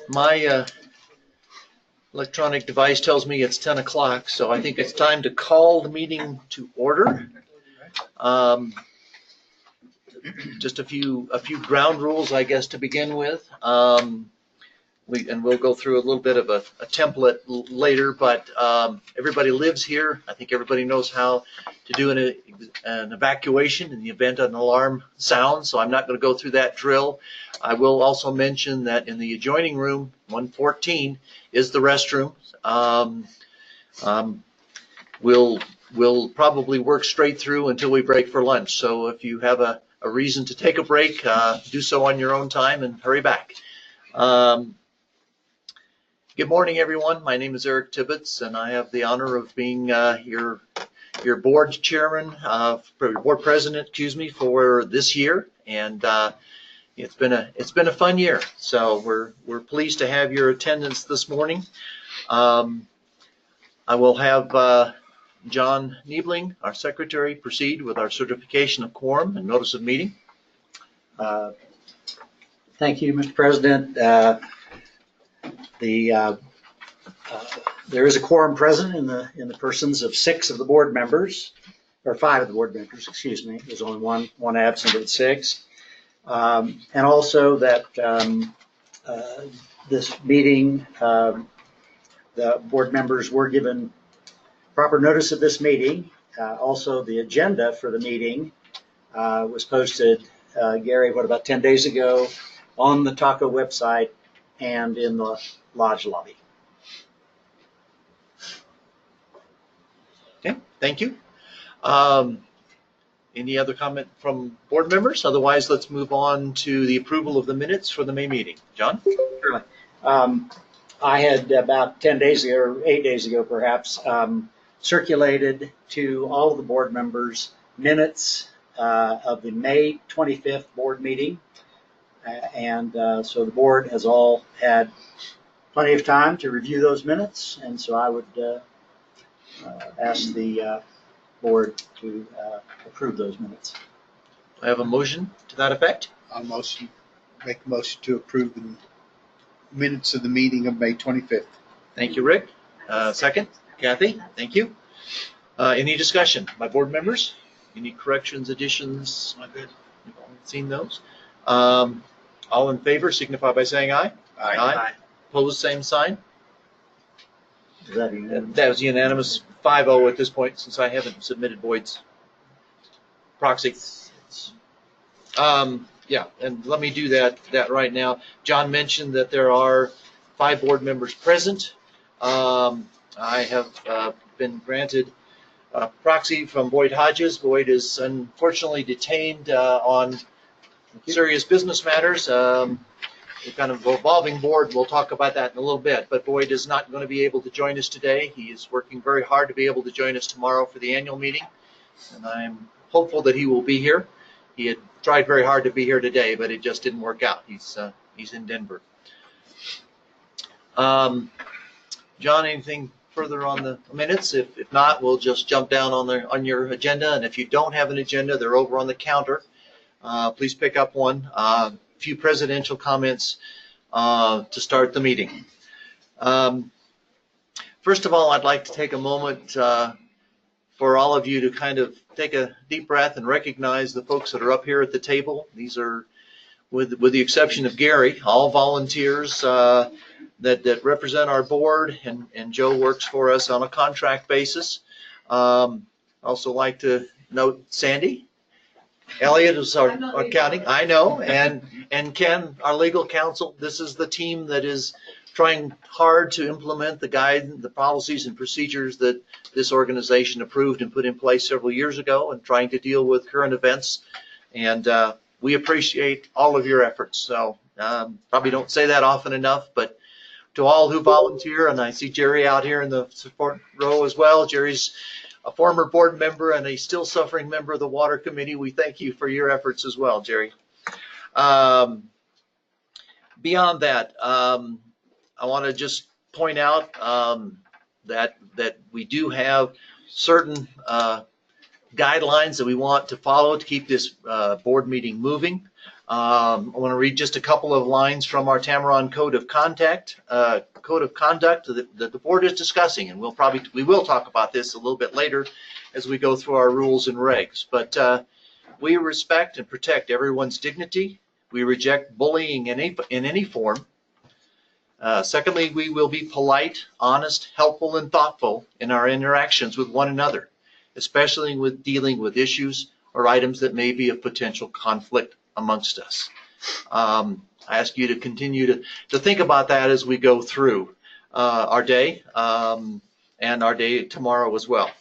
My electronic device tells me it's 10 o'clock, so I think it's time to call the meeting to order. Just a few ground rules, I guess, to begin with. We'll go through a little bit of a template later, but everybody lives here. I think everybody knows how to do an evacuation in the event an alarm sounds, so I'm not going to go through that drill. I will also mention that in the adjoining room, 114, is the restroom. We'll probably work straight through until we break for lunch, so if you have a reason to take a break, do so on your own time and hurry back. Good morning, everyone. My name is Eric Tibbetts, and I have the honor of being your board chairman, board president, for this year. And it's been a fun year. So we're pleased to have your attendance this morning. I will have John Niebling, our secretary, proceed with our certification of quorum and notice of meeting. Thank you, Mr. President. There is a quorum present in the persons of 6 of the board members, or 5 of the board members, excuse me. There's only one absent of the 6. And also that this meeting, the board members were given proper notice of this meeting. Also, the agenda for the meeting was posted, Gary, about 10 days ago on the TACO website and in the lodge lobby. Okay, thank you. Any other comment from board members? Otherwise, let's move on to the approval of the minutes for the May meeting. John? Certainly. I had about 10 days ago, or 8 days ago perhaps, circulated to all of the board members minutes of the May 25th board meeting. So the board has all had plenty of time to review those minutes, and so I would ask the board to approve those minutes. I have a motion to that effect. I'll make a motion to approve the minutes of the meeting of May 25th. Thank you, Rick. Second, Kathy, thank you. Any discussion by board members? Any corrections, additions? Am I good? You've all seen those? All in favor signify by saying aye. Aye. Opposed, same sign. That was unanimous 5-0 at this point, since I haven't submitted Boyd's proxy. Yeah, and let me do that right now. John mentioned that there are 5 board members present. I have been granted a proxy from Boyd Hodges. Boyd is unfortunately detained on serious business matters. The kind of evolving board, we'll talk about that in a little bit, but Boyd is not going to be able to join us today. He is working very hard to be able to join us tomorrow for the annual meeting, and I'm hopeful that he will be here. He had tried very hard to be here today, but it just didn't work out. He's in Denver. John, anything further on the minutes? If not, we'll just jump down on your agenda, and if you don't have an agenda, they're over on the counter. Please pick up one. Few presidential comments to start the meeting. First of all, I'd like to take a moment for all of you to kind of take a deep breath and recognize the folks that are up here at the table. These are, with the exception of Gary, all volunteers that represent our board, and Joe works for us on a contract basis. Also like to note Sandy. Elliot is our accounting, I know, and Ken, our legal counsel. This is the team that is trying hard to implement the policies and procedures that this organization approved and put in place several years ago, and trying to deal with current events. And we appreciate all of your efforts. So probably don't say that often enough, but to all who volunteer, and I see Jerry out here in the support row as well. Jerry's a former board member and a still suffering member of the Water Committee. We thank you for your efforts as well, Jerry. Beyond that, I want to just point out that we do have certain guidelines that we want to follow to keep this board meeting moving. I want to read just a couple of lines from our Tamarron Code of Conduct that the board is discussing, and we will talk about this a little bit later as we go through our rules and regs. But we respect and protect everyone's dignity. We reject bullying in any form. Secondly, we will be polite, honest, helpful, and thoughtful in our interactions with one another, especially with dealing with issues or items that may be of potential conflict amongst us. I ask you to continue to think about that as we go through our day and our day tomorrow as well.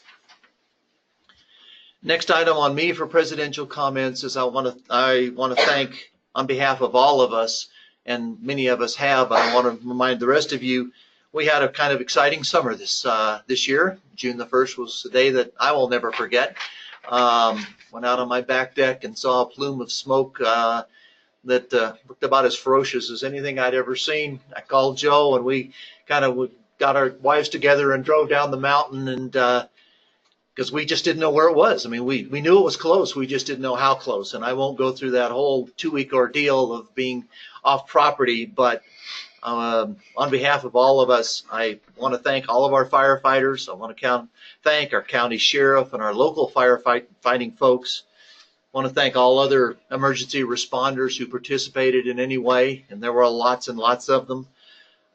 Next item on me for presidential comments is I want to thank, on behalf of all of us, and many of us have, but I want to remind the rest of you, we had a kind of exciting summer this year. June the 1st was a day that I will never forget. Went out on my back deck and saw a plume of smoke that looked about as ferocious as anything I'd ever seen. I called Joe, and we kind of got our wives together and drove down the mountain, and because we just didn't know where it was. I mean, we knew it was close. We just didn't know how close. And I won't go through that whole 2-week ordeal of being off property, but on behalf of all of us, I want to thank all of our firefighters. I want to thank our county sheriff and our local firefighting folks. I want to thank all other emergency responders who participated in any way, and there were lots and lots of them.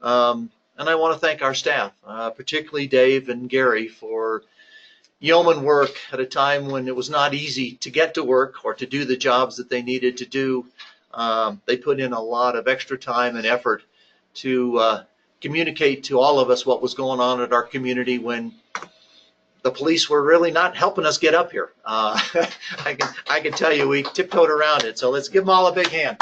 And I want to thank our staff, particularly Dave and Gary, for yeoman work at a time when it was not easy to get to work or to do the jobs that they needed to do. They put in a lot of extra time and effort to communicate to all of us what was going on at our community when the police were really not helping us get up here. I can tell you we tiptoed around it, so let's give them all a big hand.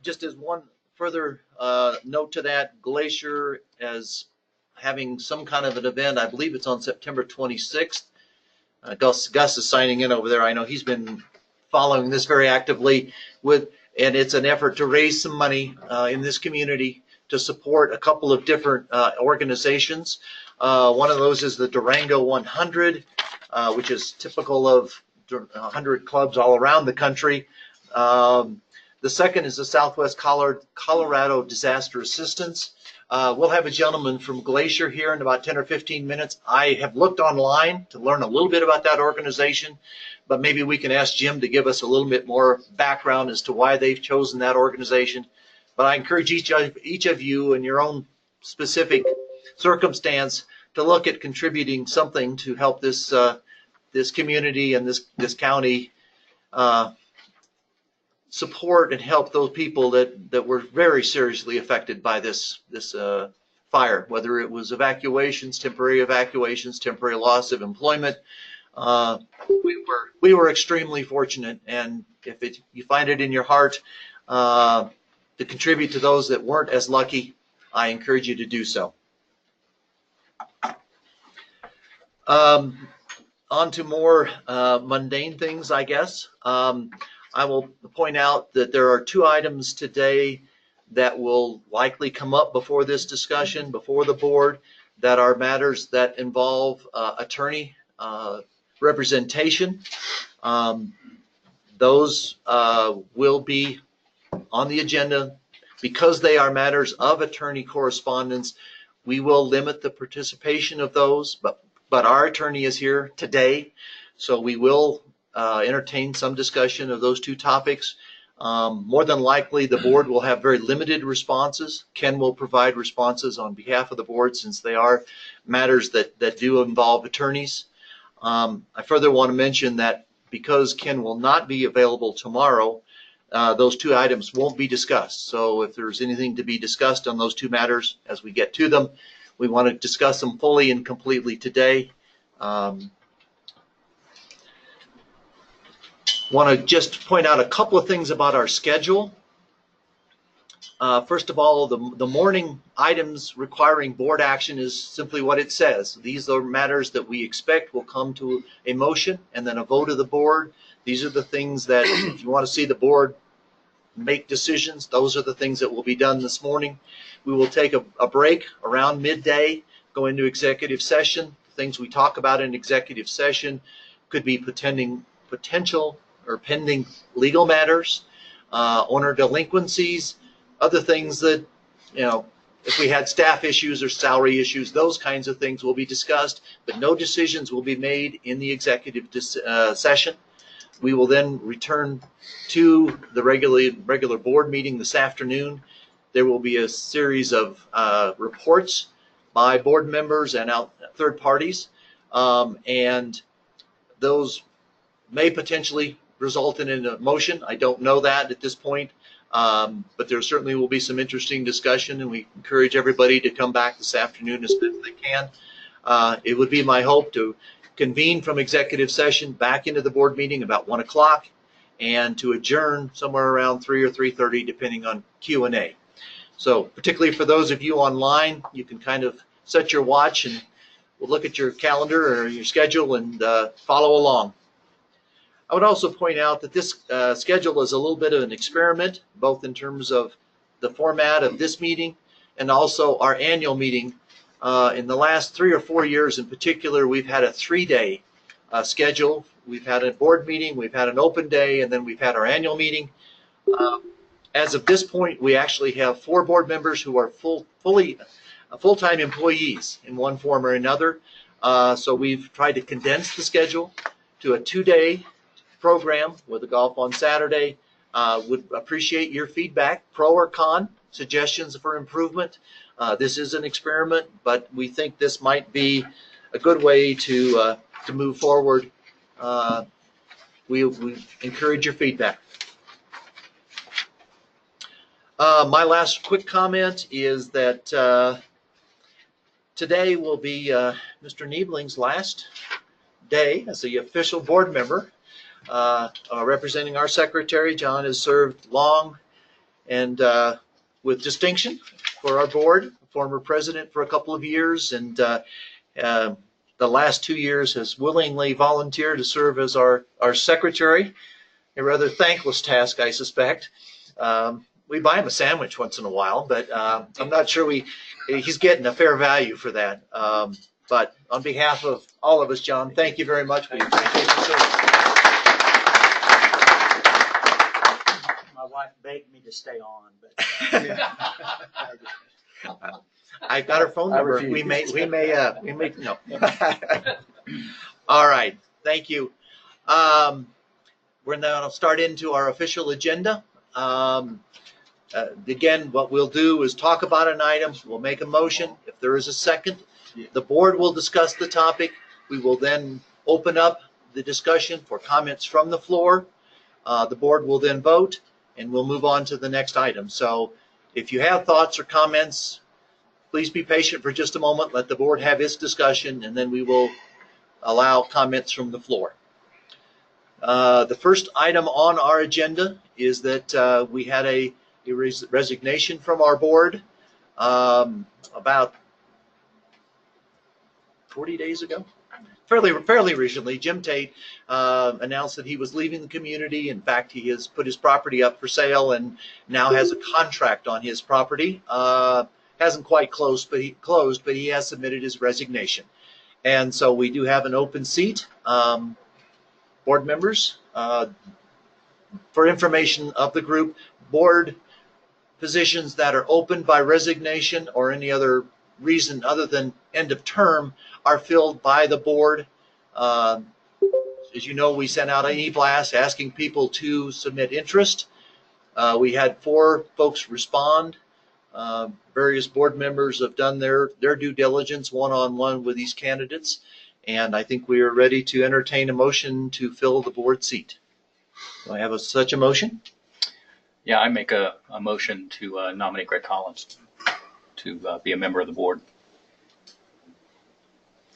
Just as one further note to that, Glacier is having some kind of an event. I believe it's on September 26th. Gus is signing in over there. I know he's been following this very actively and it's an effort to raise some money in this community to support a couple of different organizations. One of those is the Durango 100, which is typical of 100 clubs all around the country. The second is the Southwest Colorado Disaster Assistance. We'll have a gentleman from Glacier here in about 10 or 15 minutes. I have looked online to learn a little bit about that organization, but maybe we can ask Jim to give us a little bit more background as to why they've chosen that organization. But I encourage each of you in your own specific circumstance to look at contributing something to help this community and this county support and help those people that were very seriously affected by this fire, whether it was evacuations, temporary loss of employment. We were extremely fortunate, and if you find it in your heart to contribute to those that weren't as lucky, I encourage you to do so. On to more mundane things, I guess. I will point out that there are 2 items today that will likely come up before this discussion, before the board, that are matters that involve attorney representation. Those will be on the agenda. Because they are matters of attorney correspondence, we will limit the participation of those, but our attorney is here today, so we will entertain some discussion of those 2 topics. More than likely, the board will have very limited responses. Ken will provide responses on behalf of the board since they are matters that do involve attorneys. I further want to mention that because Ken will not be available tomorrow, those 2 items won't be discussed. So if there's anything to be discussed on those 2 matters as we get to them, we want to discuss them fully and completely today. Want to just point out a couple of things about our schedule. First of all, the morning items requiring board action is simply what it says. These are matters that we expect will come to a motion and then a vote of the board. These are the things that if you want to see the board make decisions, those are the things that will be done this morning. We will take a break around midday, go into executive session. Things we talk about in executive session could be potential or pending legal matters, owner delinquencies, other things that, if we had staff issues or salary issues, those kinds of things will be discussed, but no decisions will be made in the executive session. We will then return to the regular board meeting this afternoon. There will be a series of reports by board members and third parties, and those may potentially result in a motion. I don't know that at this point, but there certainly will be some interesting discussion, and we encourage everybody to come back this afternoon as best they can. It would be my hope to convene from executive session back into the board meeting about 1 o'clock and to adjourn somewhere around 3 or 3:30, depending on Q&A. So particularly for those of you online, you can kind of set your watch and we'll look at your calendar or your schedule and follow along. I would also point out that this schedule is a little bit of an experiment, both in terms of the format of this meeting and also our annual meeting. In the last 3 or 4 years in particular, we've had a 3-day schedule. We've had a board meeting, we've had an open day, and then we've had our annual meeting. As of this point, we actually have 4 board members who are full-time employees in one form or another. So we've tried to condense the schedule to a 2-day program with a golf on Saturday. Would appreciate your feedback, pro or con, suggestions for improvement. This is an experiment, but we think this might be a good way to move forward. We encourage your feedback. My last quick comment is that today will be Mr. Niebling's last day as the official board member. Representing our secretary, John has served long and with distinction for our board, former president for a couple of years, and the last 2 years has willingly volunteered to serve as our secretary. A rather thankless task, I suspect. We buy him a sandwich once in a while, but I'm not sure he's getting a fair value for that. But on behalf of all of us, John, thank you very much. We appreciate your service. My wife begged me to stay on, but I've got her phone number. refuse. We may no. All right, thank you. We're now going to start into our official agenda. Again, what we'll do is talk about an item. We'll make a motion. If there is a second, the board will discuss the topic. We will then open up the discussion for comments from the floor. The board will then vote, and we'll move on to the next item. So if you have thoughts or comments, please be patient for just a moment. Let the board have its discussion, and then we will allow comments from the floor. The first item on our agenda is that we had a resignation from our board about 40 days ago. Fairly recently. Jim Tate announced that he was leaving the community. In fact, he has put his property up for sale and now has a contract on his property. Hasn't quite closed, but he has submitted his resignation. And so we do have an open seat. Board members, for information of the group, board positions that are open by resignation or any other reason other than end of term are filled by the board. As you know, we sent out an e-blast asking people to submit interest. We had 4 folks respond. Various board members have done their due diligence one-on-one with these candidates, and I think we are ready to entertain a motion to fill the board seat. Do I have such a motion? Yeah, I make a motion to nominate Greg Collins to be a member of the board.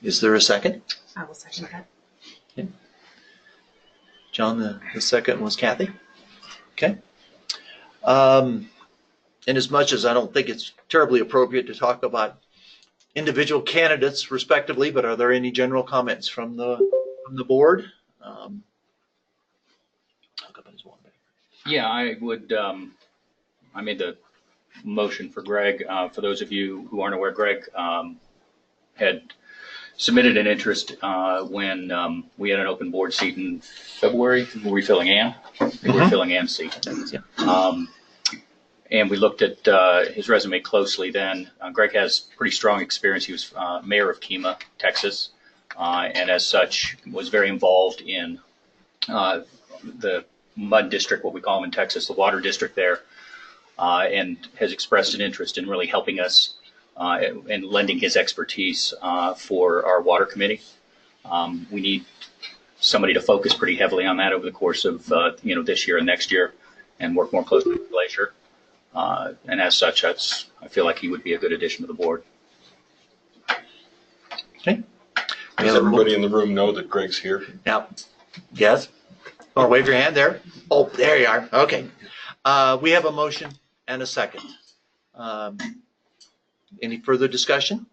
Is there a second? I will second that. Okay. John, the second was Kathy. Okay. And as much as I don't think it's terribly appropriate to talk about individual candidates respectively, but are there any general comments from the board? Yeah, I would. I made the motion for Greg. For those of you who aren't aware, Greg had submitted an interest when we had an open board seat in February. Were we filling Ann? I think we were filling Ann's seat. And we looked at his resume closely then. Greg has pretty strong experience. He was mayor of Kemah, Texas, and as such was very involved in the mud district, what we call them in Texas, the water district there, and has expressed an interest in really helping us and lending his expertise for our water committee. We need somebody to focus pretty heavily on that over the course of this year and next year, and work more closely with Glacier. And as such, I feel like he would be a good addition to the board. Okay. Does everybody in the room know that Greg's here? Now, yes? Want to wave your hand there? Oh, there you are. Okay. We have a motion and a second. Any further discussion?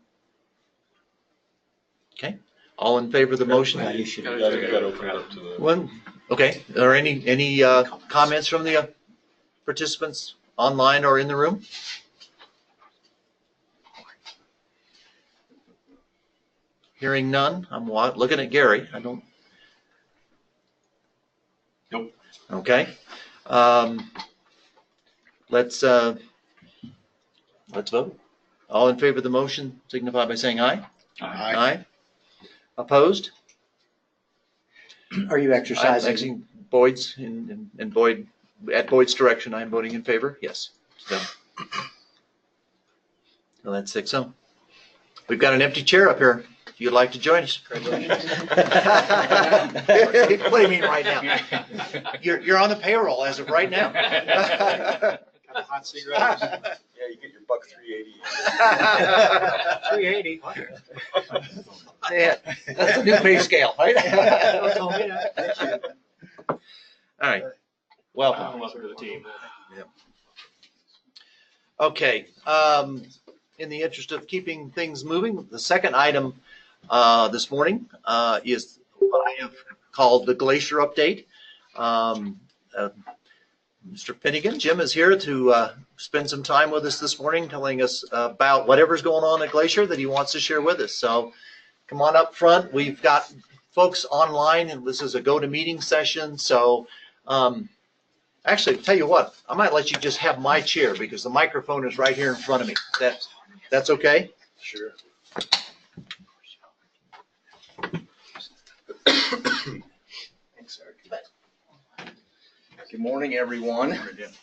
Okay. All in favor of the motion? You should. You gotta open it up to the. One. Okay. Are any comments from the participants online or in the room? Hearing none. I'm looking at Gary. I don't. Nope. Okay. Let's vote. All in favor of the motion signify by saying aye. Aye. Opposed? Are you exercising? Exercising Boyd's and Boyd, at Boyd's direction, I'm voting in favor. Yes. So that's 6-0. We've got an empty chair up here. If you'd like to join us. What do you mean right now? You're on the payroll as of right now. Hot seat right? Yeah, you get your buck $3.80. 380. Yeah, that's a new pay scale, right? All right. Welcome. Welcome to the team. Okay. In the interest of keeping things moving, the second item this morning is what I have called the Glacier Update. Mr. Finnegan, Jim is here to spend some time with us this morning, telling us about whatever's going on at Glacier that he wants to share with us. So come on up front. We've got folks online, and this is a go-to-meeting session. So actually, tell you what, I might let you just have my chair because the microphone is right here in front of me. That's okay? Sure. Good morning, everyone.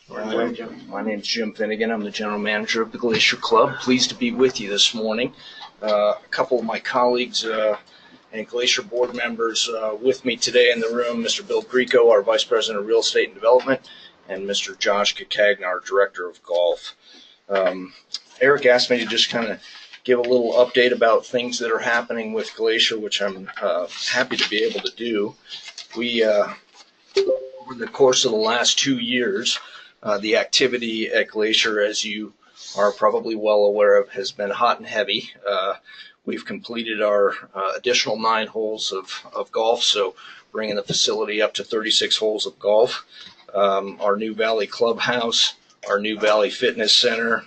My name is Jim Finnegan. I'm the general manager of the Glacier Club. Pleased to be with you this morning. A couple of my colleagues and Glacier board members with me today in the room, Mr. Bill Greco, our Vice President of Real Estate and Development, and Mr. Josh Kakagna, our Director of Golf. Eric asked me to just kind of give a little update about things that are happening with Glacier, which I'm happy to be able to do. We over the course of the last 2 years, the activity at Glacier, as you are probably well aware of, has been hot and heavy. We've completed our additional 9 holes of golf, so bringing the facility up to 36 holes of golf. Our new Valley Clubhouse, our new Valley Fitness Center.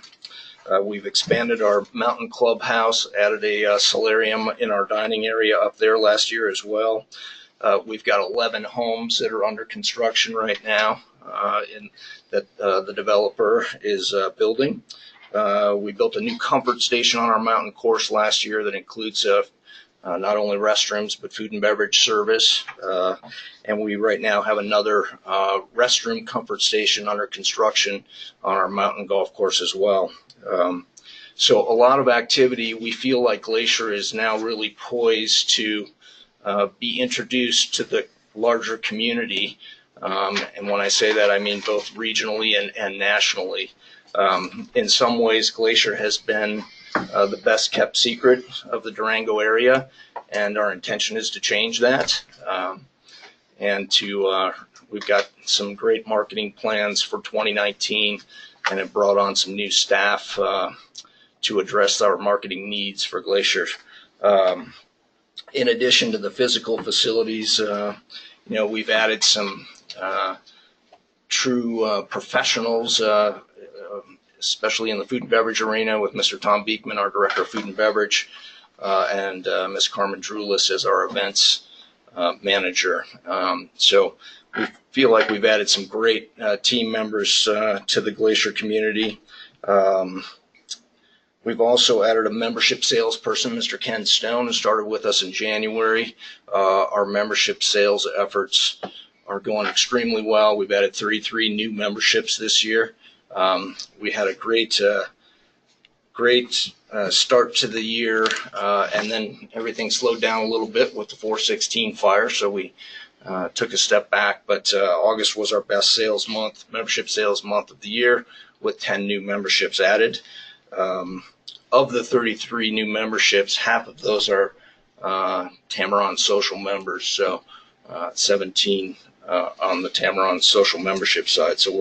We've expanded our Mountain Clubhouse, added a solarium in our dining area up there last year as well. We've got 11 homes that are under construction right now that the developer is building. We built a new comfort station on our mountain course last year that includes not only restrooms but food and beverage service. And we right now have another restroom comfort station under construction on our mountain golf course as well. So a lot of activity. We feel like Glacier is now really poised to be introduced to the larger community. And when I say that, I mean both regionally and nationally. In some ways, Glacier has been the best kept secret of the Durango area, and our intention is to change that. We've got some great marketing plans for 2019, and have brought on some new staff to address our marketing needs for Glacier. In addition to the physical facilities, we've added some true professionals, especially in the food and beverage arena with Mr. Tom Beekman, our Director of Food and Beverage. and Ms. Carmen Drulis as our events manager. So we feel like we've added some great team members to the Glacier community. We've also added a membership salesperson, Mr. Ken Stone, who started with us in January. Our membership sales efforts are going extremely well. We've added 33 new memberships this year. We had a great start to the year, and then everything slowed down a little bit with the 4/16 fire, so we took a step back. But August was our best membership sales month of the year, with 10 new memberships added. Of the 33 new memberships, half of those are Tamarron social members, so 17 on the Tamarron social membership side. So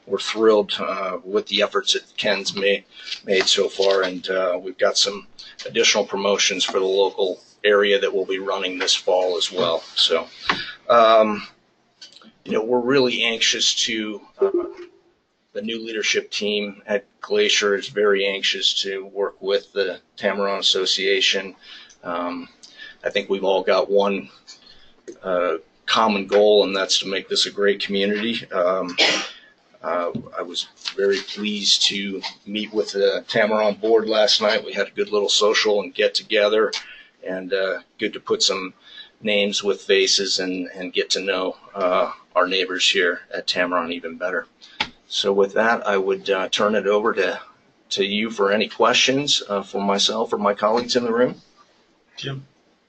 we're thrilled with the efforts that Ken's made so far, and we've got some additional promotions for the local area that we'll be running this fall as well. So, we're really anxious to. The new leadership team at Glacier is very anxious to work with the Tamarron Association. I think we've all got one common goal, and that's to make this a great community. I was very pleased to meet with the Tamarron board last night. We had a good little social and get together, and good to put some names with faces and get to know our neighbors here at Tamarron even better. So with that, I would turn it over to you for any questions for myself or my colleagues in the room. Jim,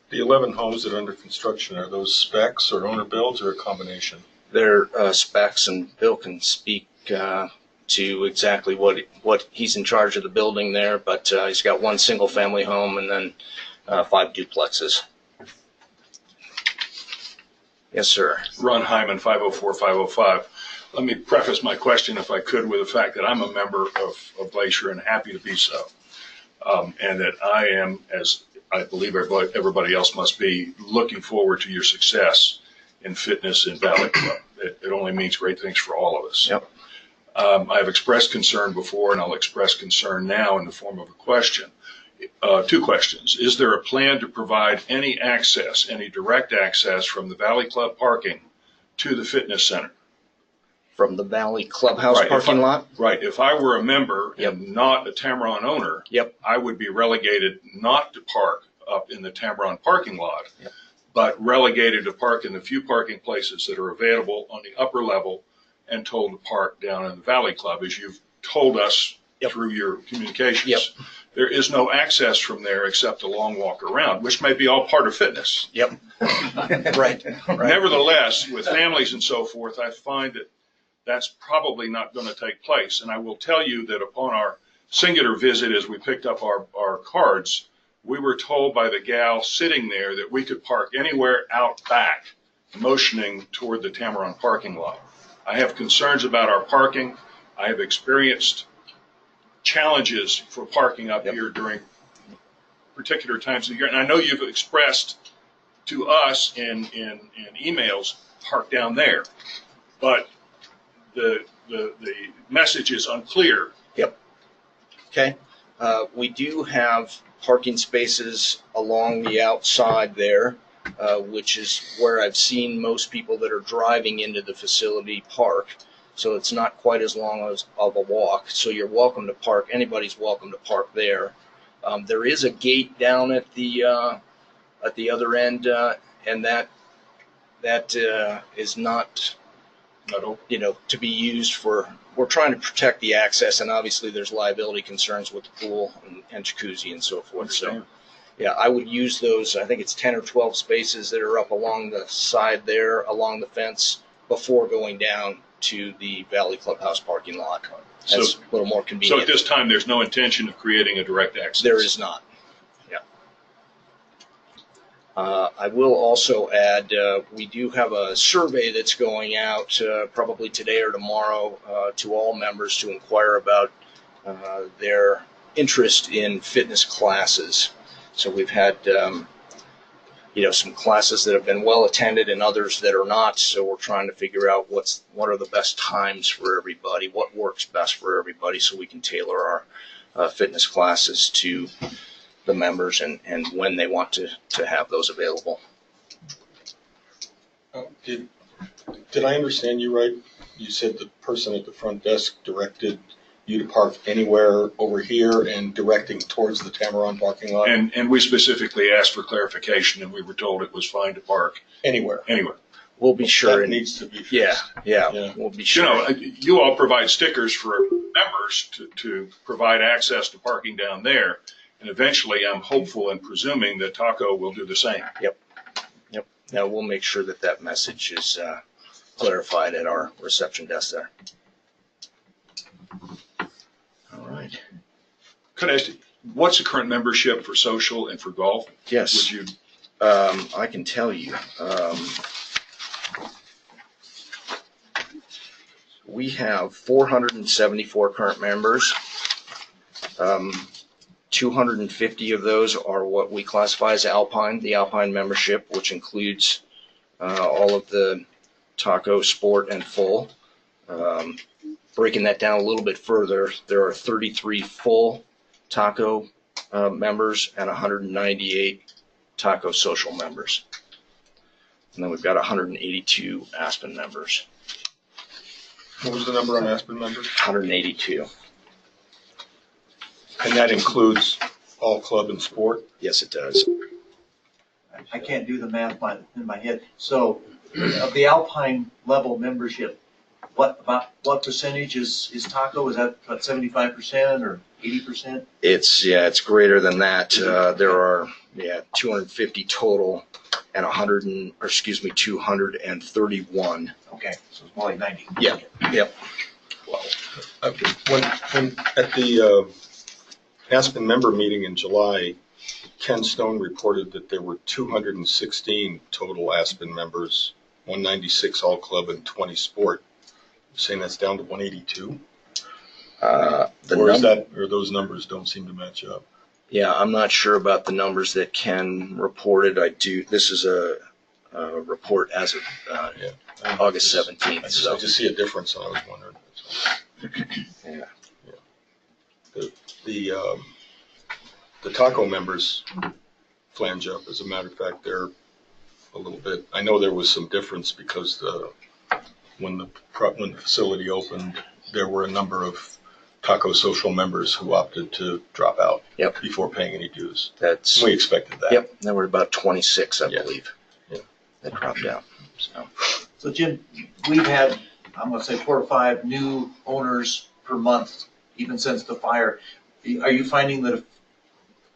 the 11 homes that are under construction, are those specs or owner builds or a combination? They're specs, and Bill can speak to exactly what he's in charge of the building there, but he's got one single family home and then 5 duplexes. Yes, sir. Ron Hyman, 504-505. Let me preface my question, if I could, with the fact that I'm a member of Glacier and happy to be so. And that I am, as I believe everybody else must be, looking forward to your success in fitness in Valley Club. It only means great things for all of us. Yep. I've expressed concern before, and I'll express concern now in the form of a question. 2 questions. Is there a plan to provide any direct access from the Valley Club parking to the fitness center? From the Valley Clubhouse parking lot? Right. If I were a member Yep. and not a Tamarron owner, Yep. I would be relegated not to park up in the Tamarron parking lot, Yep. but relegated to park in the few parking places that are available on the upper level and told to park down in the Valley Club, as you've told us Yep. through your communications. Yep. There is no access from there except a long walk around, which may be all part of fitness. Yep. Right. Nevertheless, with families and so forth, I find that that's probably not going to take place. And I will tell you that upon our singular visit, as we picked up our cards, we were told by the gal sitting there that we could park anywhere out back, motioning toward the Tamarron parking lot. I have concerns about our parking. I have experienced challenges for parking up Yep. here during particular times of the year. And I know you've expressed to us in emails, park down there. But the message is unclear. Yep. Okay. We do have parking spaces along the outside there, which is where I've seen most people that are driving into the facility park. So it's not quite as long as of a walk. So you're welcome to park. Anybody's welcome to park there. There is a gate down at the other end, and that is not, to be used for. We're trying to protect the access, and obviously there's liability concerns with the pool and jacuzzi and so forth. So, yeah, I would use those. I think it's 10 or 12 spaces that are up along the side there, along the fence, before going down to the Valley Clubhouse parking lot. That's a little more So convenient. at this time, there's no intention of creating a direct access? There is not. Yeah. I will also add, we do have a survey that's going out probably today or tomorrow to all members to inquire about their interest in fitness classes. So we've had some classes that have been well attended and others that are not. So we're trying to figure out what are the best times for everybody, what works best for everybody, so we can tailor our fitness classes to the members and when they want to have those available. Did I understand you right? You said the person at the front desk directed you to park anywhere over here and directing towards the Tamaron parking lot? And we specifically asked for clarification, and we were told it was fine to park Anywhere. anywhere. We'll be sure. That And needs to be fixed. yeah, we'll be You sure. know, you all provide stickers for members to provide access to parking down there. And eventually, I'm hopeful and presuming that Taco will do the same. Now we'll make sure that message is clarified at our reception desk there. All right. Could I ask you, what's the current membership for social and for golf? Yes. Would you, I can tell you. We have 474 current members. 250 of those are what we classify as Alpine, the Alpine membership, which includes all of the Taco, Sport, and Full. Breaking that down a little bit further, there are 33 full Taco members and 198 Taco Social members. And then we've got 182 Aspen members. What was the number on Aspen members? 182. And that includes all club and sport? Yes, it does. I can't do the math in my head. So of the Alpine level membership, what percentage is Taco? Is that about 75% or 80%? It's greater than that. There are 250 total and 231. Okay, so it's more like 90. Yeah. Yep. When at the Aspen member meeting in July, Ken Stone reported that there were 216 total Aspen members, 196 all club and 20 sport. You're saying that's down to 182? Or those numbers don't seem to match up? Yeah, I'm not sure about the numbers that Ken reported. This is a report as of August 17th. I just see a difference, and I was wondering. Yeah. The Taco members flange up. As a matter of fact, they're a little bit. I know there was some difference because when the facility opened, there were a number of Taco Social members who opted to drop out before paying any dues. We expected that. Yep. There were about 26, I believe, that dropped out. So Jim, we've had, I'm going to say 4 or 5 new owners per month, even since the fire. Are you finding that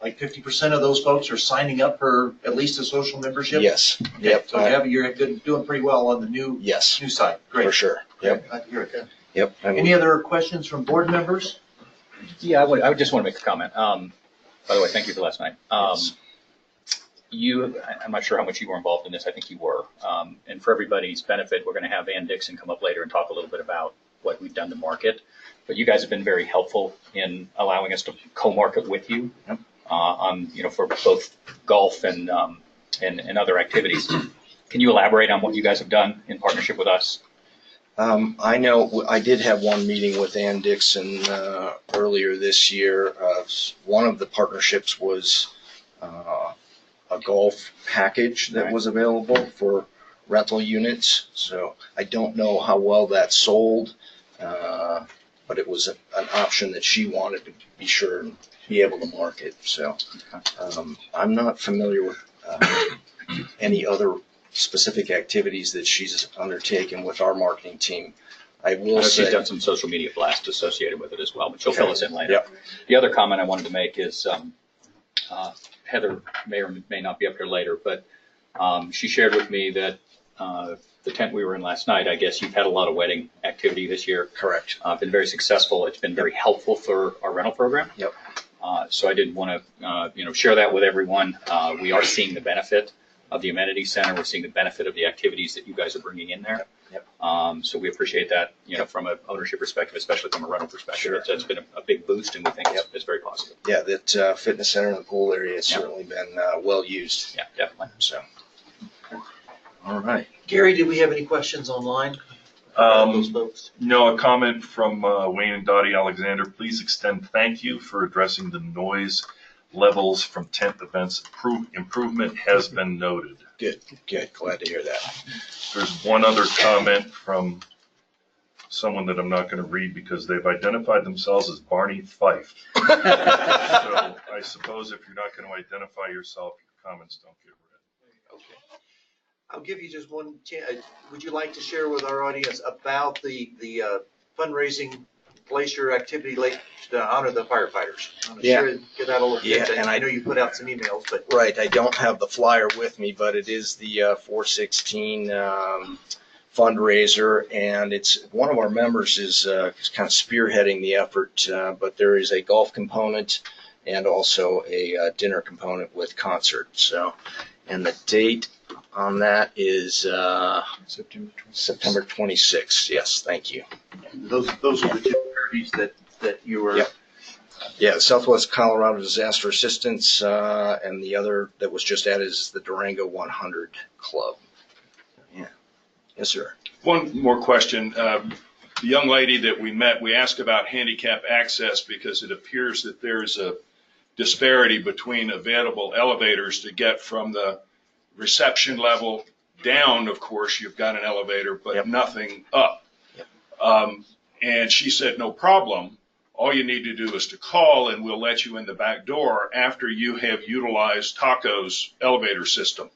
like 50% of those folks are signing up for at least a social membership? Yes. Okay. Yep. So you're doing pretty well on the new side. Great. For sure. Yep. Glad to hear it. Yep. Any other questions from board members? Yeah, I would just want to make a comment. By the way, thank you for last night. Yes. I'm not sure how much you were involved in this. I think you were. And for everybody's benefit, we're going to have Ann Dixon come up later and talk a little bit about what we've done to market. But you guys have been very helpful in allowing us to co-market with you for both golf and other activities. Can you elaborate on what you guys have done in partnership with us? I know I did have one meeting with Ann Dixon earlier this year. One of the partnerships was a golf package that was available for rental units. So I don't know how well that sold, but it was an option that she wanted to be sure and be able to market. So I'm not familiar with any other specific activities that she's undertaken with our marketing team. I will say she's done some social media blasts associated with it as well, but she'll fill us in later. Yep. The other comment I wanted to make is Heather may or may not be up here later, but she shared with me that the tent we were in last night, I guess you've had a lot of wedding activity this year. Correct. Been very successful. It's been very helpful for our rental program. Yep. So I did want to share that with everyone. We are seeing the benefit of the amenity center. We're seeing the benefit of the activities that you guys are bringing in there. Yep. So we appreciate that, from an ownership perspective, especially from a rental perspective. Sure. It's been a big boost, and we think it's very positive. Yeah, that fitness center and the pool area has certainly been well used. Yeah, definitely. So, all right. Gary, did we have any questions online? Those folks? No, a comment from Wayne and Dottie Alexander. Please extend thank you for addressing the noise levels from tent events. Improvement has been noted. Good, glad to hear that. There's one other comment from someone that I'm not going to read because they've identified themselves as Barney Fife. So I suppose if you're not going to identify yourself, your comments don't get read. Okay. I'll give you just one chance. Would you like to share with our audience about the fundraising glacier activity late to honor the firefighters? Yeah. Give that a look. Yeah, And and I know you put out some emails, but. Right, I don't have the flyer with me, but it is the 416 fundraiser, and it's one of our members is kind of spearheading the effort, but there is a golf component and also a dinner component with concert. So, and the date on that is September 26th. Yes, thank you. Those are the two charities that you were. Yep. Yeah, Southwest Colorado Disaster Assistance, and the other that was just added is the Durango 100 Club. Yeah. Yes, sir. One more question. The young lady that we met, we asked about handicap access because it appears that there's a disparity between available elevators to get from the reception level down. Of course, you've got an elevator, but Yep. nothing up. Yep. And she said, no problem. All you need to do is to call and we'll let you in the back door after you have utilized Taco's elevator system.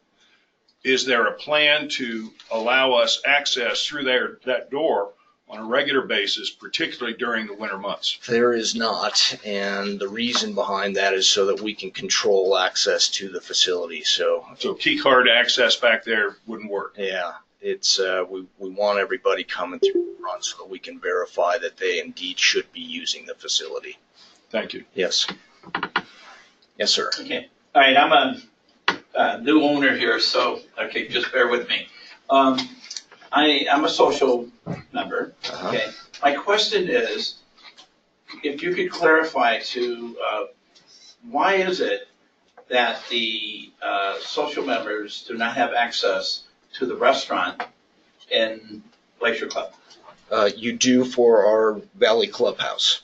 Is there a plan to allow us access through that door on a regular basis, particularly during the winter months? There is not, and the reason behind that is so that we can control access to the facility. So key card access back there wouldn't work. yeah, it's we want everybody coming through the front so that we can verify that they indeed should be using the facility. Thank you. Yes. Yes, sir. Okay, all right, I'm a new owner here, so, okay, just bear with me. I'm a social member, okay? My question is, if you could clarify why is it that the social members do not have access to the restaurant in Glacier Club? You do for our Valley Clubhouse.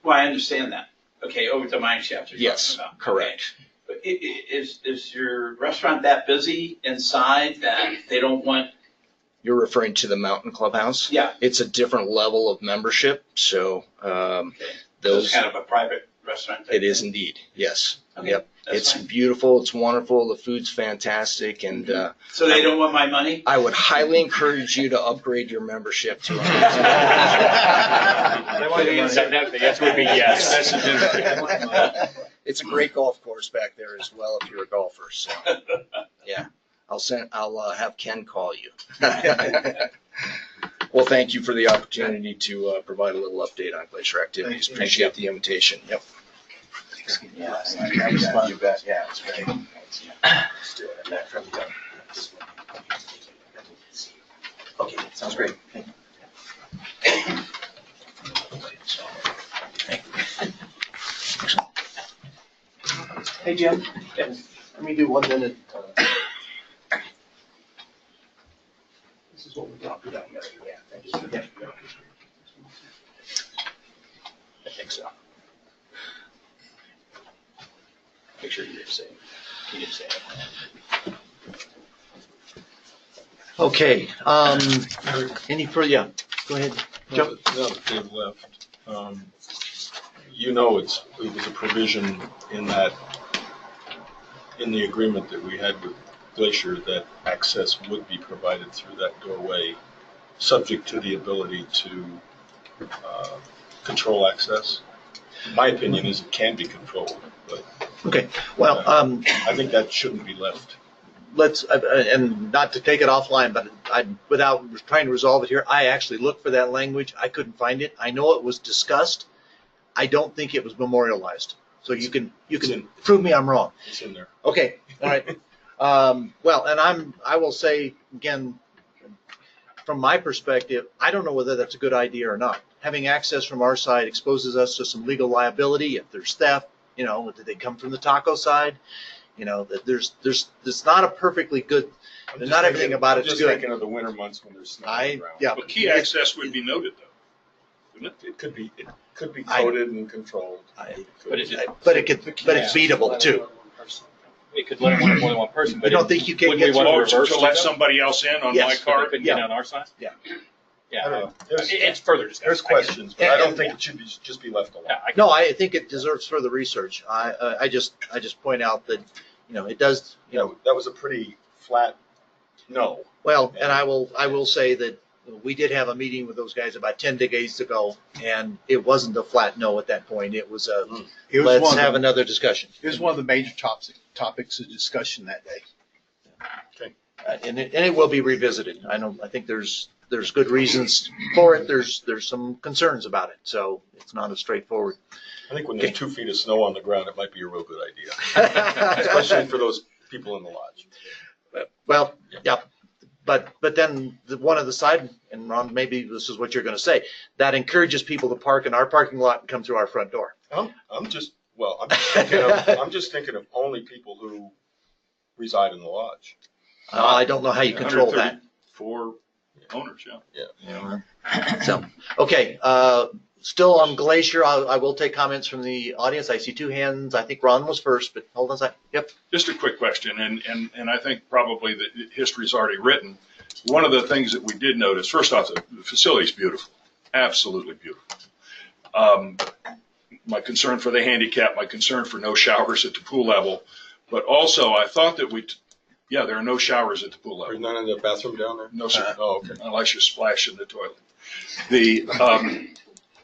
Well, I understand that. Okay, over to mine shaft you're Yes, talking about. correct. But is your restaurant that busy inside that they don't want? You're referring to the Mountain Clubhouse? Yeah. It's a different level of membership, so Okay. those. It's kind of a private restaurant. It is indeed, yes. Okay, Yep. that's It's fine. beautiful, it's wonderful, the food's fantastic, and So they don't want my money? I would highly encourage you to upgrade your membership to The answer would be yes. It's a great golf course back there as well if you're a golfer, so, yeah. I'll have Ken call you. Well, thank you for the opportunity to provide a little update on glacier activities. Appreciate the invitation. Yep. You bet, yeah, it's great. Okay, sounds great. Hey, Jim, let me do 1 minute. This is what we talked about. Yeah, thank you. Yeah. I think so. Make sure you didn't say it. Okay, any further, yeah, go ahead. Now that they've left, you know, it was a provision in the agreement that we had with Glacier that access would be provided through that doorway, subject to the ability to control access. My opinion is it can be controlled, but Okay, well, I think that shouldn't be left. let's, and not to take it offline, but without trying to resolve it here, I actually looked for that language. I couldn't find it. I know it was discussed. I don't think it was memorialized. So you can prove me I'm wrong. It's in there. Okay, all right. Well, and I will say again, from my perspective, I don't know whether that's a good idea or not. Having access from our side exposes us to some legal liability if there's theft. You know, did they come from the taco side? You know, that it's not a perfectly good. Not everything about it's just good. thinking of the winter months when there's snow on the ground. Yeah. But key access would be noted though, wouldn't it? It could be I- coded and controlled. But it's beatable too. It could let more than one person, but. You don't think you can wouldn't we get want Oh, reverse to let that? somebody else in on Yes. my So they card? couldn't get on our side? Yeah. Yeah. I don't know. There's- It's further discussion. There's questions, but I don't And- think it should just be left alone. Yeah, I- No, I think it deserves further research. I just point out that, it does, That was a pretty flat no. well, and I will say that we did have a meeting with those guys about 10 days ago, and it wasn't a flat no at that point. It was It was let's one have of the, another discussion. it was one of the major topics of discussion that day. And it will be revisited. I think there's good reasons for it. There's some concerns about it. So it's not as straightforward. I think when there's 2 feet of snow on the ground, it might be a real good idea, especially for those people in the lodge. Well, yeah, but then one of the side, and Ron, maybe this is what you're going to say, that encourages people to park in our parking lot and come through our front door. I'm just thinking of only people who reside in the lodge. I don't know how you control that. 134 owners, yeah. So, okay, still on Glacier, I will take comments from the audience. I see 2 hands. I think Ron was first, but hold on a second. Yep. Just a quick question, and I think probably the history's already written. One of the things that we did notice, first off, the facility's beautiful, absolutely beautiful. My concern for the handicap, my concern for no showers at the pool level, but also I thought that there are no showers at the pool There's level. none in the bathroom down there? No, sir. Oh, okay. Unless you splash in the toilet.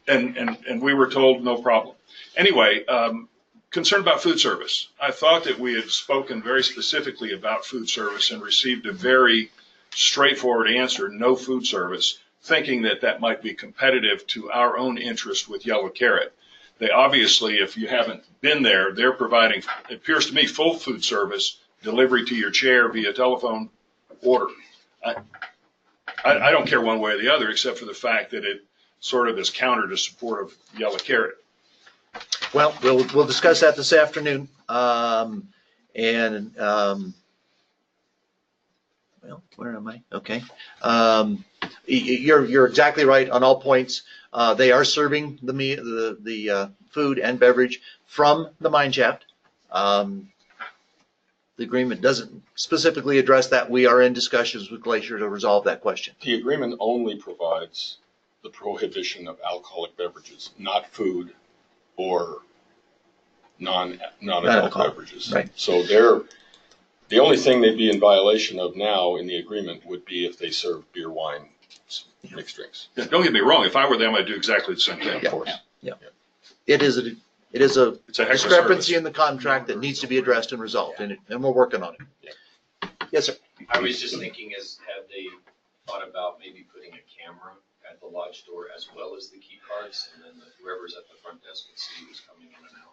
And we were told no problem. Anyway, concerned about food service. I thought that we had spoken very specifically about food service and received a very straightforward answer, no food service, thinking that might be competitive to our own interest with Yellow Carrot. They obviously, if you haven't been there, they're providing, it appears to me, full food service, delivery to your chair via telephone order. I don't care one way or the other, except for the fact that it sort of is counter to support of Yellow Carrot. Well, we'll discuss that this afternoon. Well, where am I? Okay. You're exactly right on all points. They are serving the food and beverage from the mine shaft. The agreement doesn't specifically address that. We are in discussions with Glacier to resolve that question. The agreement only provides the prohibition of alcoholic beverages, not food or non-alcoholic Non-alcoholic, beverages. right. So the only thing they'd be in violation of now in the agreement would be if they serve beer, wine, mixed drinks. Yeah, don't get me wrong, if I were them, I'd do exactly the same thing. Of course. It is a It's a heck of a discrepancy service. in the contract that needs to be addressed and resolved, and we're working on it. Yes, sir. I was just thinking had they thought about maybe putting a camera at the lodge door as well as the key cards, and then whoever's at the front desk could see who's coming in and out.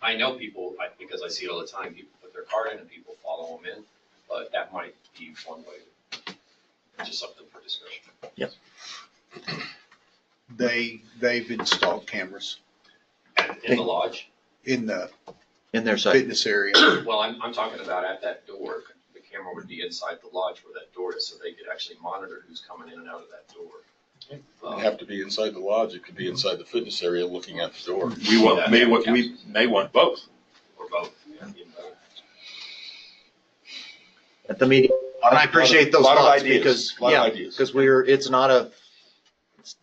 I know people, because I see it all the time, people put their card in and people follow them in, but that might be one way, just something for discussion. They've installed cameras In the lodge? in the In their side. fitness area. Well, I'm talking about at that door. The camera would be inside the lodge where that door is, so they could actually monitor who's coming in and out of that door. It doesn't have to be inside the lodge. It could be inside the fitness area looking at the door. We may want both. Or both. At the meeting. And I appreciate those Lot of thoughts ideas. because, Lot of yeah, ideas. because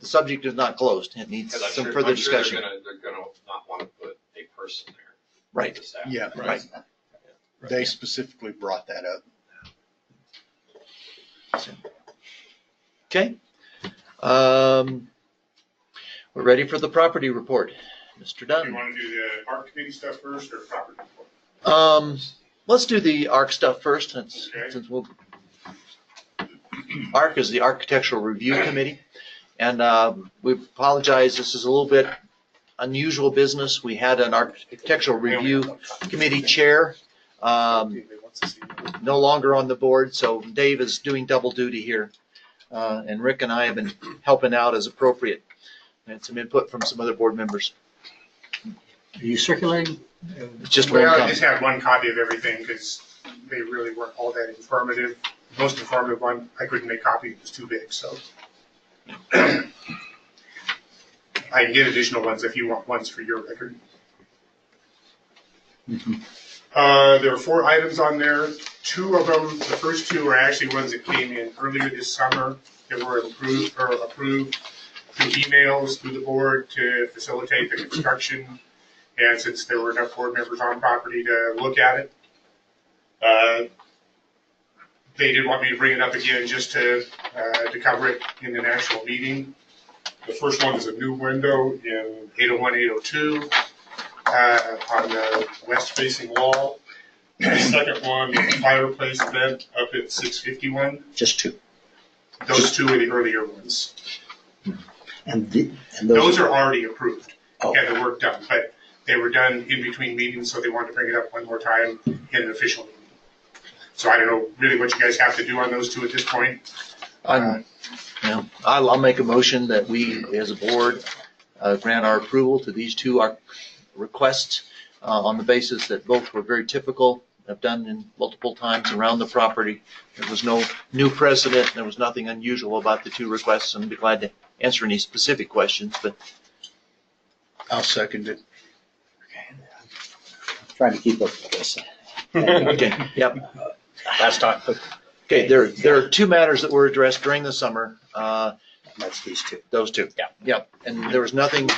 the subject is not closed. It needs Because some further discussion. They're gonna not want to put a person there. Right. The staff. Yeah, Right. they specifically brought that up. Okay. We're ready for the property report. Mr. Do you Dunn. want to do the art committee stuff first or property report? Let's do the ARC stuff first, since we'll. ARC is the Architectural Review Committee, and we apologize. This is a little bit unusual business. We had an Architectural Review Committee chair, no longer on the board, so Dave is doing double duty here, and Rick and I have been helping out as appropriate. And some input from some other board members. Are you circulating? It's just one Well, I comment. just had one copy of everything because they really weren't all that informative. The most informative one, I couldn't make copy, it was too big, so. I can get additional ones if you want ones for your record. There are 4 items on there. 2 of them, the first 2 are actually ones that came in earlier this summer that were approved through emails through the board to facilitate the construction. And since there were enough board members on property to look at it, they did want me to bring it up again just to cover it in an actual meeting. The first one is a new window in 801, 802 on the west-facing wall. The second one is a fireplace vent up at 651. Just 2. Those 2 are the earlier ones. And Those are already approved. Oh. Had the work done, but they were done in between meetings, so they wanted to bring it up one more time in an official meeting. So I don't know really what you guys have to do on those 2 at this point. I'll make a motion that we, as a board, grant our approval to these 2 requests on the basis that both were very typical, have done in multiple times around the property. There was no new precedent. There was nothing unusual about the 2 requests. I'd be glad to answer any specific questions, but I'll second it. trying to keep up with this. okay, yep. Last time. Okay, there are 2 matters that were addressed during the summer. That's these 2. Those 2. Yeah. Yep. And there was nothing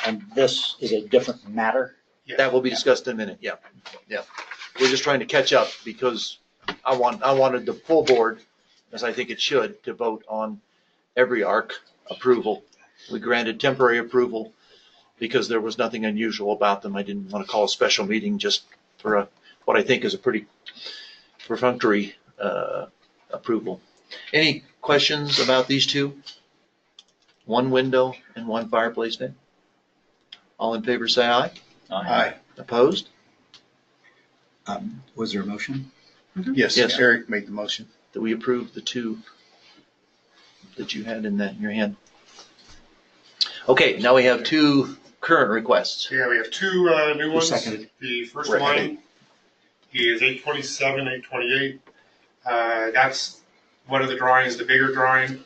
And this is a different matter. that will be discussed in a minute. Yeah. Yeah. We're just trying to catch up because I wanted the full board, as I think it should, to vote on every ARC approval. We granted temporary approval because there was nothing unusual about them. I didn't want to call a special meeting just for what I think is a pretty perfunctory approval. Any questions about these 2? 1 window and 1 fireplace vent? All in favor say aye. Aye. Opposed? Was there a motion? Yes, Yes. Eric made the motion. That we approve the 2 that you had in your hand. Okay, now we have 2 current requests. Yeah, we have 2 new ones. seconded? The first Right. one is 827, 828. That's one of the drawings, the bigger drawing.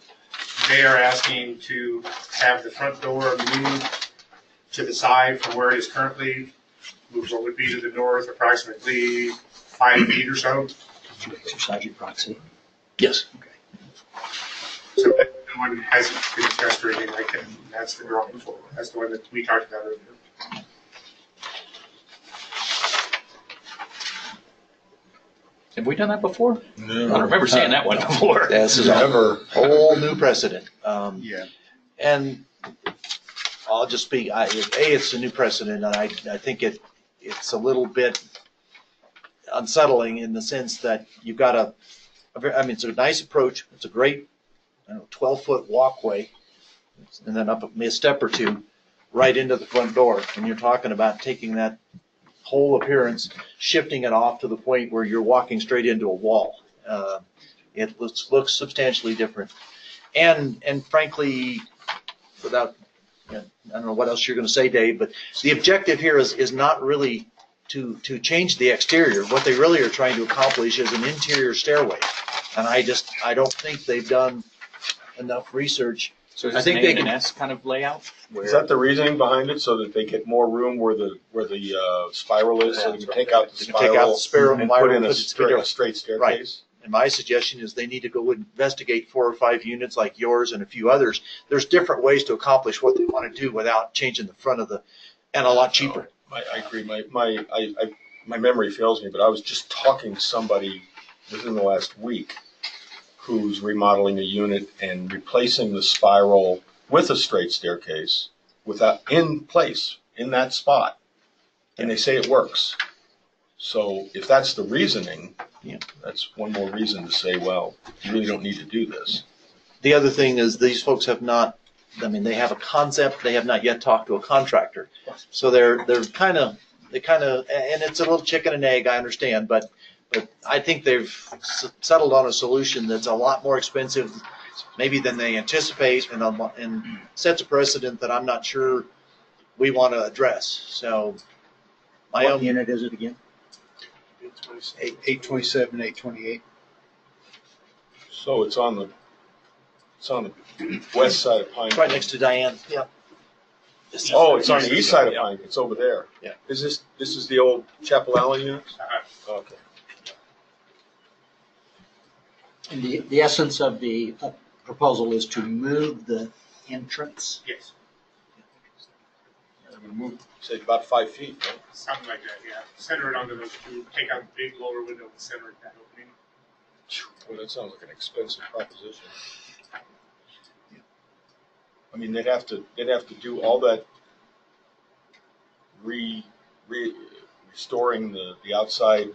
They are asking to have the front door moved to the side from where it is currently, moves what would be to the north approximately 5 feet or so. Did you exercise your proxy? Yes. So that one hasn't been discussed or anything like that. That's the drawing for it. That's the one that we talked about earlier. Have we done that before? I don't No. remember seeing that one before. This is a Never. whole new precedent. Yeah. And I'll just speak, it's a new precedent, and I think it's a little bit unsettling in the sense that you've got it's a nice approach. It's a great, 12-foot walkway, and then up a step or 2 right into the front door. And you're talking about taking that whole appearance, shifting it off to the point where you're walking straight into a wall. It looks substantially different. And frankly, without, I don't know what else you're going to say, Dave, but the objective here is not really to change the exterior. What they really are trying to accomplish is an interior stairway. And I don't think they've done enough research. So is I this think an they A and can- an S kind of layout? Is that the reasoning behind it, so that they get more room where the spiral is, so they can take out the They can take out the spiral spiral and wire put in and a put it together. straight staircase? And my suggestion is they need to go investigate 4 or 5 units like yours and a few others. There's different ways to accomplish what they want to do without changing the front of and a lot cheaper. I agree. My memory fails me, but I was just talking to somebody within the last week who's remodeling a unit and replacing the spiral with a straight staircase in place in that spot, and they say it works. So if that's the reasoning, Yeah. that's one more reason to say, well, you really don't need to do this. The other thing is these folks have not, they have a concept, they have not yet talked to a contractor. So they're kind of, and it's a little chicken and egg, I understand, but I think they've settled on a solution that's a lot more expensive maybe than they anticipate and sets a precedent that I'm not sure we want to address. So my What own, unit is it again? 827, 828. So it's on the west side of Pine. it's right next to Diane. Yep. Oh, it's on the east side of Pine. It's over there. Yeah. This is the old Chapel Alley units? Okay. And the essence of the proposal is to move the entrance. Yes, I'm gonna move, say about 5 feet, right? something like that, yeah. Center it onto those two, take out the big lower window and center it that opening. Well, that sounds like an expensive proposition. I mean, they'd have to do all that restoring the outside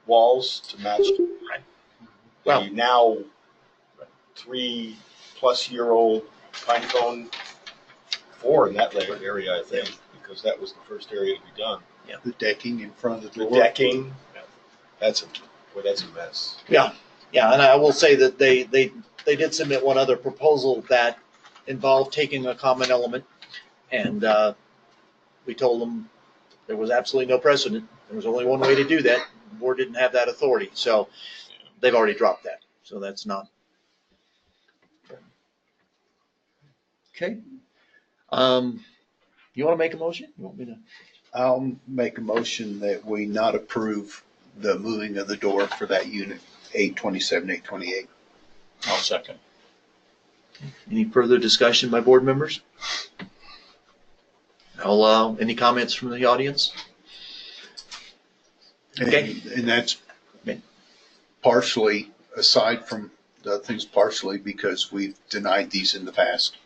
walls to match Well- the now 3+-year-old pine cone, 4 in that area, I think, because that was the first area to be done. The decking in front of the The door. decking, that's a mess. Yeah, and I will say that they did submit one other proposal that involved taking a common element, and we told them there was absolutely no precedent. There was only one way to do that. The board didn't have that authority, so they've already dropped that. So that's not. Okay. You want to make a motion? You want me to? I'll make a motion that we not approve the moving of the door for that unit, 827, 828. I'll second. Any further discussion by board members? Any comments from the audience? Okay. And that's partially, aside from the other things, partially because we've denied these in the past.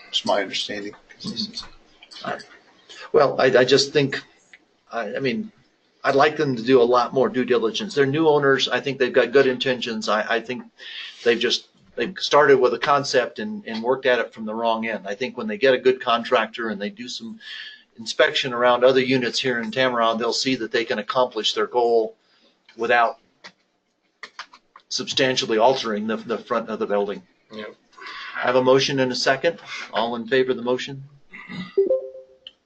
It's my understanding. Well, I just think, I mean, I'd like them to do a lot more due diligence. They're new owners. I think they've got good intentions. I think they've started with a concept and worked at it from the wrong end. I think when they get a good contractor and they do some inspection around other units here in Tamaron, they'll see that they can accomplish their goal without substantially altering the front of the building. Yeah. I have a motion and a second. All in favor of the motion?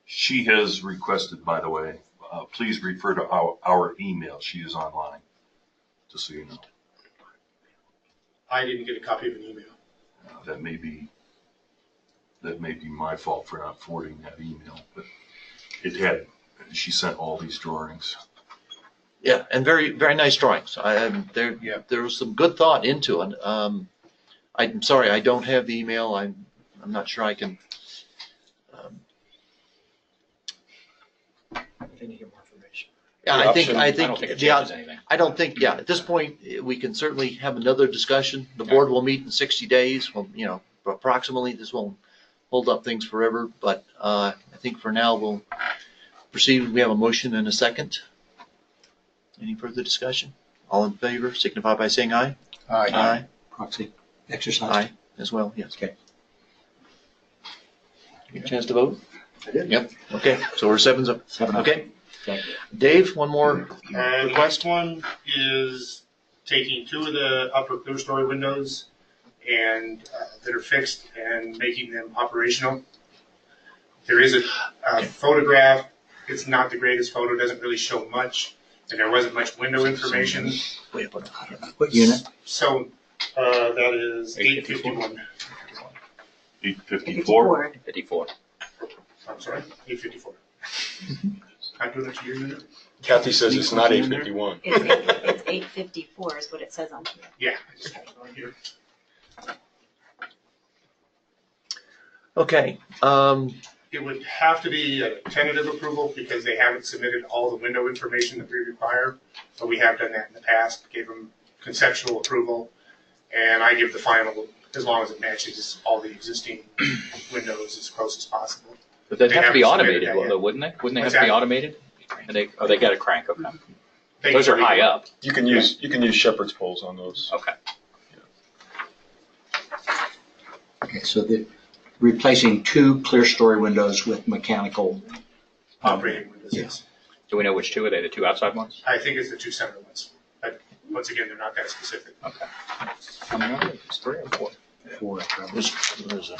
She has requested, by the way, please refer to our email. She is online, just so you know. I didn't get a copy of an email. That may be my fault for not forwarding that email, but she sent all these drawings. Yeah, and very, very nice drawings. There was some good thought into it. I'm sorry, I don't have the email. I'm not sure I can. They need to get more information. Yeah, I I don't think it think, changes anything. I don't think, at this point, we can certainly have another discussion. The board will meet in 60 days. Well, approximately, this won't hold up things forever, but I think for now we'll proceed. We have a motion and a second. Any further discussion? All in favor, signify by saying aye. Aye. Proxy exercise. Aye, as well, yes. Okay. Get a chance to vote? I did. Yep, okay, so we're 7-0. 7-0. Okay. Okay. Dave, one more And request? next one is taking two of the upper clear story windows and that are fixed and making them operational. There is a photograph. It's not the greatest photo, doesn't really show much, and there wasn't much window information. Way up on the bottom. What unit? So that is 851. 854. 54. I'm sorry, 854. I'm doing it to your unit? Kathy says it's not 851. It's 854 is what it says on here. Yeah, I just have it on here. Okay, It would have to be a tentative approval because they haven't submitted all the window information that we require. But we have done that in the past, gave them conceptual approval, and I give the final as long as it matches all the existing windows as close as possible. But they'd They have to be haven't submitted automated, that yet. wouldn't they? Wouldn't they have What's to be that? automated? And they got a crank, okay. They- Those are high up. You can use shepherd's poles on those. Okay. Okay, so replacing two clear story windows with mechanical. Operating windows, yes. Do we know which two? Are they the two outside ones? I think it's the two center ones. But once again, they're not that specific. Okay. How many are there? It's 3 or 4? For there's a.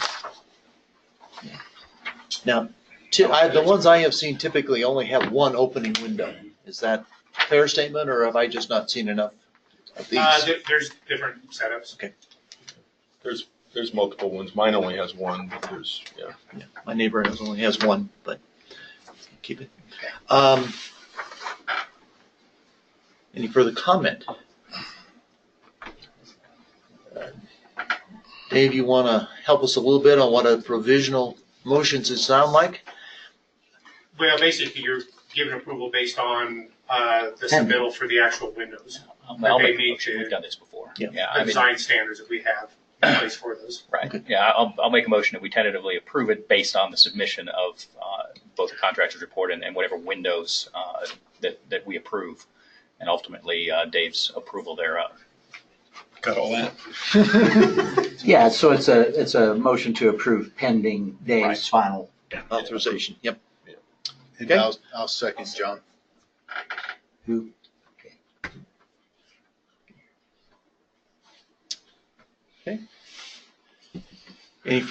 Now, the ones I have seen typically only have one opening window. Is that a fair statement, or have I just not seen enough of these? There's different setups. There's There's multiple ones. Mine only has one, but there's, yeah. Yeah, my neighbor only has one, but keep it. Any further comment? Dave, you want to help us a little bit on what a provisional motion should sound like? Well, basically, you're giving approval based on the submittal for the actual windows. I'll They make a meet motion. the- We've done this before. Yeah. Yeah, The I mean, design standards that we have in place for those. right. Okay. Yeah, I'll make a motion that we tentatively approve it based on the submission of both the contractor's report and whatever windows that we approve, and ultimately Dave's approval thereof. Got all that? Yeah, so it's a motion to approve pending Dave's final. Authorization, yep. And Okay. I'll second John. Who? Any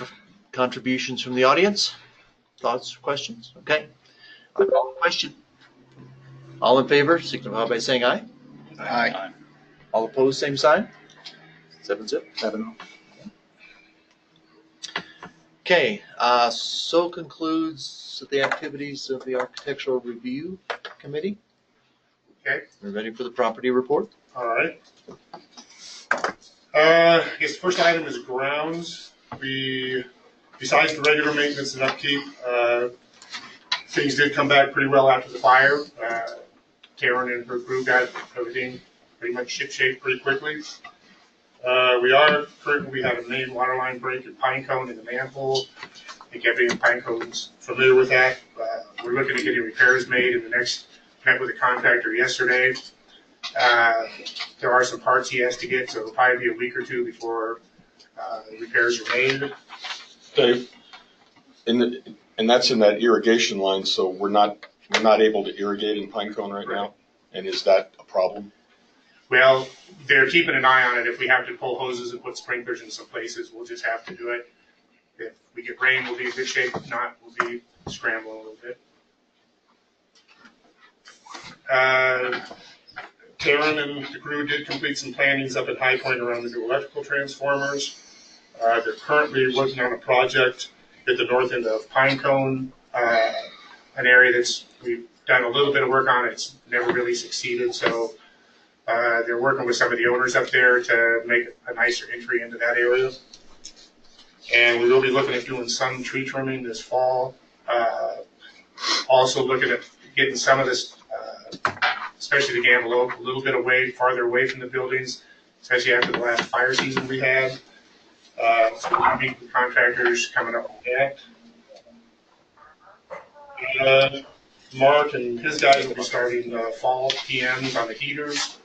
contributions from the audience? Thoughts, questions? Okay. I call the question. All in favor, signify by saying aye. Aye. All opposed, same sign. 7-0. 7-0. Okay, so concludes the activities of the Architectural Review Committee. Okay. We're ready for the property report. All right. I guess the first item is grounds. Besides the regular maintenance and upkeep, things did come back pretty well after the fire. Karen and her crew got everything pretty much ship-shape pretty quickly. We had a main water line break at Pinecone in the manhole. I think everybody in Pinecone's familiar with that. We're looking to getting repairs made met with a contractor yesterday. There are some parts he has to get, so it'll probably be a week or two before the repairs are made. Dave, and that's in that irrigation line, so we're not able to irrigate in Pinecone right now? And is that a problem? Well, they're keeping an eye on it. If we have to pull hoses and put sprinklers in some places, we'll just have to do it. If we get rain, we'll be in good shape. If not, we'll be scrambling a little bit. Karen and the crew did complete some plantings up at High Point around the new electrical transformers. They're currently working on a project at the north end of Pinecone, an area we've done a little bit of work on. It's never really succeeded, so they're working with some of the owners up there to make a nicer entry into that area. And we will be looking at doing some tree trimming this fall. Also looking at getting some of this, especially the Gambelope, a little bit farther away from the buildings, especially after the last fire season we had. So we'll meet with contractors coming up with that. Mark and his guys will be starting fall PMs on the heaters,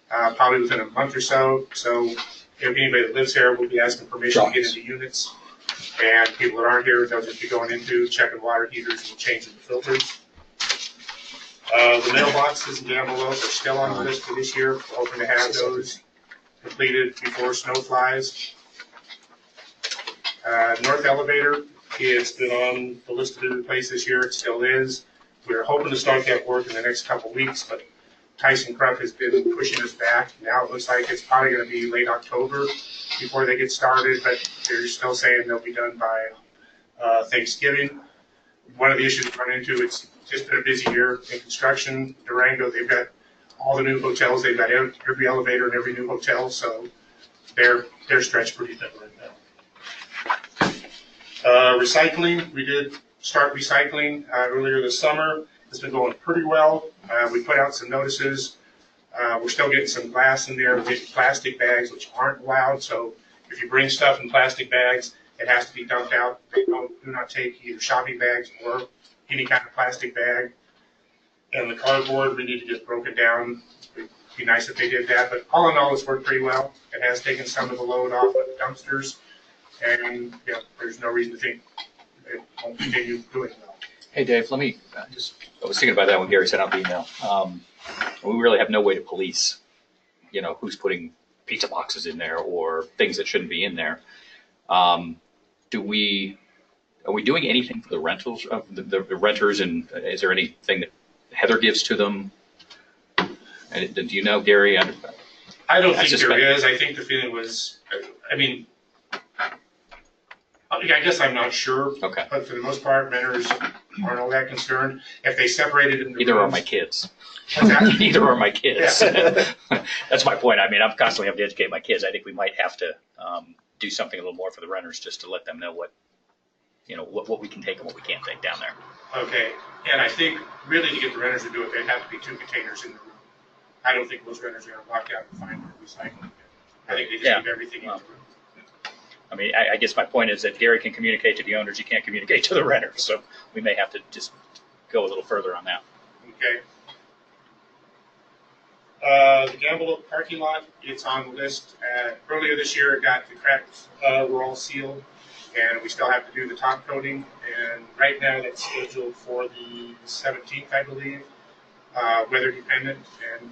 probably within a month or so. So if anybody that lives here will be asking permission to get into units, and people that aren't here, they'll just be going into checking water heaters and changing the filters. The mailboxes in Gambelope are still on the list for this year. We're hoping to have those completed before snow flies. North elevator, it's been on the list to be replaced this year. It still is. We're hoping to start that work in the next couple of weeks, but Tyson Cruff has been pushing us back. Now it looks like it's probably going to be late October before they get started, but they're still saying they'll be done by Thanksgiving. One of the issues we run into, it's just been a busy year in construction. Durango, they've got all the new hotels. They've got every elevator in every new hotel, so they're stretched pretty thin right now. Recycling, we did start recycling earlier this summer. It's been going pretty well. We put out some notices. We're still getting some glass in there. We're getting plastic bags, which aren't allowed. So if you bring stuff in plastic bags, it has to be dumped out. They do not take either shopping bags or any kind of plastic bag. And the cardboard, we need to get broken down. It'd be nice if they did that. But all in all, it's worked pretty well. It has taken some of the load off of the dumpsters. And there's no reason to think it won't continue doing well. Hey, Dave, let me I was thinking about that when Gary sent out the email. We really have no way to police, who's putting pizza boxes in there or things that shouldn't be in there. Are we doing anything for the rentals, the renters, and is there anything that Heather gives to them? And do you know, Gary? I don't think there is. I think the feeling was, I guess I'm not sure, Okay. but for the most part, renters aren't all that concerned. If they separated into Either are rooms. my kids. What's that? Either are my kids. That's my point. I mean, I'm constantly having to educate my kids. I think we might have to do something a little more for the renters just to let them know what we can take and what we can't take down there. Okay, and I think really to get the renters to do it, there'd have to be 2 containers in the room. I don't think most renters are gonna walk out and find their recycling. I think they just leave everything in the room. I mean, I guess my point is that Gary can communicate to the owners. He can't communicate to the renters. So we may have to just go a little further on that. Okay. The Gamble Oak parking lot, it's on the list. Earlier this year, the cracks were all sealed, and we still have to do the top coating. And right now, that's scheduled for the 17th, I believe, weather dependent. And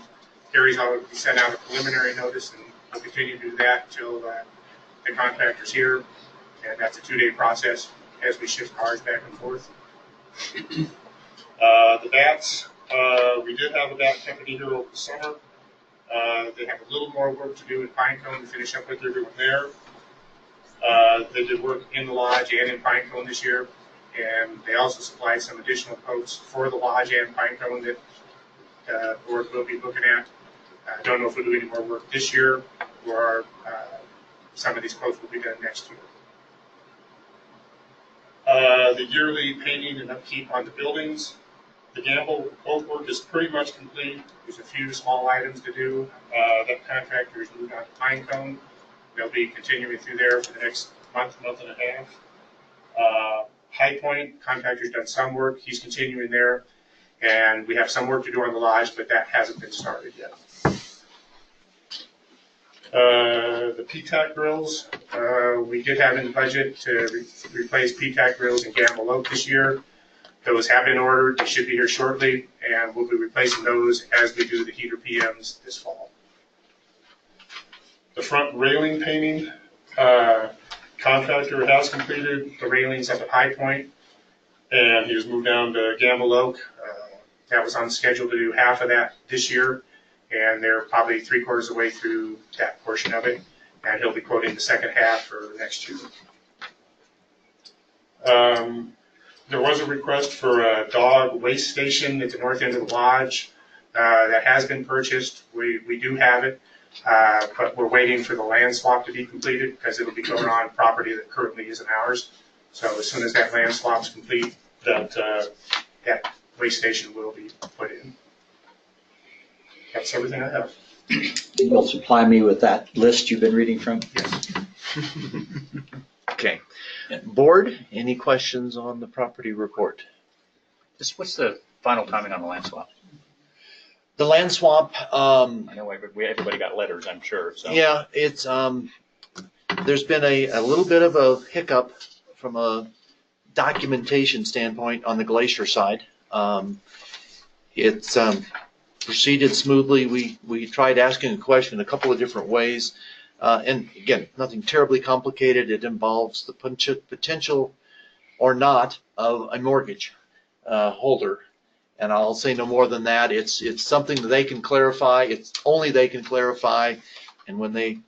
Gary's already sent out a preliminary notice, and we'll continue to do that until the contractor's here. And that's a 2-day process as we shift cars back and forth. The bats. We did have a bat company here over the summer. They have a little more work to do in Pinecone to finish up what they're doing there. They did work in the lodge and in Pinecone this year, and they also supplied some additional coats for the lodge and Pinecone that the board will be looking at. I don't know if we'll do any more work this year, or some of these coats will be done next year. The yearly painting and upkeep on the buildings. The Gamble Oak work is pretty much complete. There's a few small items to do. That contractor has moved on to Pinecone. They'll be continuing through there for the next month and a half. High Point, contractor's done some work. He's continuing there. And we have some work to do on the lodge, but that hasn't been started yet. The PTAC grills, we did have in the budget to replace PTAC grills in Gamble Oak this year. Those have been ordered. They should be here shortly, and we'll be replacing those as we do the heater PMs this fall. The front railing painting, contractor has completed the railings up at High Point, and he has moved down to Gamble Oak. That was on schedule to do half of that this year, and they're probably 3/4 of the way through that portion of it, and he'll be quoting the second half for next year. There was a request for a dog waste station at the north end of the lodge. That has been purchased. We do have it, but we're waiting for the land swap to be completed because it'll be going on property that currently isn't ours. So as soon as that land swap's complete, that waste station will be put in. That's everything I have. You'll supply me with that list you've been reading from? Yes. Okay. Board, any questions on the property report? Just what's the final timing on the land swap? The land swap, I know everybody got letters, I'm sure. So. yeah, it's, there's been a little bit of a hiccup from a documentation standpoint on the Glacier side. It's proceeded smoothly. We tried asking a question a couple of different ways. And again, nothing terribly complicated. It involves the potential or not of a mortgage holder. And I'll say no more than that. It's something that they can clarify. It's only they can clarify. And when they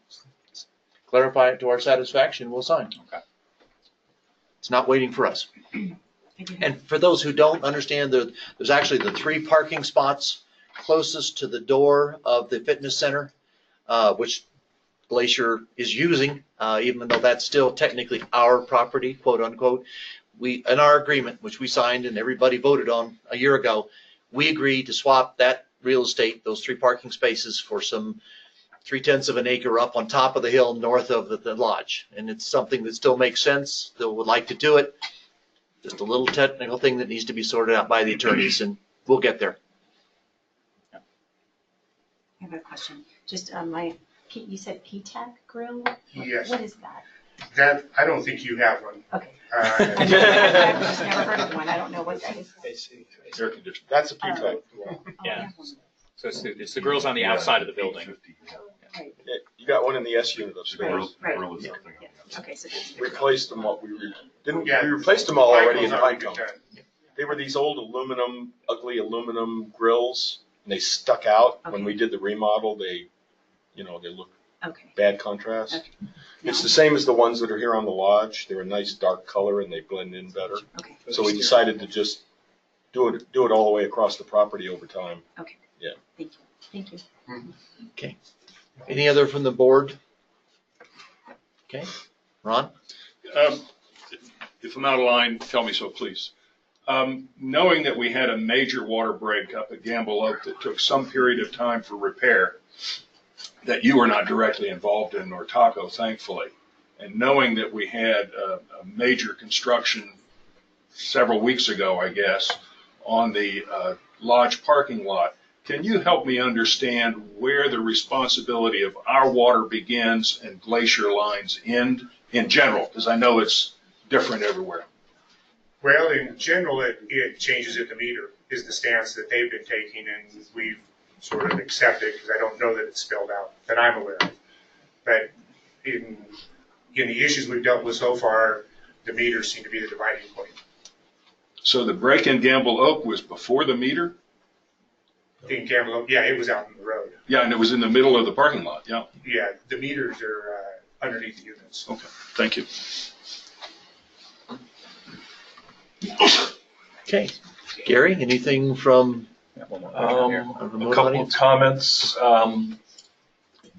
clarify it to our satisfaction, we'll sign. Okay. It's not waiting for us. And for those who don't understand, there's actually the 3 parking spots closest to the door of the fitness center, which Glacier is using, even though that's still technically our property, quote unquote. We, in our agreement, which we signed and everybody voted on a year ago, we agreed to swap that real estate, those 3 parking spaces, for some 3/10 of an acre up on top of the hill north of the lodge. And it's something that still makes sense. They would like to do it. Just a little technical thing that needs to be sorted out by the attorneys, and we'll get there. I have a question. Just you said PTAC grill? Yes. What is that? That, I don't think you have one. Okay. I've I've just never heard of one. I don't know what that is. Air conditioning. That's a PTAC. Yeah. So it's the grills on the outside of the building. Right. Yeah, you got one in the S unit The upstairs. Right. grill is Yeah. something. Yeah. Okay, so that's Replaced them all. We Yeah. replaced them all already in Pinecone. Pinecone. They were these old ugly aluminum grills, and they stuck out when we did the remodel. They look Okay. bad contrast. Okay. It's No? the same as the ones that are here on the lodge. They're a nice dark color and they blend in better. Okay. So we decided to just do it all the way across the property over time. Okay. Yeah. Thank you. Thank you. Any other from the board? Okay, Ron? If I'm out of line, tell me so, please. Knowing that we had a major water break up at Gamble Oak that took some period of time for repair, that you were not directly involved in, or Taco, thankfully, and knowing that we had a major construction several weeks ago, I guess, on the lodge parking lot, can you help me understand where the responsibility of our water begins and glacier lines end in general? Because I know it's different everywhere. Well, in general, it changes at the meter is the stance that they've been taking, and we've sort of accepted because I don't know that it's spelled out that I'm aware of. But in the issues we've dealt with so far, the meters seem to be the dividing point. So the break in Gamble Oak was before the meter? In Gamble Oak, yeah, it was out in the road. Yeah, and it was in the middle of the parking lot, yeah. Yeah, the meters are underneath the units. Okay, thank you. Okay, Gary, anything from A remote couple of audience? comments.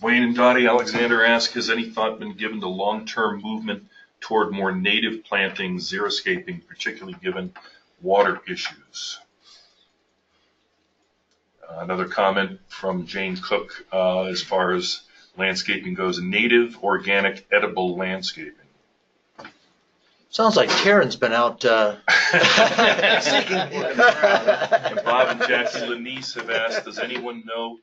Wayne and Dottie Alexander ask, has any thought been given to long-term movement toward more native planting, xeriscaping, particularly given water issues? Another comment from Jane Cook, as far as landscaping goes, native, organic, edible landscaping. Sounds like Karen's been out And Bob and Jackie Lanise have asked, does anyone know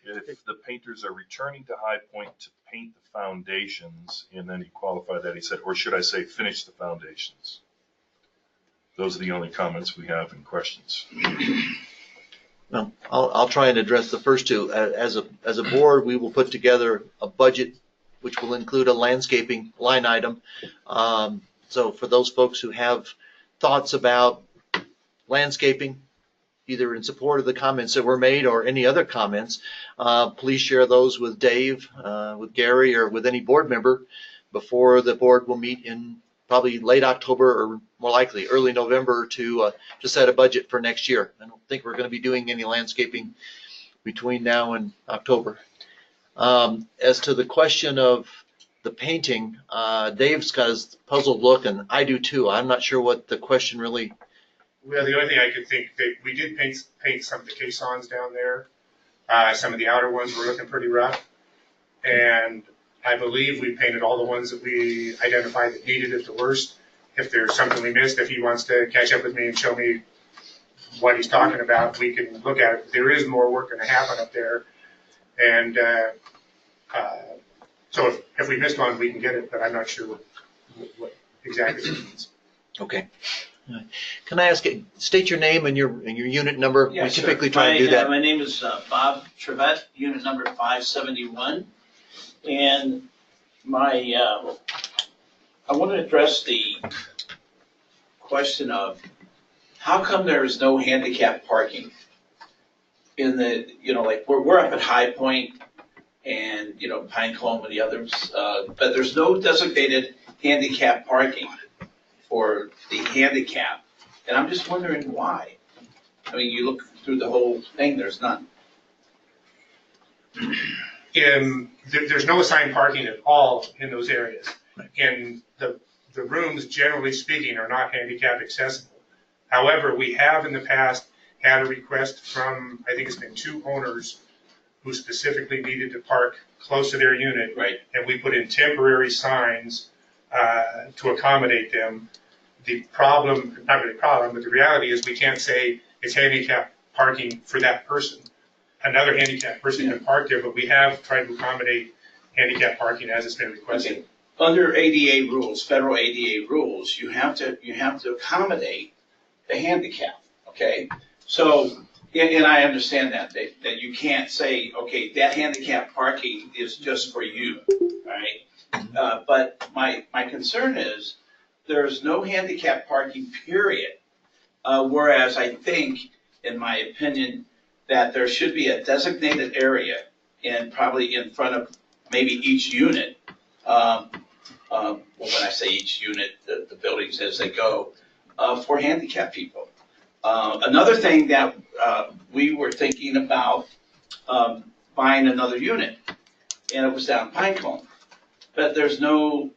if the painters are returning to High Point to paint the foundations? And then he qualified that, he said, or should I say finish the foundations? Those are the only comments we have and questions. Well, I'll try and address the first two. As a board, we will put together a budget which will include a landscaping line item. So for those folks who have thoughts about landscaping, either in support of the comments that were made or any other comments, please share those with Dave, with Gary, or with any board member before the board will meet in probably late October or more likely early November to set a budget for next year. I don't think we're going to be doing any landscaping between now and October. As to the question of the painting, Dave's got his puzzled look, and I do too. I'm not sure what the question really. Well, the only thing I could think that we did paint some of the caissons down there. Some of the outer ones were looking pretty rough, and I believe we painted all the ones that we identified that needed it the worst. If there's something we missed, if he wants to catch up with me and show me what he's talking about, we can look at it. There is more work going to happen up there, and so if we missed one, we can get it, but I'm not sure what exactly it means. Okay. Can I ask, state your name and your unit number? Yeah, We sure. typically try to do that. My name is Bob Trevette, unit number 571. And I want to address the question of how come there is no handicap parking in the, like we're up at High Point and, Pinecomb and the others, but there's no designated handicap parking for the handicap. And I'm just wondering why. I mean, you look through the whole thing, there's none. There's no assigned parking at all in those areas. And the rooms, generally speaking, are not handicap accessible. However, we have in the past had a request from, I think it's been 2 owners who specifically needed to park close to their unit. Right. And we put in temporary signs to accommodate them. The problem, not really a problem, but the reality is we can't say it's handicap parking for that person. Another handicapped person can park there, but we have tried to accommodate handicap parking as it's been requested. Okay. Under ADA rules, federal ADA rules, you have to accommodate the handicap. Okay, so and I understand that you can't say, okay, that handicap parking is just for you, right? But my concern is there's no handicap parking, period. Whereas I think, in my opinion, that there should be a designated area, and probably in front of maybe each unit, well, when I say each unit, the buildings as they go, for handicapped people. Another thing that we were thinking about buying another unit, and it was down Pinecone. But there was no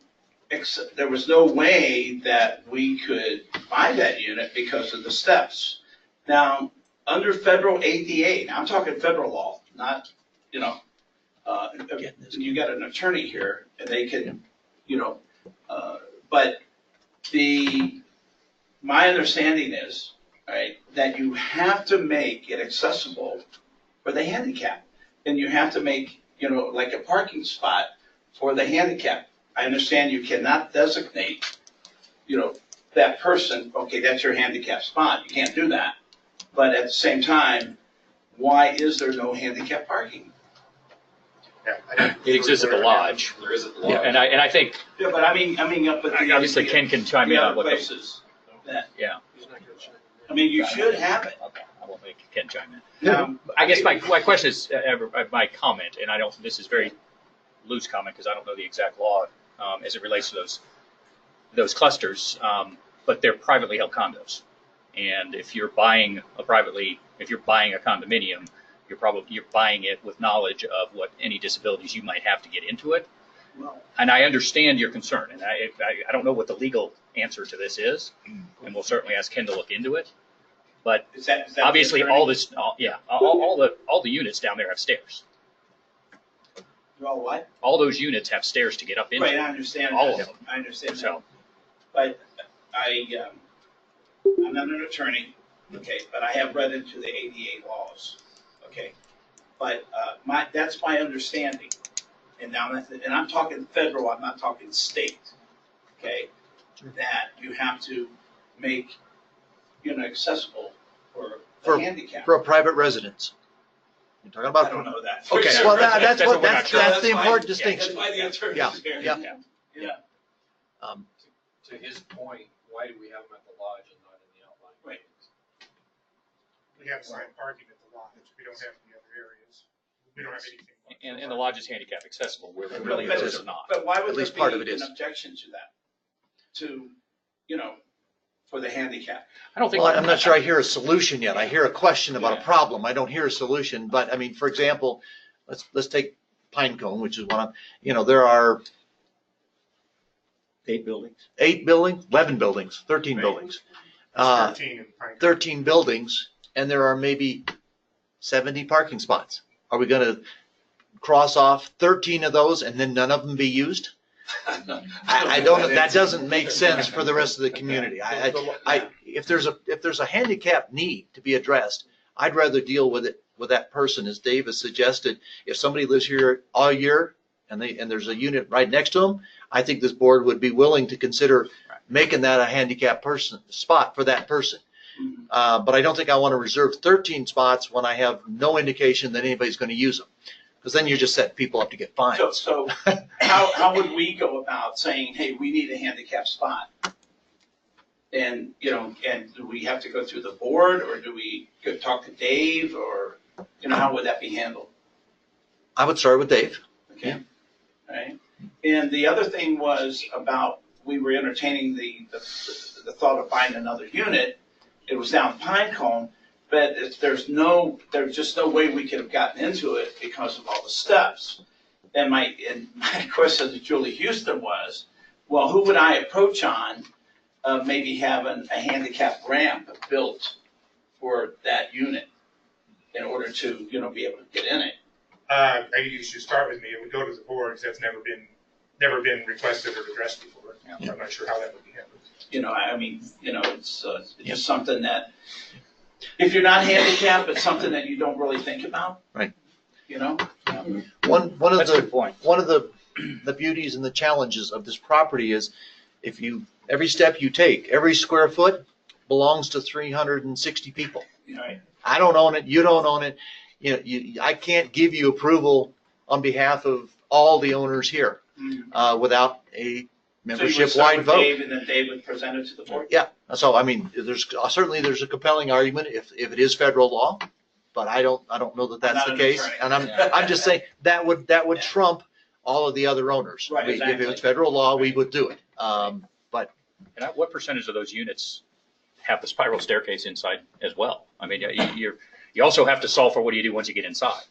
way that we could buy that unit because of the steps. Now, under federal ADA, now I'm talking federal law, not, you know, you got an attorney here and they can, you know, but my understanding is, right, that you have to make it accessible for the handicapped. And you have to make, you know, like a parking spot for the handicapped. I understand you cannot designate, you know, that person, okay, that's your handicap spot. You can't do that. But at the same time, why is there no handicap parking? It exists at the lodge. There is at the Yeah, lodge. and I think Yeah, but I mean up at the. obviously Ken can chime in the on other what the, places. That, yeah. I mean, you should have it. Okay, I won't make Ken chime in. Now, I guess my question is, my comment, and I don't, this is very loose comment because I don't know the exact law as it relates to those clusters, but they're privately held condos. And if you're buying a condominium, you're buying it with knowledge of what any disabilities you might have to get into it. well, And I understand your concern, and I don't know what the legal answer to this is, and we'll certainly ask Ken to look into it. But is that obviously, the attorney? all the units down there have stairs. Well, what? All those units have stairs to get up into. Right, I understand All that. of them. I understand that. So, But I'm not an attorney, okay, but I have read into the ADA laws, okay? But that's my understanding. And now, and I'm talking federal, I'm not talking state, okay? That you have to make, you know, accessible for the handicap. For a private residence. You're talking I about. don't know that. Okay, For well, sure. that's what we're not that's sure. the That's important why- distinction. That's why the attorney's Yeah, here. yeah. Yeah. To his point, why do we have them at the lodge and not in the outlying? Right. We have assigned parking at the lodge. We don't have the other areas. We don't have anything. and the lodge is handicap accessible, where really But- those are not. But why would At least there part of it be is. an objection to that? To, you know, for the handicap? I don't think. Well, I'm not sure I hear a solution yet. I hear a question about a Yeah. problem. I don't hear a solution. But I mean, for example, let's take Pinecone, which is one of, you know, there are 8 buildings. 8 buildings, 11 buildings, 13 buildings. It's 13 in Pine. 13 buildings, and there are maybe 70 parking spots. Are we going to cross off 13 of those and then none of them be used? I don't, that doesn't make sense for the rest of the community. If there's a handicap need to be addressed, I'd rather deal with it with that person, as Dave has suggested. If somebody lives here all year and there's a unit right next to them, I think this board would be willing to consider making that a handicap spot for that person. But I don't think I want to reserve 13 spots when I have no indication that anybody's going to use them. Because then you're just setting people up to get fines. So how would we go about saying, hey, we need a handicap spot? And, you know, and do we have to go through the board, or do we go talk to Dave, or, you know, how would that be handled? I would start with Dave. Okay, right. And the other thing was about, we were entertaining the thought of buying another unit. It was down Pinecone, but there's just no way we could have gotten into it because of all the steps. And my question to Julie Houston was, well, who would I approach on maybe having a handicap ramp built for that unit in order to, you know, be able to get in it? Maybe you should start with me. It would go to the board because that's never been requested or addressed before. I'm not sure how that would be handled. You know, I mean, you know, it's just something that, if you're not handicapped, it's something that you don't really think about. Right. You know? One of That's a good point. one of the beauties and the challenges of this property is every step you take, every square foot belongs to 360 people. Right. I don't own it. You don't own it. You know, I can't give you approval on behalf of all the owners here without a membership-wide vote. Dave, and then Dave would present it to the board? Yeah. So, I mean, there's a compelling argument if it is federal law, but I don't know that that's Not the an case. attorney. And I'm just saying that would trump all of the other owners. Right, If exactly. it's federal law, we would do it. And what percentage of those units have the spiral staircase inside as well? I mean, you also have to solve for what do you do once you get inside?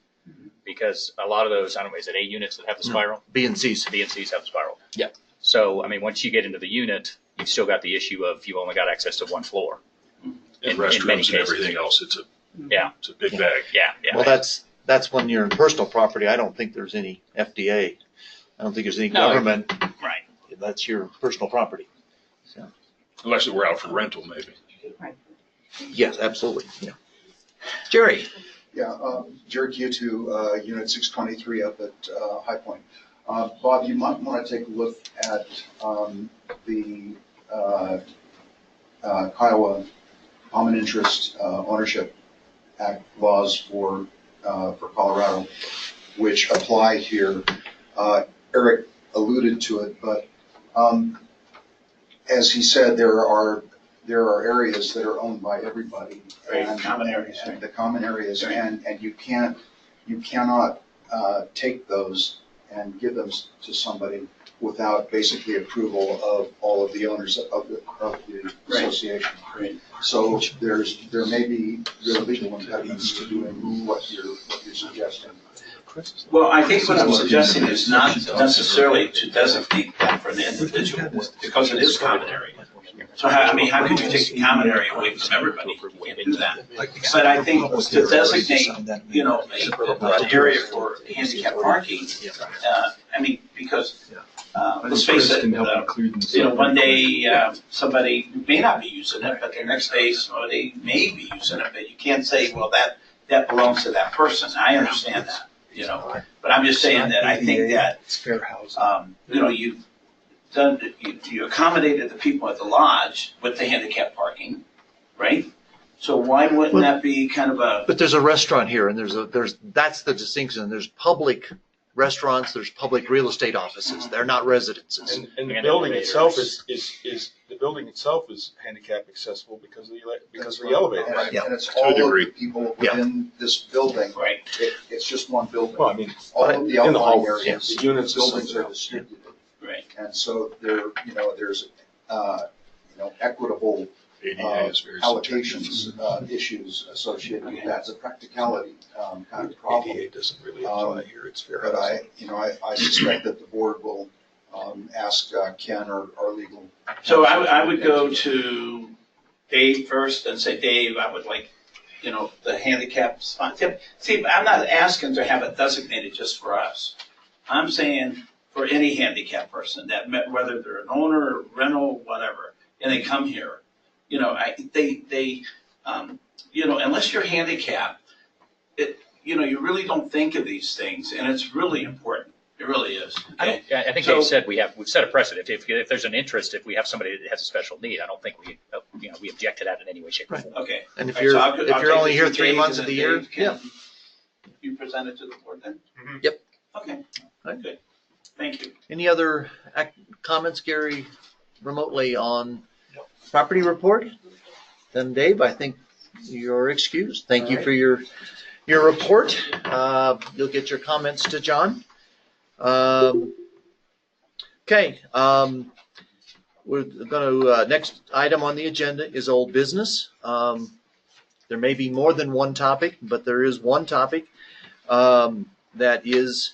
Because a lot of those, I don't know, is it A units that have the spiral? B and Cs. B and Cs have the spiral. Yeah. So, I mean, once you get into the unit, you've still got the issue of you've only got access to one floor. And in many restrooms and cases. everything else, it's Yeah. a big bag. Yeah, yeah. Well, that's when you're in personal property. I don't think there's any FDA. I don't think there's any No. government. Right. That's your personal property. Unless it were out for rental, maybe. Yes, absolutely. Yeah. Jerry. Yeah, Jerry Q2, Unit 623 up at High Point. Bob, you might want to take a look at the Kiowa Common Interest Ownership Act laws for Colorado, which apply here. Eric alluded to it, but as he said, there are areas that are owned by everybody. Right, and- common areas, and right. The common areas, Right. and you cannot take those and give them to somebody without basically approval of all of the owners of the Right. association. Right. So there may be real legal impediments to doing what you're suggesting. Well, I think what I'm suggesting is not necessarily to designate that for an individual, because it is common area. So how could you take the common area away from everybody? You can't do that. But I think to designate, an area for handicap parking, because, let's face it, one day, somebody may not be using it, but the next day, somebody may be using it, but you can't say, well, that belongs to that person. I understand that. But I'm just saying that I think that, you accommodated the people at the lodge with the handicap parking, right? So why wouldn't that be kind of a, But there's a restaurant here, and that's the distinction. There's public restaurants, there's public real estate offices. They're not residences. And the building itself is handicap accessible because of the elevator. And Yeah. and it's To a all of the degree. people Yeah. within this building. right? It's just one building. Well, I mean, All of the in the outlying hallways, areas, the units buildings are themselves. distributed. Right. And so there's equitable ADA is very allocations, issues associated with that. It's a practicality kind of problem. ADA doesn't really apply here, it's fair But housing. I suspect that the board will ask Ken or our legal. So I would go to Dave first and say, Dave, I would like, the handicap spot. See, I'm not asking to have it designated just for us. I'm saying for any handicap person that whether they're an owner, rental, whatever, and they come here, unless you're handicapped, you really don't think of these things, and it's really important. It really is. Okay? I think So- Dave said we've set a precedent. If there's an interest, if we have somebody that has a special need, I don't think we object to that in any way, shape, or form. Okay. And if All right, so I'll you're take only this here to 3 Dave, months and of the then year, Dave can- yeah. You present it to the board then? Yep. Okay. Right. Good. Thank you. Any other comments, Gary, remotely on property report? Then Dave, I think you're excused. Thank you for your report. You'll get your comments to John. Okay. We're going to, next item on the agenda is old business. There may be more than one topic, but there is one topic that is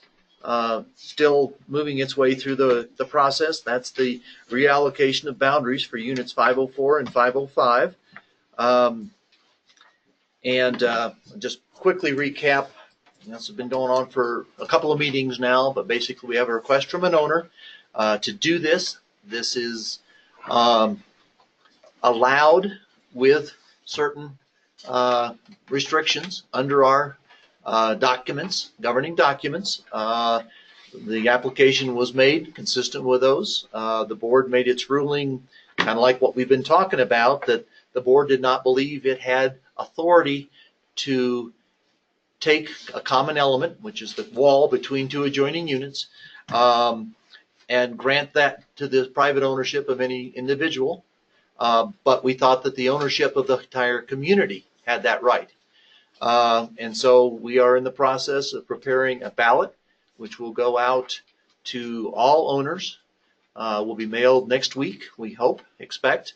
still moving its way through the process. That's the reallocation of boundaries for units 504 and 505. Just quickly recap, this has been going on for a couple of meetings now, but basically we have a request from an owner to do this. This is allowed with certain restrictions under our governing documents. The application was made consistent with those. The board made its ruling kind of like what we've been talking about, that the board did not believe it had authority to take a common element, which is the wall between two adjoining units, and grant that to the private ownership of any individual. But we thought that the ownership of the entire community had that right. And so we are in the process of preparing a ballot, which will go out to all owners will be mailed next week, we expect.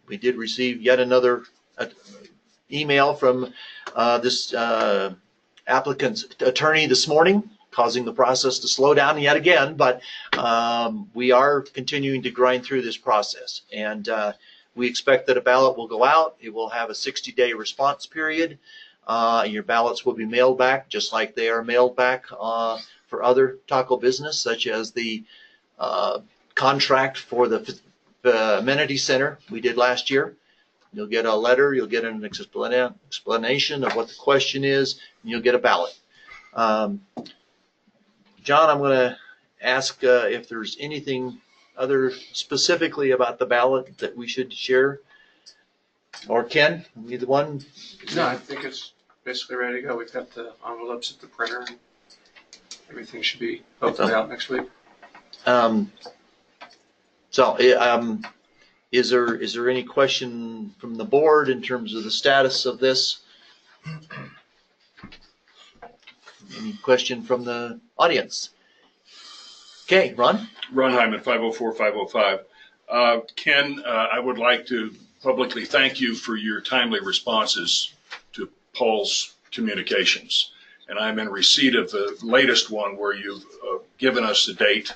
We did receive yet another email from this applicant's attorney this morning, causing the process to slow down yet again, but we are continuing to grind through this process. And we expect that a ballot will go out. It will have a 60-day response period. Your ballots will be mailed back just like they are mailed back for other taco business, such as the contract for the amenity center we did last year. You'll get a letter, you'll get an explanation of what the question is, and you'll get a ballot. John, I'm going to ask if there's anything other specifically about the ballot that we should share. Or Ken, either one? No, I think it's basically ready to go. We've got the envelopes at the printer, and everything should be hopefully out next week. Is there any question from the board in terms of the status of this? Any question from the audience? Okay, Ron? Ron Hyman, 504-505. Ken, I would like to publicly thank you for your timely responses to Paul's communications. And I'm in receipt of the latest one where you've given us the date,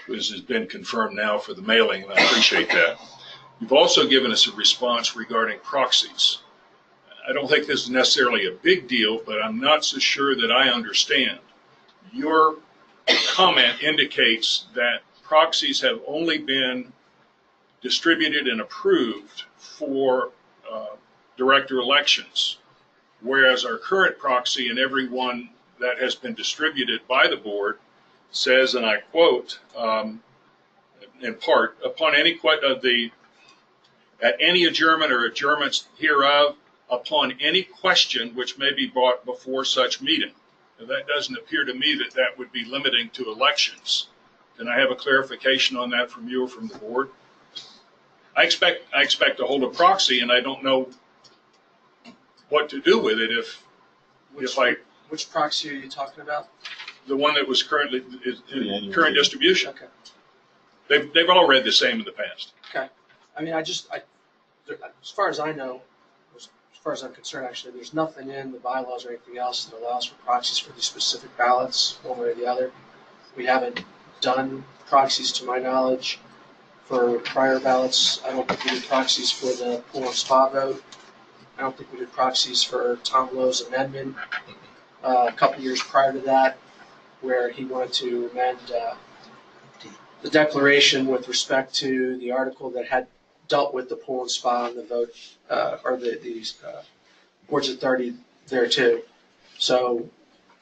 which has been confirmed now for the mailing, and I appreciate that. You've also given us a response regarding proxies. I don't think this is necessarily a big deal, but I'm not so sure that I understand. Your comment indicates that proxies have only been distributed and approved for director elections, whereas our current proxy and every one that has been distributed by the board says, and I quote, in part, upon any at any adjournment or adjournments hereof, upon any question which may be brought before such meeting. Now, that doesn't appear to me that that would be limiting to elections. Can I have a clarification on that from you or from the board? I expect to hold a proxy, and I don't know what to do with it Which proxy are you talking about? The one that was current distribution. Okay. They've all read the same in the past. Okay. I mean, as far as I know, as far as I'm concerned, actually, there's nothing in the bylaws or anything else that allows for proxies for these specific ballots, one way or the other. We haven't done proxies, to my knowledge, for prior ballots. I don't think we did proxies for the pool and spa vote. I don't think we did proxies for Tom Lowe's amendment a couple years prior to that, where he wanted to amend the declaration with respect to the article that had dealt with the pool and spa and the vote, or the board's authority there too. So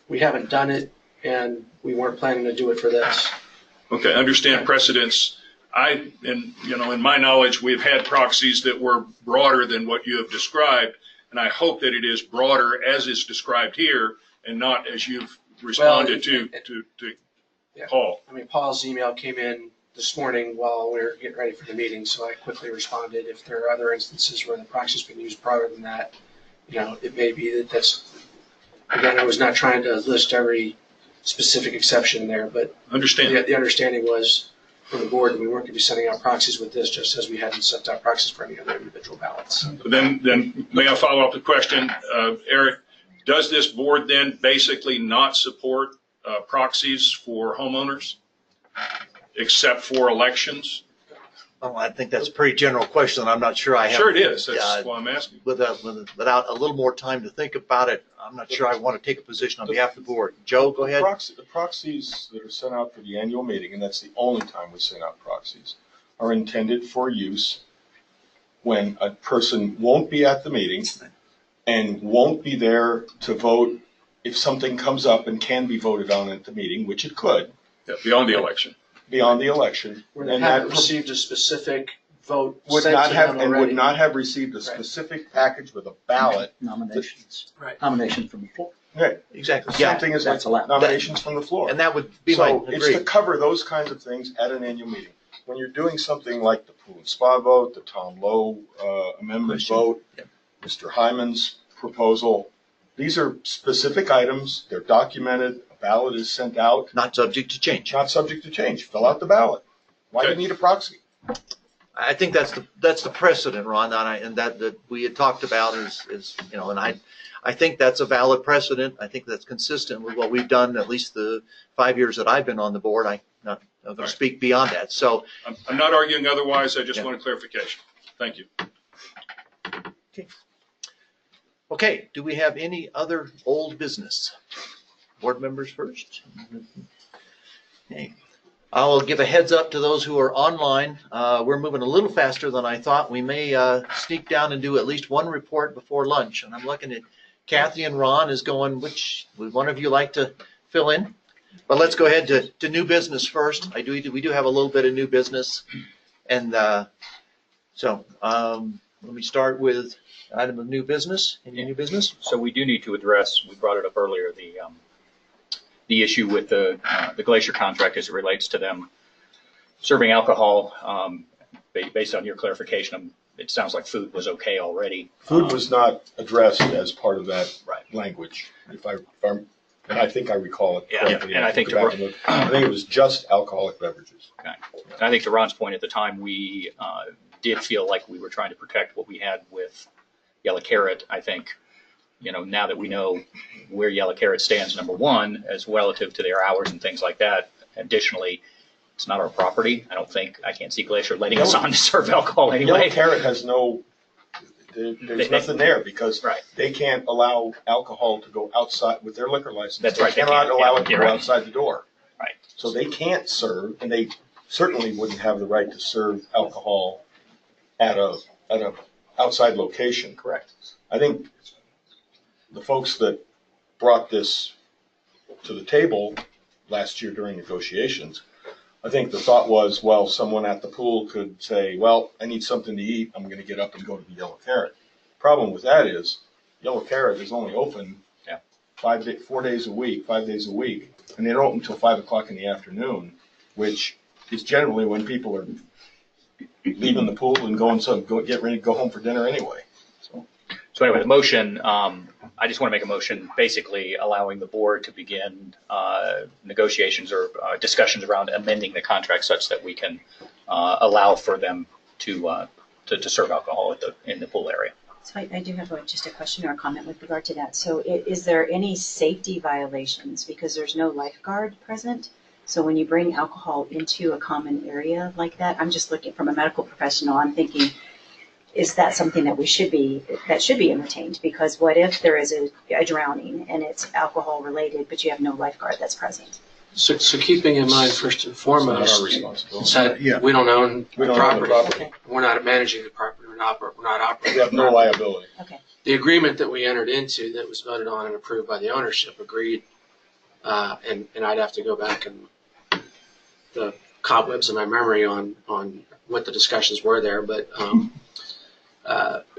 we haven't done it, and we weren't planning to do it for this. Okay, understand precedents. In my knowledge, we've had proxies that were broader than what you have described, and I hope that it is broader as is described here, and not as you've responded to Paul. I mean, Paul's email came in this morning while we were getting ready for the meeting, so I quickly responded. If there are other instances where the proxy's been used broader than that, it may be that's, again, I was not trying to list every specific exception there, but understand. The understanding was from the board that we weren't going to be sending out proxies with this, just as we hadn't sent out proxies for any other individual ballots. Then may I follow up the question, Eric? Does this board then basically not support proxies for homeowners, except for elections? Well, I think that's a pretty general question. I'm not sure I have. Sure it is. That's why I'm asking. Without a little more time to think about it, I'm not sure I want to take a position on behalf of the board. Joe, go ahead. The proxies that are sent out for the annual meeting, and that's the only time we send out proxies, are intended for use when a person won't be at the meeting and won't be there to vote if something comes up and can be voted on at the meeting, which it could. Yeah, beyond the election. Beyond the election. Where they haven't received a specific vote. Would not have received a specific package with a ballot. Nominations. Right. Nomination from the floor. Right. Exactly. The same thing as that's allowed. nominations from the floor. And that would be my So it's to cover those kinds of things at an annual meeting. When you're doing something like the pool and spa vote, the Tom Lowe amendment vote, Mr. Hyman's proposal, these are specific items. They're documented. A ballot is sent out, Not subject to change. not subject to change. Fill out the ballot. Why do you Okay. need a proxy? I think that's the precedent, Ron, and that we had talked about is, and I think that's a valid precedent. I think that's consistent with what we've done, at least the 5 years that I've been on the board. I'm not going to Right. speak beyond that. So, I'm not arguing otherwise, I just Yeah. wanted clarification. Thank you. okay, do we have any other old business? Board members first? Okay. I'll give a heads up to those who are online. We're moving a little faster than I thought. We may sneak down and do at least one report before lunch. And I'm looking at Kathy and Ron is going, which would one of you like to fill in? But let's go ahead to new business first. We do have a little bit of new business. And so let me start with item of new business. Any new business? So we do need to address, we brought it up earlier, the issue with the Glacier contract as it relates to them serving alcohol. Based on your clarification, it sounds like food was okay already. Food was not addressed as part of that Right. language, and I think I recall it Yeah, correctly. and I think Go back and look. I think it was just alcoholic beverages. And I think to Ron's point at the time, we did feel like we were trying to protect what we had with Yellow Carrot. I think, now that we know where Yellow Carrot stands, number one, as relative to their hours and things like that. Additionally, it's not our property. I can't see Glacier letting us on to serve alcohol Yellow anyway. Carrot has there's nothing there because Right. they can't allow alcohol to go outside with their liquor license. That's right, They they cannot can't, allow yeah, it to you're go right. outside the door. Right. So they can't serve, and they certainly wouldn't have the right to serve alcohol at a outside location. Correct. I think the folks that brought this to the table last year during negotiations, I think the thought was, well, someone at the pool could say, well, I need something to eat. I'm going to get up and go to the Yellow Carrot. Problem with that is Yellow Carrot is only open 5 days a week, and they don't open until 5 o'clock in the afternoon, which is generally when people are leaving the pool and get ready to go home for dinner anyway. So anyway, the motion, I just want to make a motion basically allowing the board to begin negotiations or discussions around amending the contract such that we can allow for them to serve alcohol in the pool area. So I do have just a question or a comment with regard to that. So is there any safety violations because there's no lifeguard present? So when you bring alcohol into a common area like that, I'm just looking from a medical professional, I'm thinking, is that something that should be entertained? Because what if there is a drowning and it's alcohol related, but you have no lifeguard that's present? So keeping in mind, first and It's not foremost, our responsibility. is that we don't own We the don't own the property. property. Okay, We're not managing the property. We're not operating. We have no liability. okay. The agreement that we entered into that was voted on and approved by the ownership agreed, and I'd have to go back and the cobwebs in my memory on what the discussions were there, but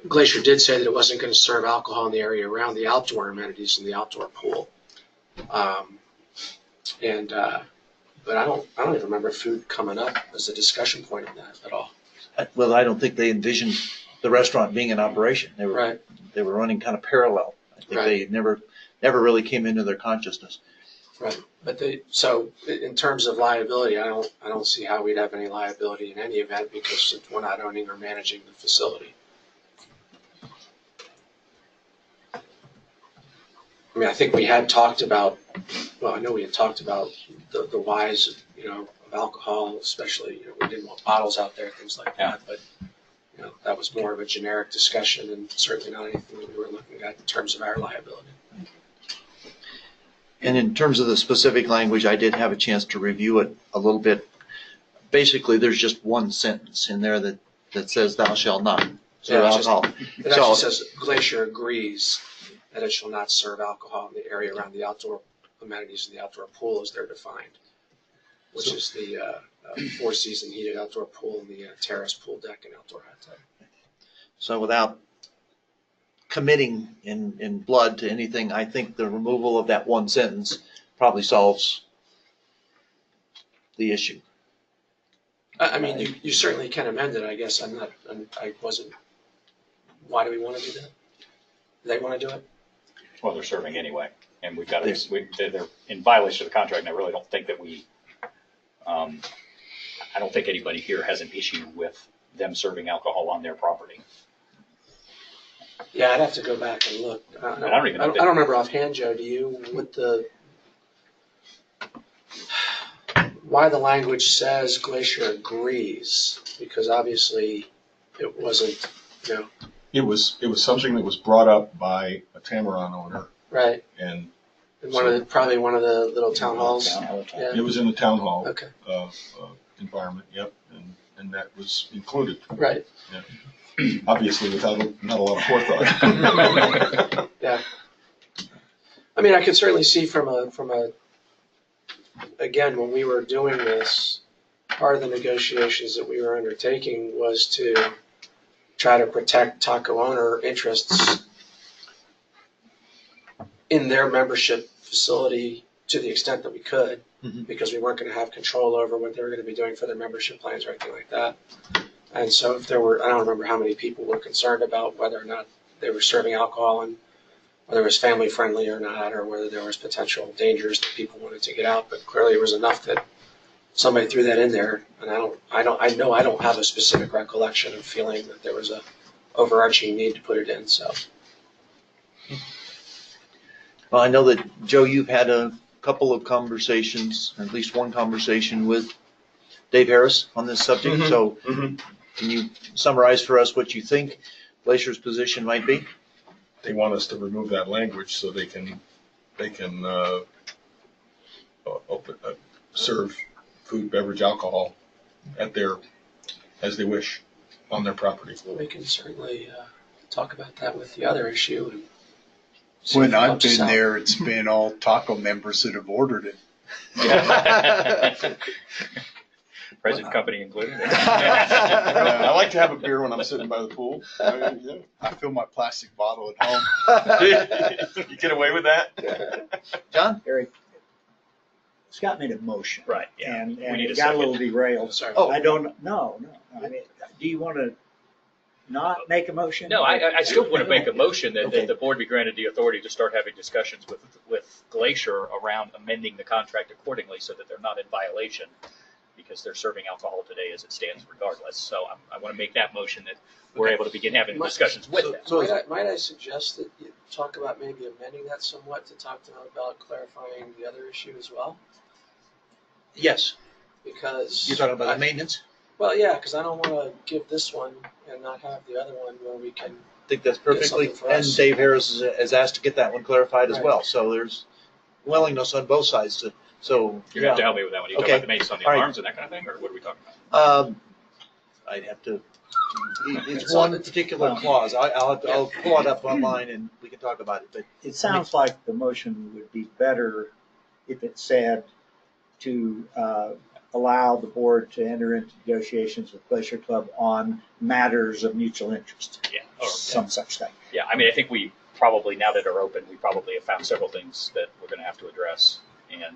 Glacier did say that it wasn't going to serve alcohol in the area around the outdoor amenities in the outdoor pool. But I don't even remember food coming up as a discussion point on that at all. Well, I don't think they envisioned the restaurant being in operation. They were Right. they were running kind of parallel. I think Right. they never really came into their consciousness. Right. But so in terms of liability, I don't see how we'd have any liability in any event because we're not owning or managing the facility. I mean, I think we had talked about, well, I know we had talked about the whys, of alcohol, especially, we didn't want bottles out there, things like that, but, that was more of a generic discussion and certainly not anything that we were looking at in terms of our liability. And in terms of the specific language, I did have a chance to review it a little bit. Basically, there's just one sentence in there that says thou shalt not serve Yeah, it's just- alcohol. It actually says Glacier agrees that it shall not serve alcohol in the area around the outdoor amenities in the outdoor pool as they're defined, which is the four-season heated outdoor pool and the terrace pool deck and outdoor hot tub. So without committing in blood to anything, I think the removal of that one sentence probably solves the issue. I mean, you certainly can amend it, I guess. Why do we want to do that? Do they want to do it? Well, they're serving anyway. And we've got to, they're in violation of the contract, and I really don't think that I don't think anybody here has an issue with them serving alcohol on their property. Yeah, I'd have to go back and look. I don't even know I don't remember offhand, Joe, do you, why the language says Glacier agrees? Because obviously it wasn't, It was something that was brought up by a Tamaron owner, right. and Probably one of the little town halls. it was in the town hall Okay, environment, yep, and that was included, right. obviously without not a lot of forethought. Yeah. I mean, I could certainly see from a, again, when we were doing this, part of the negotiations that we were undertaking was to try to protect taco owner interests in their membership facility to the extent that we could, because we weren't going to have control over what they were going to be doing for their membership plans or anything like that. And so if there were, I don't remember how many people were concerned about whether or not they were serving alcohol and whether it was family friendly or not, or whether there was potential dangers that people wanted to get out. But clearly it was enough that somebody threw that in there. And I know I don't have a specific recollection of feeling that there was a overarching need to put it in, so. Well, I know that, Joe, you've had a couple of conversations, or at least one conversation with Dave Harris on this subject. So can you summarize for us what you think Glacier's position might be? They want us to remove that language so they can serve food, beverage, alcohol as they wish on their property. Well, we can certainly talk about that with the other issue. And see When if it I've helps us been out. there, it's been all taco members that have ordered it. Present company included. I like to have a beer when I'm sitting by the pool. I fill my plastic bottle at home. You get away with that? John? Eric, Scott made a motion. Right, yeah. And We need it a got a second. little derailed. Sorry. I don't, no. I mean, do you want to not make a motion? No, I still want to make a motion that Okay. the board be granted the authority to start having discussions with Glacier around amending the contract accordingly so that they're not in violation, because they're serving alcohol today as it stands regardless. So I want to make that motion that we're able to begin having discussions with them. Might I suggest that you talk about maybe amending that somewhat to talk to them about clarifying the other issue as well? Yes. Because. You're talking about the maintenance? Well, yeah, because I don't want to give this one and not have the other one where we can. I think that's perfectly, something for and us. Dave Harris has asked to get that one clarified as Right. well. So there's willingness on both sides to, so. You're going to have to help me with that one. You talk Okay. about the maintenance on the All right. alarms and that kind of thing, or what are we talking about? I'd have to, it's one particular clause. I'll pull it up online and we can talk about it, but It sounds like the motion would be better if it said to allow the board to enter into negotiations with Glacier Club on matters of mutual interest. Yeah. Or, Some such thing. yeah. I mean, I think we probably, now that are open, we probably have found several things that we're going to have to address and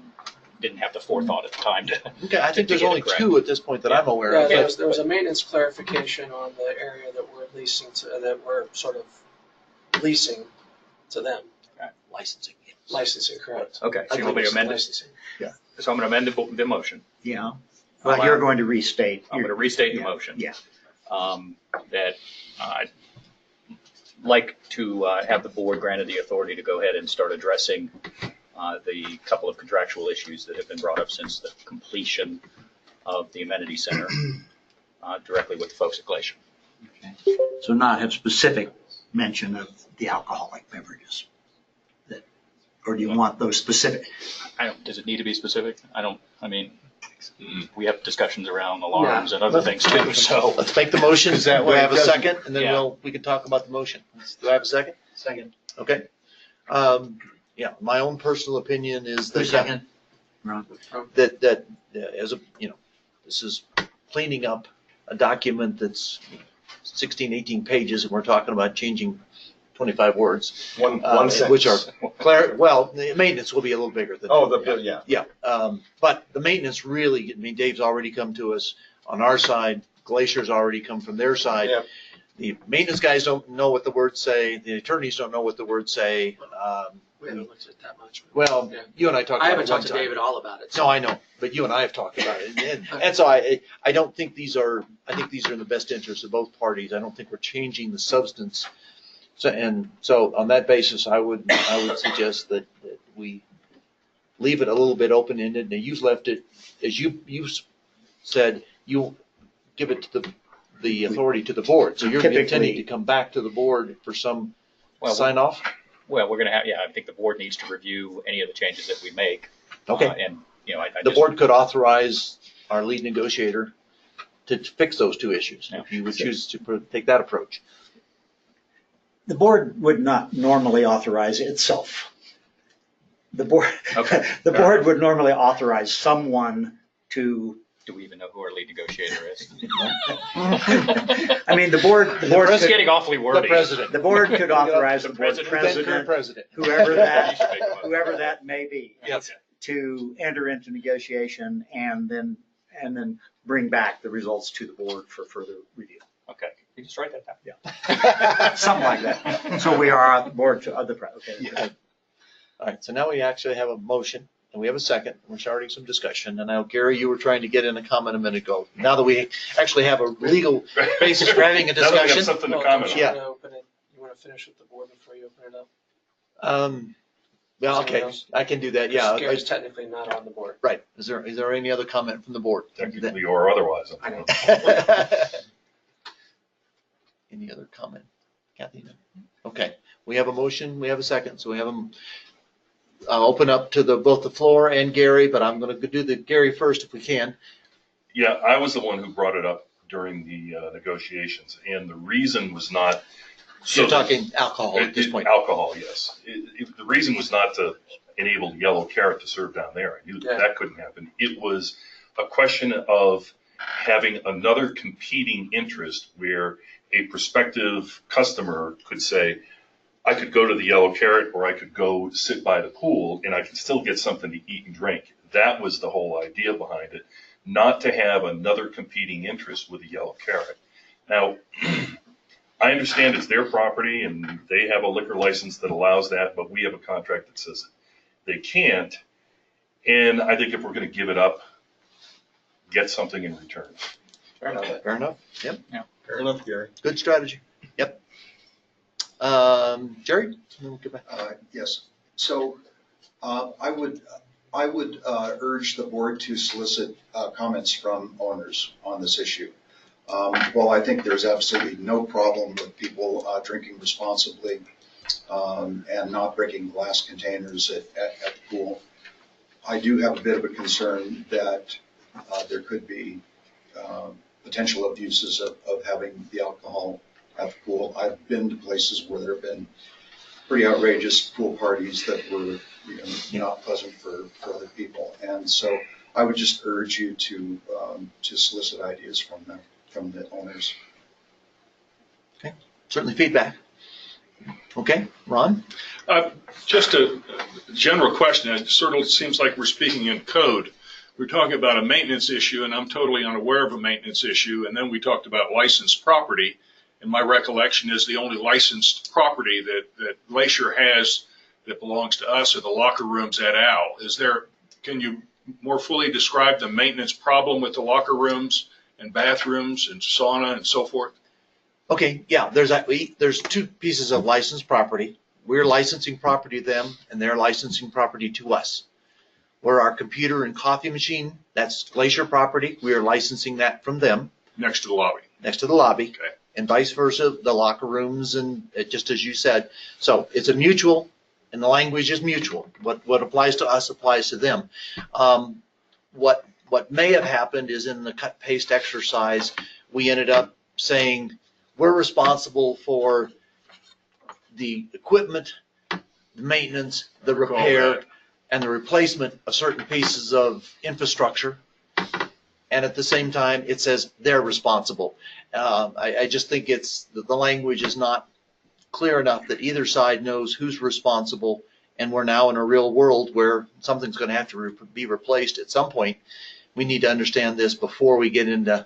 didn't have the forethought at the time to. okay, I think to there's get it only correct. two at this point that I'm aware Yeah, of. there was a maintenance clarification on the area that we're leasing to, that we're sort of leasing to them. Licensing. Licensing, correct. Okay, so you want me to amend it? Licensing. So I'm going to amend the motion. Yeah. Well, you're going to restate. I'm going to restate the Yeah, motion. yeah. That I'd like to have the board granted the authority to go ahead and start addressing the couple of contractual issues that have been brought up since the completion of the amenity center directly with the folks at Glacier. So not have specific mention of the alcoholic beverages. Or do you want those specific? Does it need to be specific? I mean, we have discussions around alarms and other things too, so. Let's make the motion. Is that Do I way have it a doesn't- second? And then Yeah. we can talk about the motion. Do I have a second? Second. Okay. Yeah, my own personal opinion is that. Second. Ron. That as a, this is cleaning up a document that's 16, 18 pages, and we're talking about changing 25 words. One sentence. Which are the maintenance will be a little bigger than. Yeah. Yeah, but the maintenance really, I mean, Dave's already come to us on our side, Glacier's already come from their side. Yeah. The maintenance guys don't know what the words say, the attorneys don't know what the words say. We haven't looked at it that much. Well, Yeah. you and I talked I about haven't it one talked to time. David all about it. No, I know, but you and I have talked about it. And so I don't think these are, I think these are in the best interest of both parties. I don't think we're changing the substance. So on that basis, I would suggest that we leave it a little bit open-ended. Now, you've left it, as you said, you'll give it to the authority to the board. So you're intending to come back to the board for some sign off? Well, we're going to have, I think the board needs to review any of the changes that we make. Okay. And, The board could authorize our lead negotiator to fix those two issues, if you would choose to take that approach. The board would not normally authorize itself. The board, Okay. the board would normally authorize someone to. Do we even know who our lead negotiator is? I mean, the board. It's could- getting awfully wordy. The president. The board could authorize the board Current president, president. whoever You should make one. whoever that may be, Yes. to enter into negotiation and then bring back the results to the board for further review. Okay, you just write that down. Yeah. Something like that. So we are at the board to other, okay. Yeah. All right, so now we actually have a motion and we have a second. We're starting some discussion. And now, Gary, you were trying to get in a comment a minute ago. Now that we actually have a legal basis for having a Now that we have discussion. something to Well, comment don't on. you Yeah. wanna open it- You want to finish with the board before you open it up? Well, okay, I can do that, yeah. Gary's technically not on the board. Right. Is there any other comment from the board? Technically or otherwise. I know. Any other comment? Kathy? No? Okay, we have a motion, we have a second, so we have them open up to both the floor and Gary, but I'm going to do the Gary first if we can. Yeah, I was the one who brought it up during the negotiations, and the reason was not. So you're talking alcohol at this point. Alcohol, yes. The reason was not to enable Yellow Carrot to serve down there. I knew that couldn't happen. It was a question of having another competing interest where a prospective customer could say, I could go to the Yellow Carrot or I could go sit by the pool and I can still get something to eat and drink. That was the whole idea behind it, not to have another competing interest with the Yellow Carrot. Now, I understand it's their property and they have a liquor license that allows that, but we have a contract that says they can't. And I think if we're going to give it up, get something in return. Fair enough. Fair enough. Yep. Yeah. Fair enough, Gary. Good strategy. Yep. Jerry? We'll get back. Yes. So I would urge the board to solicit comments from owners on this issue. Well, I think there's absolutely no problem with people drinking responsibly and not breaking glass containers at the pool. I do have a bit of a concern that there could be potential abuses of having the alcohol at the pool. I've been to places where there have been pretty outrageous pool parties that were not pleasant for other people. And so I would just urge you to solicit ideas from the owners. Okay, certainly feedback. Okay, Ron? Just a general question. It sort of seems like we're speaking in code. We're talking about a maintenance issue, and I'm totally unaware of a maintenance issue. And then we talked about licensed property. And my recollection is the only licensed property that Glacier has that belongs to us are the locker rooms at Owl. Can you more fully describe the maintenance problem with the locker rooms and bathrooms and sauna and so forth? Okay, yeah, there's two pieces of licensed property. We're licensing property to them, and they're licensing property to us. Where our computer and coffee machine, that's Glacier property, we are licensing that from them. Next to the lobby. Next to the lobby. Okay. And vice versa, the locker rooms and just as you said. So it's a mutual, and the language is mutual. What applies to us applies to them. What may have happened is in the cut paste exercise, we ended up saying we're responsible for the equipment, the maintenance, the repair, and the replacement of certain pieces of infrastructure. And at the same time, it says they're responsible. I just think the language is not clear enough that either side knows who's responsible. And we're now in a real world where something's going to have to be replaced at some point. We need to understand this before we get into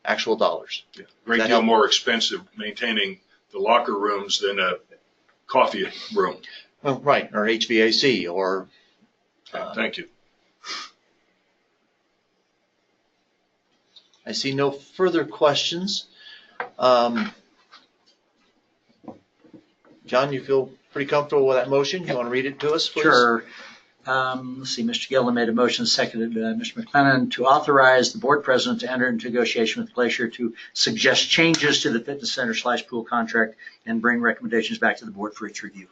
actual dollars. Yeah. Great deal more expensive maintaining the locker rooms than a coffee room. Well, right, or HVAC, or, Thank you. I see no further questions. John, you feel pretty comfortable with that motion? You want to read it to us, please? Sure. Let's see, Mr. Gillen made a motion, seconded Mr. McLennan, to authorize the board president to enter into negotiation with Glacier to suggest changes to the fitness center / pool contract and bring recommendations back to the board for its review.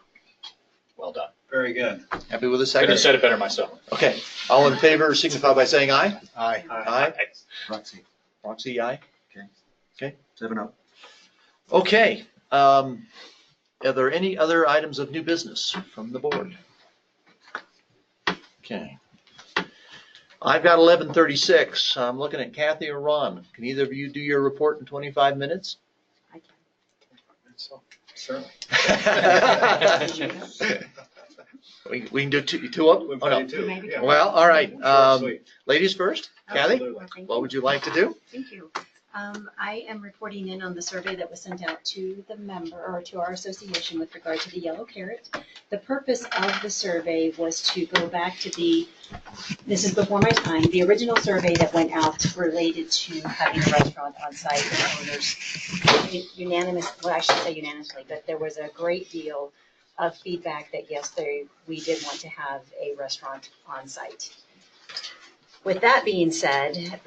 Well done. Very good. Happy with the Could second? have said it better myself. Okay, all in favor signify by saying aye. Aye. Aye. Roxy, Roxy, aye. 7-0. Okay, are there any other items of new business from the board? Okay. I've got 11:36. I'm looking at Kathy or Ron. Can either of you do your report in 25 minutes? I Certainly. We can do two up? We Oh, no. can do Maybe. yeah. Well, all right. Short, sweet. Ladies first. Kathy, Absolutely. Thank what you. would you like to do? Thank you. I am reporting in on the survey that was sent out to the member, or to our association with regard to the Yellow Carrot. The purpose of the survey was to go back to this is before my time, the original survey that went out related to having a restaurant on site and owners I should say unanimously, but there was a great deal of feedback that yes, we did want to have a restaurant on site. With that being said,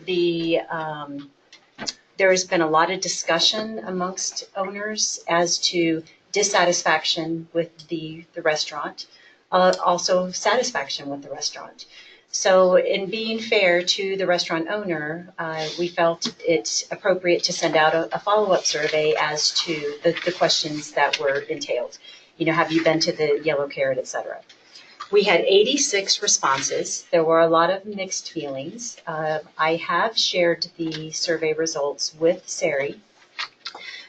there has been a lot of discussion amongst owners as to dissatisfaction with the restaurant, also satisfaction with the restaurant. So in being fair to the restaurant owner, we felt it appropriate to send out a follow-up survey as to the questions that were entailed. You know, have you been to the Yellow Carrot, et cetera. We had 86 responses. There were a lot of mixed feelings. I have shared the survey results with Sari.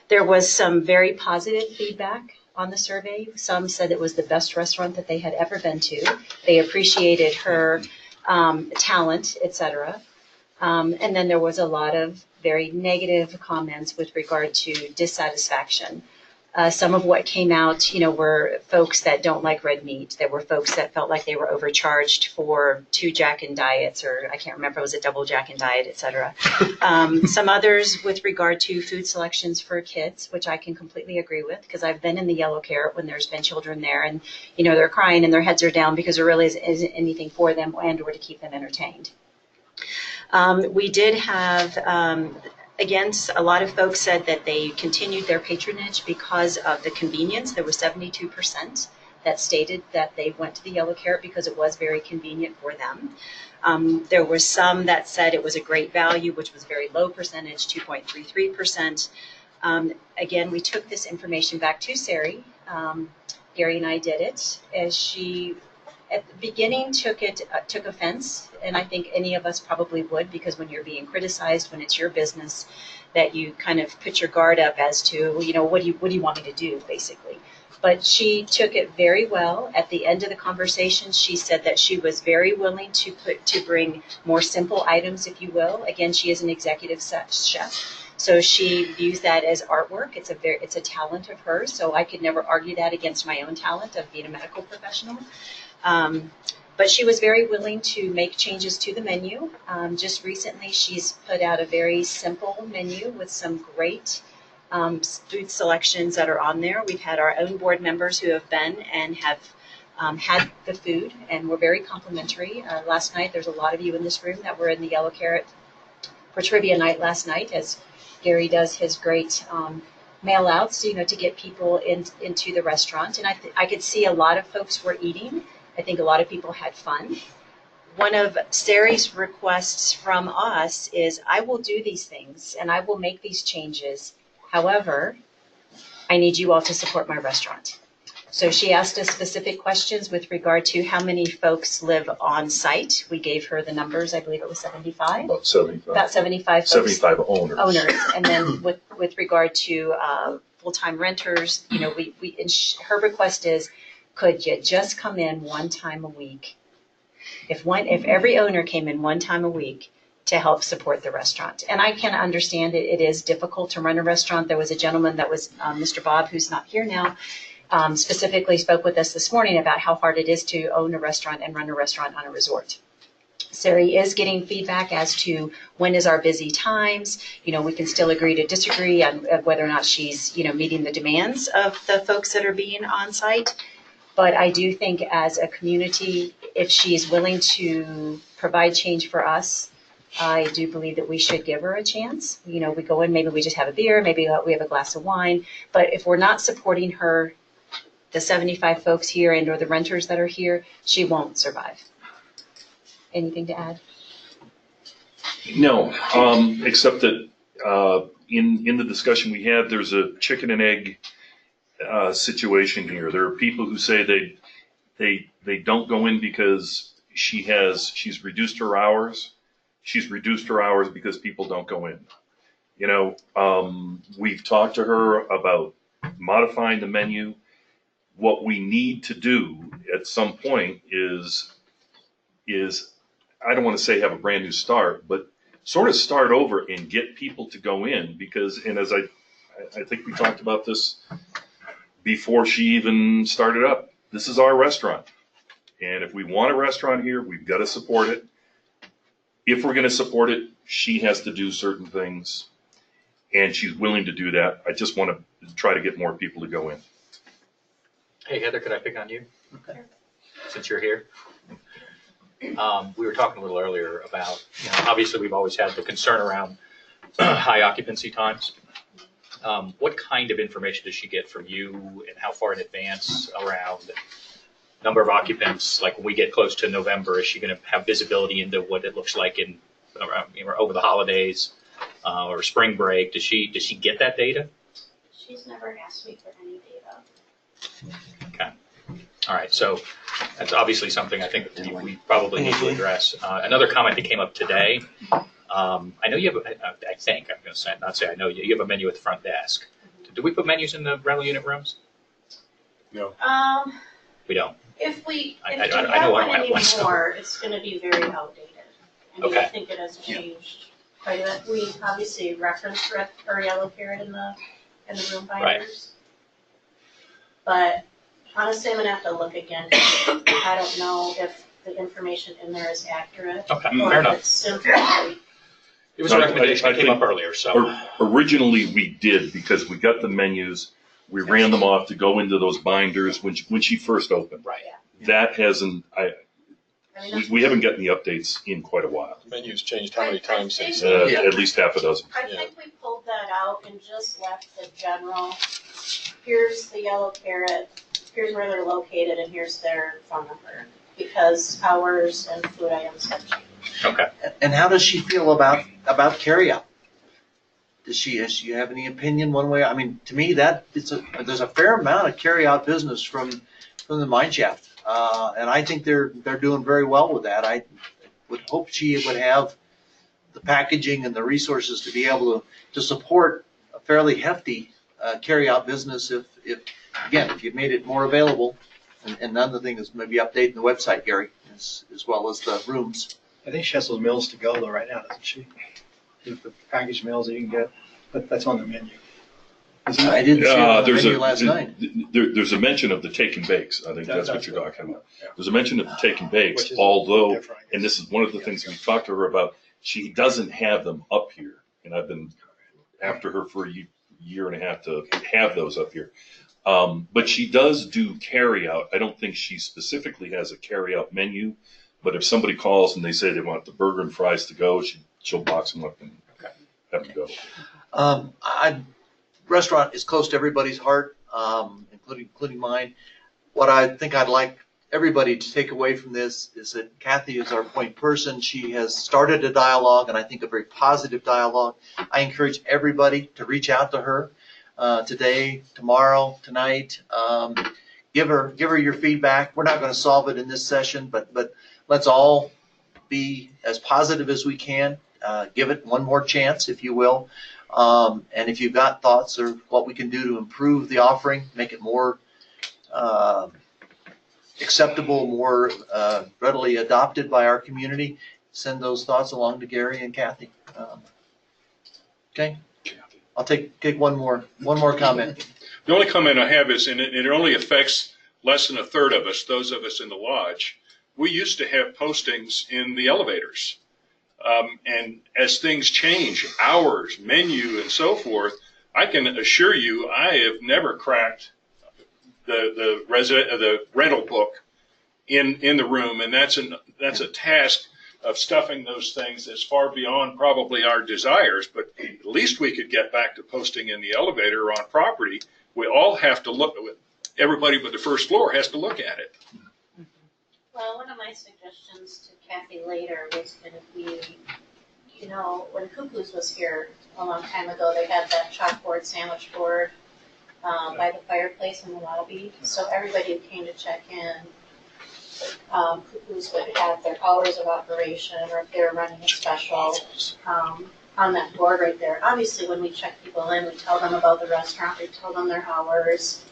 There was some very positive feedback on the survey. Some said it was the best restaurant that they had ever been to. They appreciated her talent, etc. And then there was a lot of very negative comments with regard to dissatisfaction. Some of what came out, were folks that don't like red meat. There were folks that felt like they were overcharged for 2 Jack and Diets, or I can't remember, it was a double Jack and Diet, etc. Some others with regard to food selections for kids, which I can completely agree with, because I've been in the Yellow Carrot when there's been children there, and they're crying and their heads are down because there really isn't anything for them and or to keep them entertained. We did have. Again, a lot of folks said that they continued their patronage because of the convenience. There was 72% that stated that they went to the Yellow Carrot because it was very convenient for them. There were some that said it was a great value, which was very low percentage, 2.33%. Again, we took this information back to Sari. Gary and I did it, as she at the beginning took offense, and I think any of us probably would, because when you're being criticized, when it's your business, that you kind of put your guard up as to, what do you want me to do, basically. But she took it very well. At the end of the conversation, she said that she was very willing to bring more simple items, if you will. Again, she is an executive chef, so she views that as artwork. It's a talent of hers, so I could never argue that against my own talent of being a medical professional. But she was very willing to make changes to the menu. Just recently, she's put out a very simple menu with some great food selections that are on there. We've had our own board members who have been and have had the food, and were very complimentary. Last night, there's a lot of you in this room that were in the Yellow Carrot for trivia night last night, as Gary does his great mail outs, to get people into the restaurant. And I could see a lot of folks were eating. I think a lot of people had fun. One of Sari's requests from us is, I will do these things and I will make these changes. However, I need you all to support my restaurant. So she asked us specific questions with regard to how many folks live on site. We gave her the numbers. I believe it was 75. About 75. About 75 folks. 75 owners. And then with regard to full-time renters, her request is, could you just come in one time a week? If every owner came in one time a week to help support the restaurant. And I can understand it is difficult to run a restaurant. There was a gentleman that was Mr. Bob, who's not here now. specifically spoke with us this morning about how hard it is to own a restaurant and run a restaurant on a resort. Sari is getting feedback as to when is our busy times. We can still agree to disagree on whether or not she's, meeting the demands of the folks that are being on site. But I do think as a community, if she's willing to provide change for us, I do believe that we should give her a chance. We go in, maybe we just have a beer, maybe we have a glass of wine. But if we're not supporting her, the 75 folks here and or the renters that are here, she won't survive. Anything to add? No, except that in the discussion we had, there's a chicken and egg situation here. There are people who say they don't go in because she's reduced her hours. She's reduced her hours because people don't go in. We've talked to her about modifying the menu. What we need to do at some point is I don't want to say have a brand new start, but sort of start over and get people to go in because, and as I think we talked about this before she even started up, this is our restaurant. And if we want a restaurant here, we've got to support it. If we're going to support it, she has to do certain things and she's willing to do that. I just want to try to get more people to go in. Hey, Heather, could I pick on you? Okay. Since you're here. We were talking a little earlier about, obviously we've always had the concern around high occupancy times. What kind of information does she get from you and how far in advance around number of occupants? Like when we get close to November, is she going to have visibility into what it looks like over the holidays or spring break? Does she get that data? She's never asked me for any data. Okay. All right. So that's obviously something I think that we probably need to address. Another comment that came up today. I know you have, I think, I'm going to not say I know you have a menu at the front desk. Do we put menus in the rental unit rooms? No. We don't. If we I have know one I don't have one, so. anymore, it's going to be very outdated. I mean, Okay. I think it has changed quite a bit. We obviously referenced our yellow carrot in the room binders. But honestly, I'm going to have to look again. I don't know if the information in there is accurate. Okay, or fair if enough. it's simply It was a recommendation that came up earlier, so. Originally, we did because we got the menus. We ran them off to go into those binders when she first opened. Right. That hasn't, we haven't gotten the updates in quite a while. The menu's changed how many times since? At least half a dozen. I think we pulled that out and just left the general, here's the yellow carrot, here's where they're located, and here's their phone number, because hours and food items have changed. Okay. And how does she feel about carryout? Does she have any opinion one way? I mean, to me, there's a fair amount of carryout business from the mine shaft, and I think they're doing very well with that. I would hope she would have the packaging and the resources to be able to support a fairly hefty carryout business if you made it more available. And another thing is maybe updating the website, Gary, as well as the rooms. I think she has those meals to go though right now, doesn't she? The packaged meals that you can get, but that's on the menu. I didn't see it on the menu last night. There's a mention of the take and bakes. I think that's what you're talking about. Yeah. There's a mention of the take and bakes, Which is although, different, and this is one of the things we talked to her about, she doesn't have them up here. And I've been after her for a year and a half to have those up here. But she does do carry out. I don't think she specifically has a carry out menu, but if somebody calls and they say they want the burger and fries to go, she'll box them up and have them go. Restaurant is close to everybody's heart, including mine. What I think I'd like everybody to take away from this is that Kathy is our point person. She has started a dialogue, and I think a very positive dialogue. I encourage everybody to reach out to her today, tomorrow, tonight. Give her your feedback. We're not going to solve it in this session, but let's all be as positive as we can. Give it one more chance, if you will. And if you've got thoughts or what we can do to improve the offering, make it more acceptable, more readily adopted by our community, send those thoughts along to Gary and Kathy. Okay, I'll take one more comment. The only comment I have is, and it only affects less than a third of us, those of us in the lodge. We used to have postings in the elevators. And as things change, hours, menu, and so forth, I can assure you, I have never cracked the rental book in the room, and that's a task of stuffing those things that's far beyond probably our desires. But at least we could get back to posting in the elevator on property. We all have to look. Everybody but the first floor has to look at it. Well, one of my suggestions to Kathy later was going to be, you know, when Cuckoo's was here a long time ago, they had that chalkboard sandwich board by the fireplace in the lobby. So everybody who came to check in, Cuckoo's would have their hours of operation, or if they were running a special, on that board right there. Obviously, when we check people in, we tell them about the restaurant, we tell them their hours.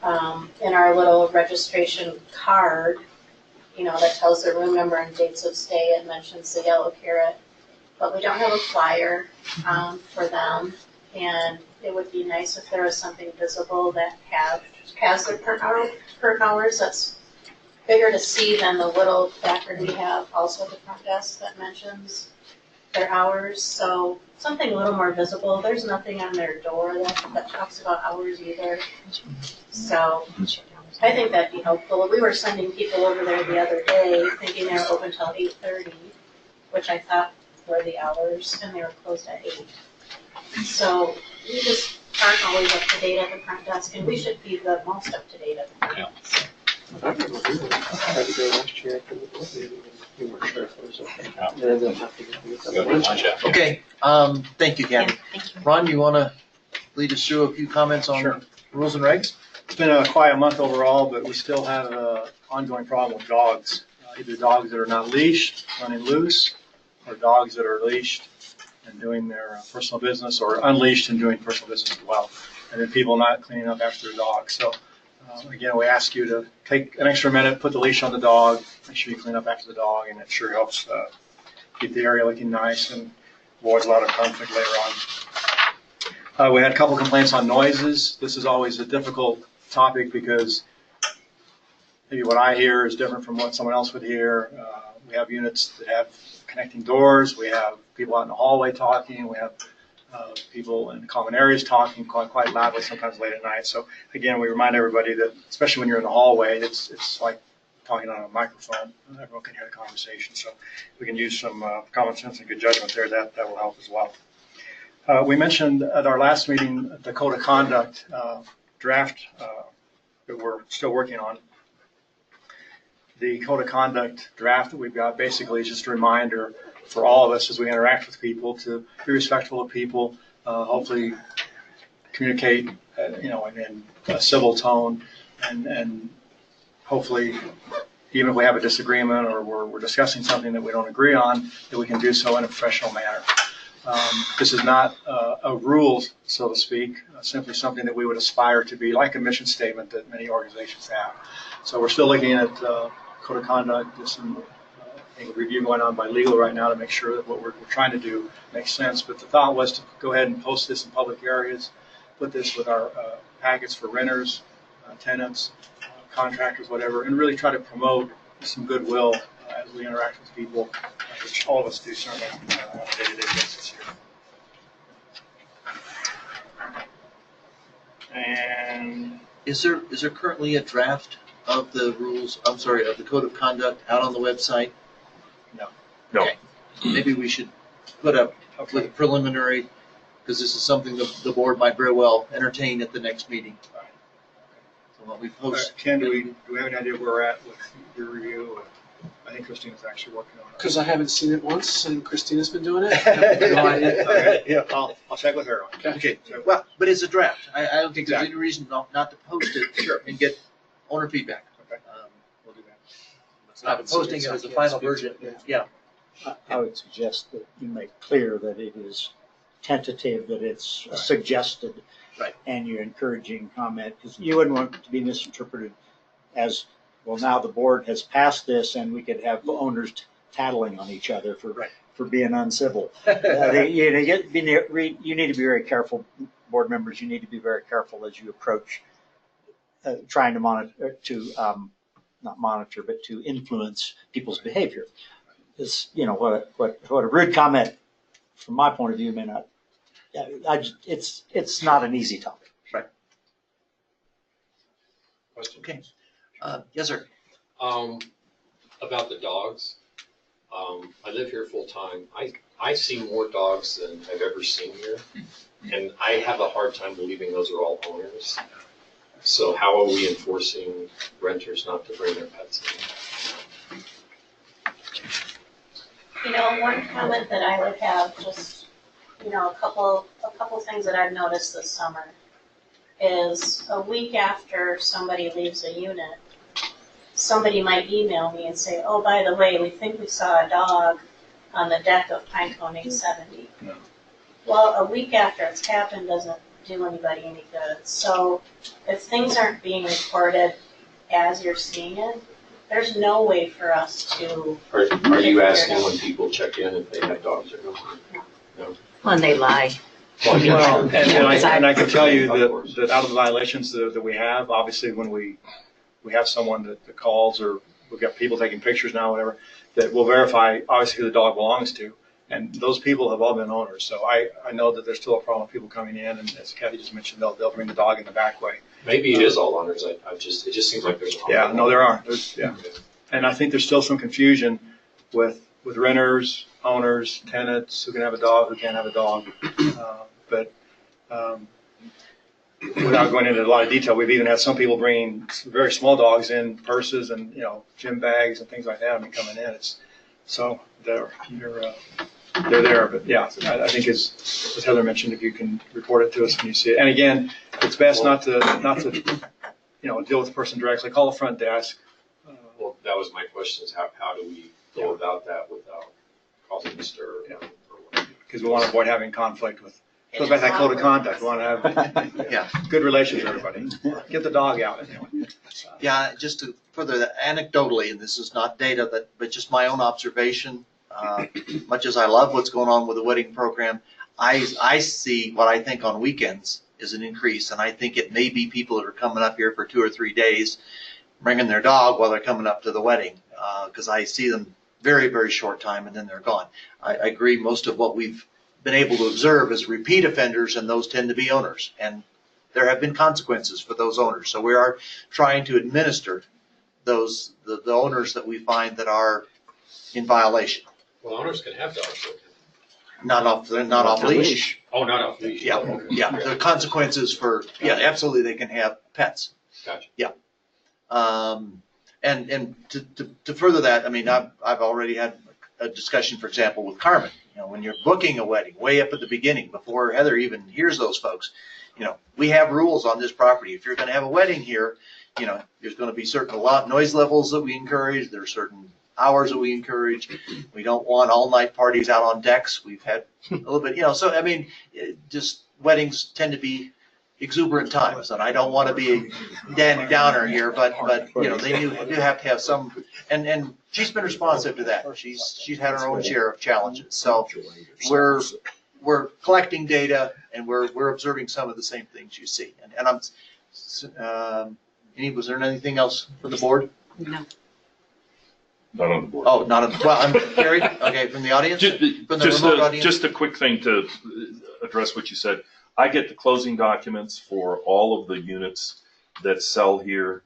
In our little registration card, you know, that tells their room number and dates of stay, it mentions the Yellow Carrot. But we don't have a flyer for them, and it would be nice if there was something visible that has their per hours that's bigger to see than the little placard we have also at the front desk that mentions their hours. So something a little more visible. There's nothing on their door that talks about hours either. So I think that'd be helpful. We were sending people over there the other day thinking they were open till 8:30, which I thought were the hours, and they were closed at 8. So we just aren't always up to date at the front desk, and we should be the most up to date at the front desk. I had to go last year after the board meeting, and we weren't sure if it was okay. And then they'll have to get the lunch. Okay, thank you, Kathy. Thank you. Ron, you want to lead us through a few comments on Sure. rules and regs? It's been a quiet month overall, but we still have an ongoing problem with dogs. Either dogs that are not leashed, running loose, or dogs that are leashed and doing their personal business, or unleashed and doing personal business as well. And then people not cleaning up after their dogs. So again, we ask you to take an extra minute, put the leash on the dog, make sure you clean up after the dog, and it sure helps keep the area looking nice and avoids a lot of conflict later on. We had a couple complaints on noises. This is always a difficult topic because maybe what I hear is different from what someone else would hear. We have units that have connecting doors. We have people out in the hallway talking. We have people in common areas talking quite loudly, sometimes late at night. So again, we remind everybody that, especially when you're in the hallway, it's like talking on a microphone. Everyone can hear the conversation. So we can use some common sense and good judgment there. That will help as well. We mentioned at our last meeting the code of conduct draft that we're still working on. The code of conduct draft that we've got basically is just a reminder for all of us as we interact with people to be respectful of people, hopefully communicate, in a civil tone, and hopefully, even if we have a disagreement or we're discussing something that we don't agree on, that we can do so in a professional manner. This is not a rule, so to speak, simply something that we would aspire to be, like a mission statement that many organizations have. So we're still looking at code of conduct. There's some review going on by legal right now to make sure that what we're trying to do makes sense. But the thought was to go ahead and post this in public areas, put this with our packets for renters, tenants, contractors, whatever, and really try to promote some goodwill as we interact with people, which all of us do certainly on a day-to-day basis here. And Is there currently a draft of the rules, of the code of conduct out on the website? No. Okay. Maybe we should put up with a preliminary, because this is something the board might very well entertain at the next meeting. So what we post. Ken, do we have an idea where we're at with your review? I think Christina's actually working on it. Because I haven't seen it once, and Christina's been doing it. I have no idea. Okay, yeah, I'll check with her on it. Okay, well, but it's a draft. I don't think there's any reason not to post it and get owner feedback. Okay, we'll do that. It's not posting it as a final version. Yeah. I would suggest that you make clear that it is tentative, that it's suggested. Right. And you're encouraging comment, because you wouldn't want it to be misinterpreted as, well, now the board has passed this and we could have owners tattling on each other for for being uncivil. You need to be very careful, board members. You need to be very careful as you approach trying to monitor, not monitor, but to influence people's behavior. It's, what a rude comment from my point of view may not. It's not an easy topic. Okay. Yes, sir. About the dogs. I live here full time. I see more dogs than I've ever seen here. And I have a hard time believing those are all owners. So how are we enforcing renters not to bring their pets in? One comment that I would have, just, a couple things that I've noticed this summer is a week after somebody leaves a unit, somebody might email me and say, oh, by the way, we think we saw a dog on the deck of Pinecone 870. No. Well, a week after it's happened doesn't do anybody any good. So if things aren't being recorded as you're seeing it, there's no way for us to. Are you asking when people check in if they have dogs or not? No. When they lie. Well, and I can tell you that out of the violations that we have, obviously when we have someone that calls, or we've got people taking pictures now, whatever, that will verify obviously who the dog belongs to. And those people have all been owners. So I know that there's still a problem with people coming in, and as Kathy just mentioned, they'll bring the dog in the back way. Maybe it is all owners. It just seems like there's a lot. Yeah, no, there are. And I think there's still some confusion with renters, owners, tenants who can have a dog, who can't have a dog. But without going into a lot of detail, we've even had some people bringing very small dogs in, purses and gym bags and things like that, and coming in. So they're there. But yeah, I think as Heather mentioned, if you can report it to us when you see it. And again, it's best not to deal with the person directly. Call the front desk. Well, that was my question: is how do we go about that without causing a stir? Because we want to avoid having conflict with. Goes back to that code of conduct. We want to have good relations with everybody. Get the dog out. Yeah, just to further that anecdotally, and this is not data, but just my own observation. Much as I love what's going on with the wedding program, I see what I think on weekends is an increase, and I think it may be people that are coming up here for 2 or 3 days, bringing their dog while they're coming up to the wedding, because I see them very, very short time and then they're gone. I agree. Most of what we've been able to observe is repeat offenders, and those tend to be owners, and there have been consequences for those owners. So we are trying to administer those the owners that we find that are in violation. Well, owners can have dogs. Not off leash. Oh, not off leash. Yeah, Oh, okay. yeah. The consequences for absolutely they can have pets. Gotcha. Yeah. And to further that, I mean, I've already had a discussion, for example, with Carmen. When you're booking a wedding way up at the beginning, before Heather even hears those folks, we have rules on this property. If you're going to have a wedding here, there's going to be certain noise levels that we encourage. There's certain hours that we encourage. We don't want all-night parties out on decks. We've had a little bit, so I mean, just weddings tend to be exuberant times, and I don't want to be a Danny Downer here, but they do have to have some, and she's been responsive to that. She's had her own share of challenges. So we're collecting data, and we're observing some of the same things you see. And was there anything else for the board? No. Not on the board. Oh, not on. Well, I'm Gary. Okay, from the audience. Just a quick thing to address what you said. I get the closing documents for all of the units that sell here.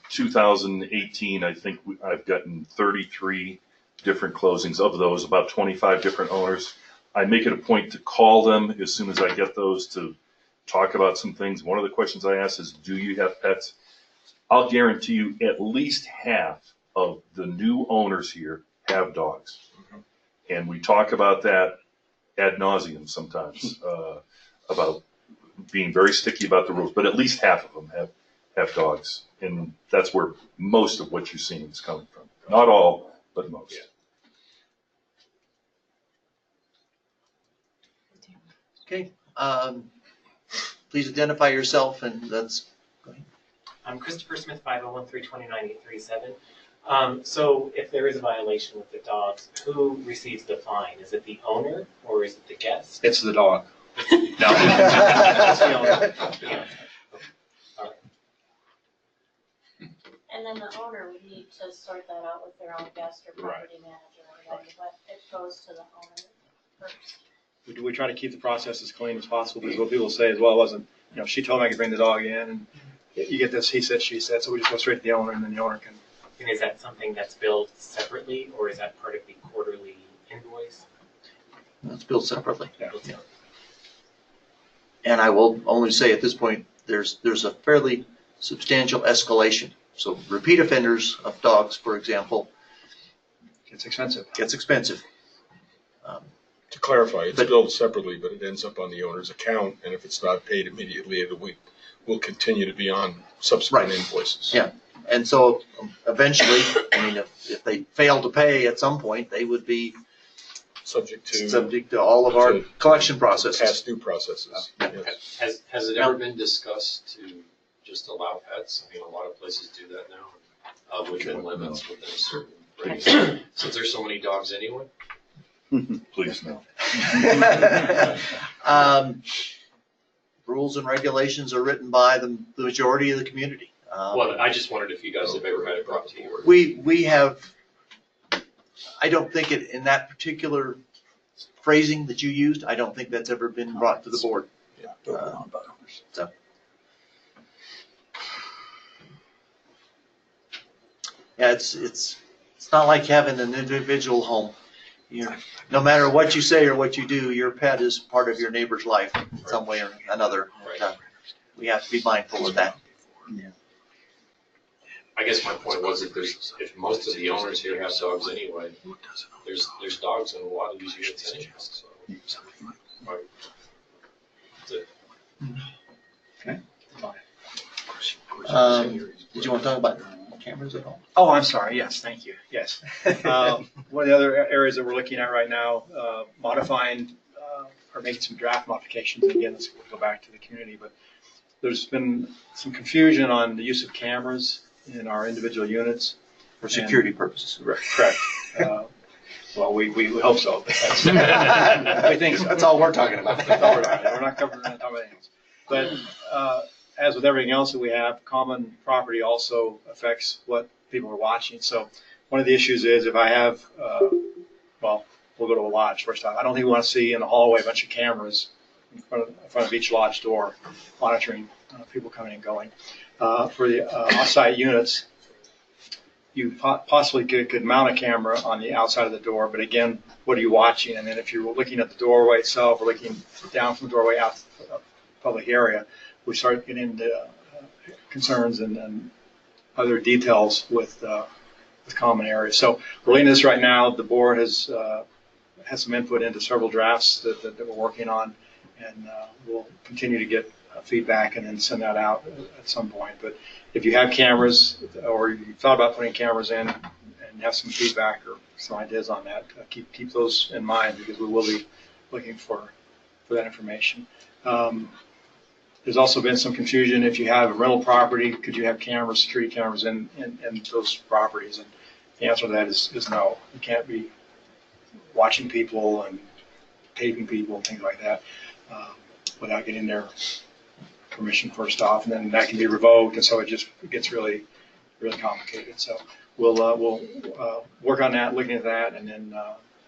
2018, I think I've gotten 33 different closings. Of those, about 25 different owners. I make it a point to call them as soon as I get those to talk about some things. One of the questions I ask is, do you have pets? I'll guarantee you at least half of the new owners here have dogs. And we talk about that ad nauseum sometimes, about being very sticky about the rules, but at least half of them have dogs. And that's where most of what you're seeing is coming from. Not all, but most. Okay. Please identify yourself, and let's go ahead. I'm Christopher Smith, 501-329-837. So if there is a violation with the dogs, who receives the fine? Is it the owner or is it the guest? It's the dog. No. It's the owner. Yeah. And then the owner would need to sort that out with their own guest or property manager or whatever, but it goes to the owner first. We try to keep the process as clean as possible, because what people say is, well, it wasn't, she told me I could bring the dog in, and you get this he said, she said, so we just go straight to the owner, and then the owner can. And is that something that's billed separately, or is that part of the quarterly invoice? It's billed separately. Yeah. And I will only say at this point, there's a fairly substantial escalation. So repeat offenders of dogs, for example, It's expensive. gets expensive. To clarify, it's But- billed separately, but it ends up on the owner's account, and if it's not paid immediately, it will continue to be on subsequent Right. invoices. Yeah. And so eventually, I mean, if they fail to pay at some point, they would be Subject subject to all of our to collection processes. past due processes. Yes. Has it ever been discussed to just allow pets? I mean, a lot of places do that now, within limits, within a certain range. Since there's so many dogs anyway. Please no. Rules and regulations are written by the majority of the community. Well, I just wondered if you guys have ever had it brought to you. We have, I don't think it, in that particular phrasing that you used, I don't think that's ever been brought to the board. So. Yeah, it's not like having an individual home. No matter what you say or what you do, your pet is part of your neighbor's life in some way or another. We have to be mindful of that. I guess my point was if most of the owners here have dogs anyway, there's dogs in a lot of these units anyhow, so. Right. That's it. Okay. Did you want to talk about cameras at all? Oh, I'm sorry. Yes, thank you. Yes. One of the other areas that we're looking at right now, modifying or making some draft modifications. Again, let's go back to the community, but there's been some confusion on the use of cameras in our individual units. For security purposes. Correct. Well, we hope so, but that's, we think so. That's all we're talking about. That's all we're talking about. We're not covering anything else. But as with everything else that we have, common property also affects what people are watching. So one of the issues is if I have, well, we'll go to a lodge first off. I don't think we want to see in the hallway a bunch of cameras in front of each lodge door monitoring people coming and going. For the off-site units, you possibly could mount a camera on the outside of the door, but again, what are you watching? And then if you're looking at the doorway itself or looking down from the doorway out to the public area, we start getting into concerns and other details with common areas. So we're looking at this right now. The board has some input into several drafts that we're working on, and we'll continue to get feedback and then send that out at some point. But if you have cameras or you thought about putting cameras in and have some feedback or some ideas on that, keep those in mind, because we will be looking for that information. There's also been some confusion. If you have a rental property, could you have cameras, security cameras in those properties? And the answer to that is no. You can't be watching people and taping people and things like that without getting their permission first off, and then that can be revoked, and so it just gets really, really complicated. So we'll work on that, looking at that, and then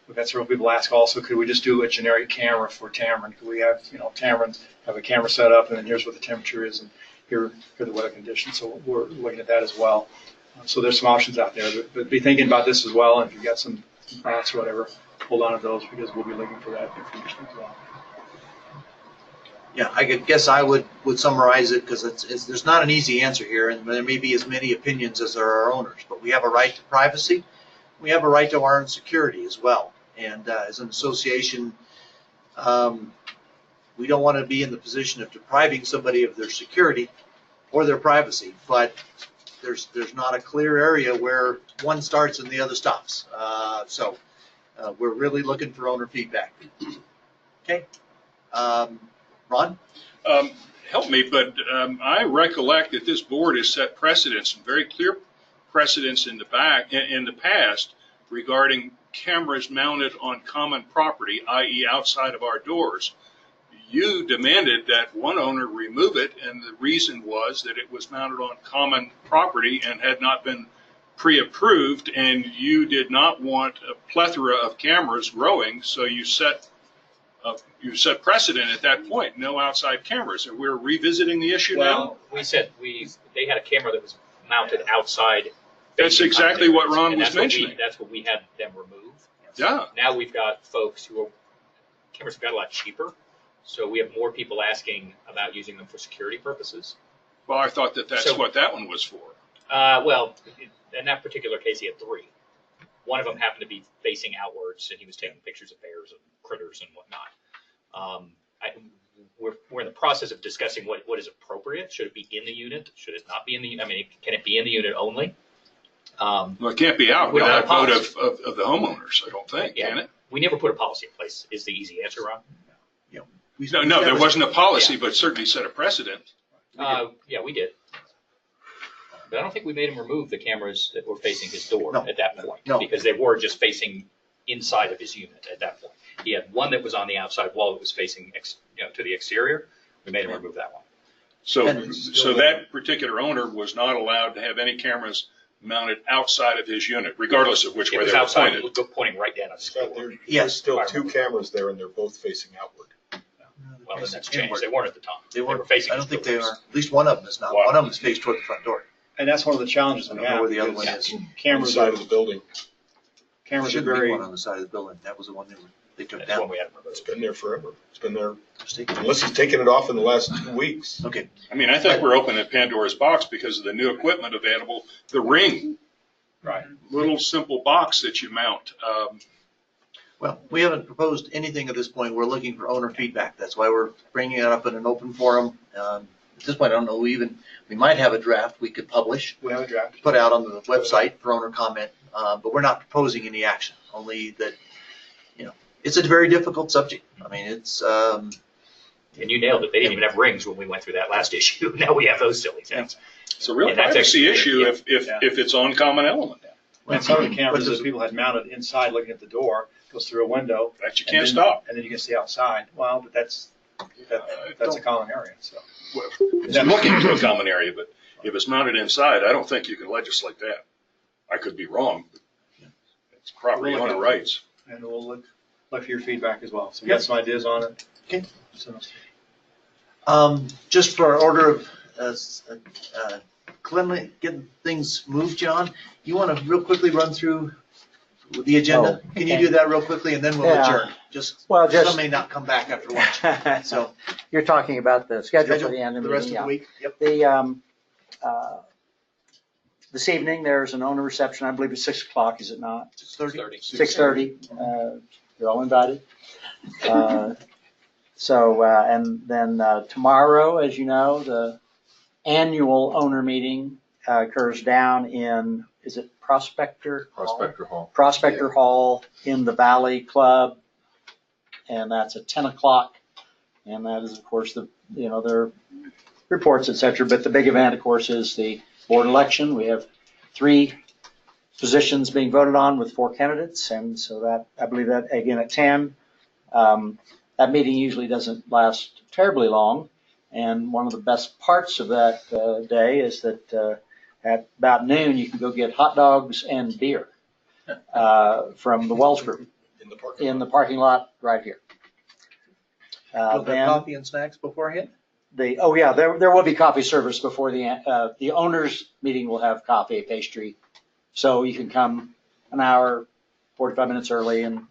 we've had several people ask also, could we just do a generic camera for Tamron? Could we have, Tamron have a camera set up, and then here's what the temperature is, and here are the weather conditions. So we're looking at that as well. So there's some options out there, but be thinking about this as well, and if you've got some thoughts or whatever, hold on to those, because we'll be looking for that information as well. Yeah, I guess I would summarize it, because there's not an easy answer here, and there may be as many opinions as there are owners. But we have a right to privacy. We have a right to our own security as well. And as an association, we don't want to be in the position of depriving somebody of their security or their privacy. But there's not a clear area where one starts and the other stops. So we're really looking for owner feedback. Okay. Ron? Help me, but I recollect that this board has set precedents and very clear precedents in the past regarding cameras mounted on common property, i.e. outside of our doors. You demanded that one owner remove it, and the reason was that it was mounted on common property and had not been pre-approved, and you did not want a plethora of cameras growing, so you set precedent at that point, no outside cameras, and we're revisiting the issue now? Well, we said they had a camera that was mounted outside. That's exactly what Ron was that's mentioning. That's what we had them remove. Yeah. Now we've got folks cameras have got a lot cheaper, so we have more people asking about using them for security purposes. Well, I thought that's what that one was for. Well, in that particular case, he had 3. One of them happened to be facing outwards, and he was taking pictures of bears and critters and whatnot. We're in the process of discussing what is appropriate. Should it be in the unit? Should it not be in the? I mean, can it be in the unit only? Well, it can't be out without a vote of the homeowners, I don't think, can it? We never put a policy in place, is the easy answer, Ron. No, there wasn't a policy, but certainly set a precedent. Yeah, we did. But I don't think we made him remove the cameras that were facing his door at that point. No. Because they were just facing inside of his unit at that point. He had one that was on the outside wall that was facing to the exterior. We made him remove that one. So that particular owner was not allowed to have any cameras mounted outside of his unit, regardless of which way they were pointed. Pointing right down at his door. There's still 2 cameras there, and they're both facing outward. Well, then that's changed. They weren't at the time. They were facing. I don't think they are. At least one of them is not. One of them is faced toward the front door. And that's one of the challenges I we don't know have. where the other one because is. Cameras Side are, of the building. cameras are Shouldn't be very, one on the side of the building. That was the one they took That's down. when we had him It's removed. been there forever. It's been there, Mistaken. unless he's taken it off in the last 2 weeks. Okay. I mean, I think we're opening Pandora's box because of the new equipment available. The Ring, right. little simple box that you mount. Well, we haven't proposed anything at this point. We're looking for owner feedback. That's why we're bringing it up in an open forum. At this point, I don't know, we might have a draft we could publish, We have a draft. put out on the website for owner comment, but we're not proposing any action, only that, it's a very difficult subject. I mean, it's, And you nailed it. They didn't even have rings when we went through that last issue. Now we have those silly things. It's a real And that's privacy actually- issue if it's on common element. And some of the cameras that people had mounted inside looking at the door goes through a window. That you and can't then- stop. And then you can see outside. Well, but that's a common area, so. It's looking to a common area, but if it's mounted inside, I don't think you can legislate that. I could be wrong. It's property owner rights. And we'll look for your feedback as well. So we got some ideas on it. Okay. So, just for order of cleanly getting things moved, John, you want to real quickly run through the agenda? Oh, Can you okay. do that real quickly, and then we'll Yeah. adjourn? Just, Well, some may not come back after lunch. So, You're talking about the schedule for schedule the end of the the rest of meeting, the yeah. week? Yep. This evening, there's an owner reception, I believe it's 6 o'clock, is it not? 6:30. 6:30, you're all invited. And then tomorrow, as you know, the annual owner meeting occurs down in, is it Prospector? Hall. Prospector Hall in the Valley Club, and that's at 10 o'clock. And that is, of course, their reports, et cetera. But the big event, of course, is the board election. We have 3 positions being voted on with 4 candidates, and so that, I believe that, again, at 10. That meeting usually doesn't last terribly long, and one of the best parts of that day is that at about noon, you can go get hot dogs and beer from the Wells Group in the parking lot right here. You'll have coffee and snacks beforehand? There will be coffee service before the owners' meeting will have coffee, pastry. So you can come an hour, 45 minutes early and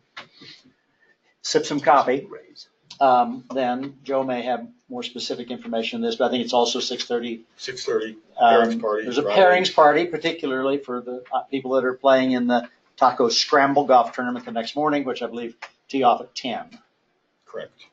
sip some coffee. Then Joe may have more specific information on this, but I think it's also 6:30. 6:30, pairings party. There's a Friday. pairings party, particularly for the people that are playing in the Taco Scramble Golf Tournament the next morning, which I believe tee off at 10. Correct.